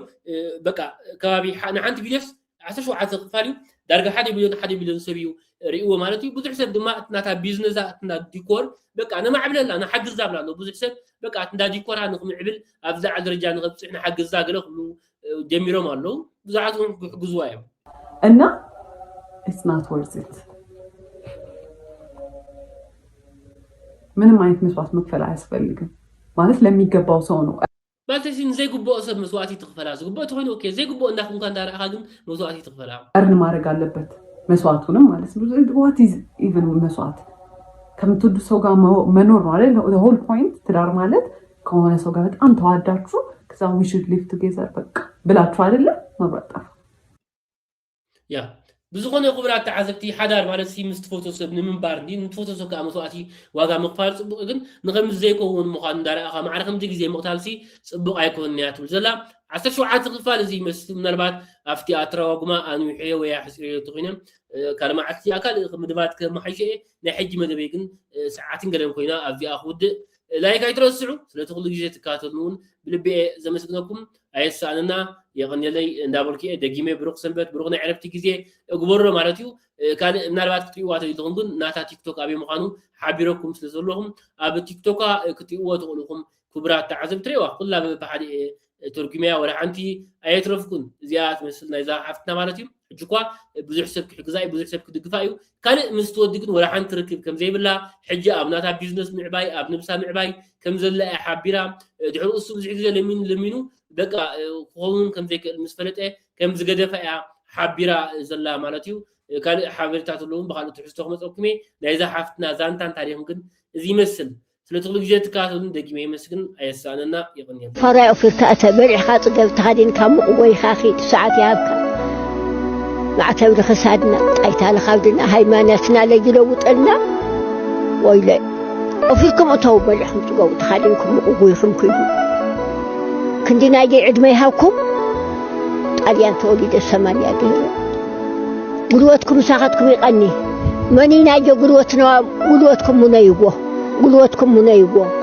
በቃ ከባቢ ንሓንቲ ቪድዮስ 17 ክፋል እዩ ዳርጋ 1 ሚልዮን ሰብ እዩ ርእይዎ ማለት እዩ። ብዙሕ ሰብ ድማ ናታ ቢዝነሳ እና ዲኮር በቃ ነማዕብለላ ንሓግዛ ብላ ኣሎ ብዙሕ ሰብ በቃ እንዳ ዲኮራ ንክምዕብል ኣብ ዛዕባ ደረጃ ንኸብፅሕ ንሓግዛ ገለ ኩሉ ጀሚሮም ኣለዉ ብዙሓት ክሕግዝዋ እዮም እና it's not worth it ምንም አይነት መስዋዕት መክፈል አያስፈልግም ማለት ለሚገባው ሰው ነው። ባልተሲን ዘይግባኦ ሰብ መስዋዕት ትኽፈላ ዝግባኦ ተኾይኑ ኦኬ ዘይግባኦ እንዳኹም እንኳን እንዳረኣኻ ግን መስዋዕት ትኽፈላ እርን ማድረግ አለበት መስዋዕቱንም ማለት ነው። what is even መስዋዕት ከምትወዱ ሰው ጋር መኖር ነው አይደል? the whole point ትዳር ማለት ከሆነ ሰው ጋር በጣም ተዋዳችሁ ከዛ we should live together በቃ ብላችሁ አይደለ መብራጣፍ ያ ብዙኾነ ክቡራት ተዓዘብቲ ሓዳር ማለት ሲ ምስ ትፈቶ ሰብ ንምንባር እንዲ ንትፈቶ ሰብ ከዓ መስዋዕቲ ዋጋ ምኽፋል ፅቡቕ ግን ንከምዚ ዘይከውን ምዃኑ እንዳረኣኻ ማዕረ ከምዚ ግዜ ምቕታል ሲ ፅቡቕ ኣይኮነን እያ ትብል ዘላ 17 ክፋል እዚ ይመስል ምናልባት ኣብቲ ኣተረጓጉማ ኣንዊሕዮ ወይ ኣሕፂርዮ ተኮይነ ካልእ መዓልቲ ኣካል ምድባት ከመሓይሸ ናይ ሕጂ መደበይ ግን ሰዓትን ገለን ኮይና ኣብዚኣ ክውድእ ላይክ ኣይትረስዑ ስለቲ ኩሉ ግዜ ትከታተሉን እውን ብልቢኤ ዘመስግነኩም ኣይሳኣንና የቀኒለይ እንዳበልኪ ደጊሜ ብሩክ ሰንበት ብሩክ ናይ ዕረፍቲ ግዜ እግበሮ ማለት እዩ። ካልእ ምናልባት ክትሪእዋ ተይትኹም ግን ናታ ቲክቶክ ኣበይ ምዃኑ ሓቢረኩም ስለ ዘለኹም ኣብ ቲክቶካ ክትሪእዎ ትኽእልኹም كبرات تعزب تريوا كلها بحد ترجمية ولا عنتي أيترفكون زيادة مثلنا إذا حفتنا مالتي حجكوا بزح سبك حجزاي بزح سبك دقفايو كان مستودكن ولا عن تركب كم زي بالله حجة أبناتها بيزنس معباي أبن بسا معباي كم زل حابيرا دعوا الصوب زي كذا لمينو بقى قوم كم زي المسفلت كم زجدة فيها حابيرا زلا مالتيو كان حابيرتها تلون بخالو تحسوا خمس أوكمي إذا حفتنا زانتان تاريخ ممكن زي مثل سلطلق جت كاتون دقيمة مسكن أيساننا يغني فرع في تأتبر حاط قبل تهدين كم قوي خاخي ساعات يابك مع تود خسادنا أيتها خاودنا هاي ما ناسنا لجلوت لنا ويلا وفيكم أتوبة لحم تقول تهدينكم قوي خمكم كندنا جي عد ما يهاكم أليان تولد السمانية دي قلوتكم ساعتكم يغني مني ناجي قلوتنا قلوتكم منيبوه قلوتكم منيبوه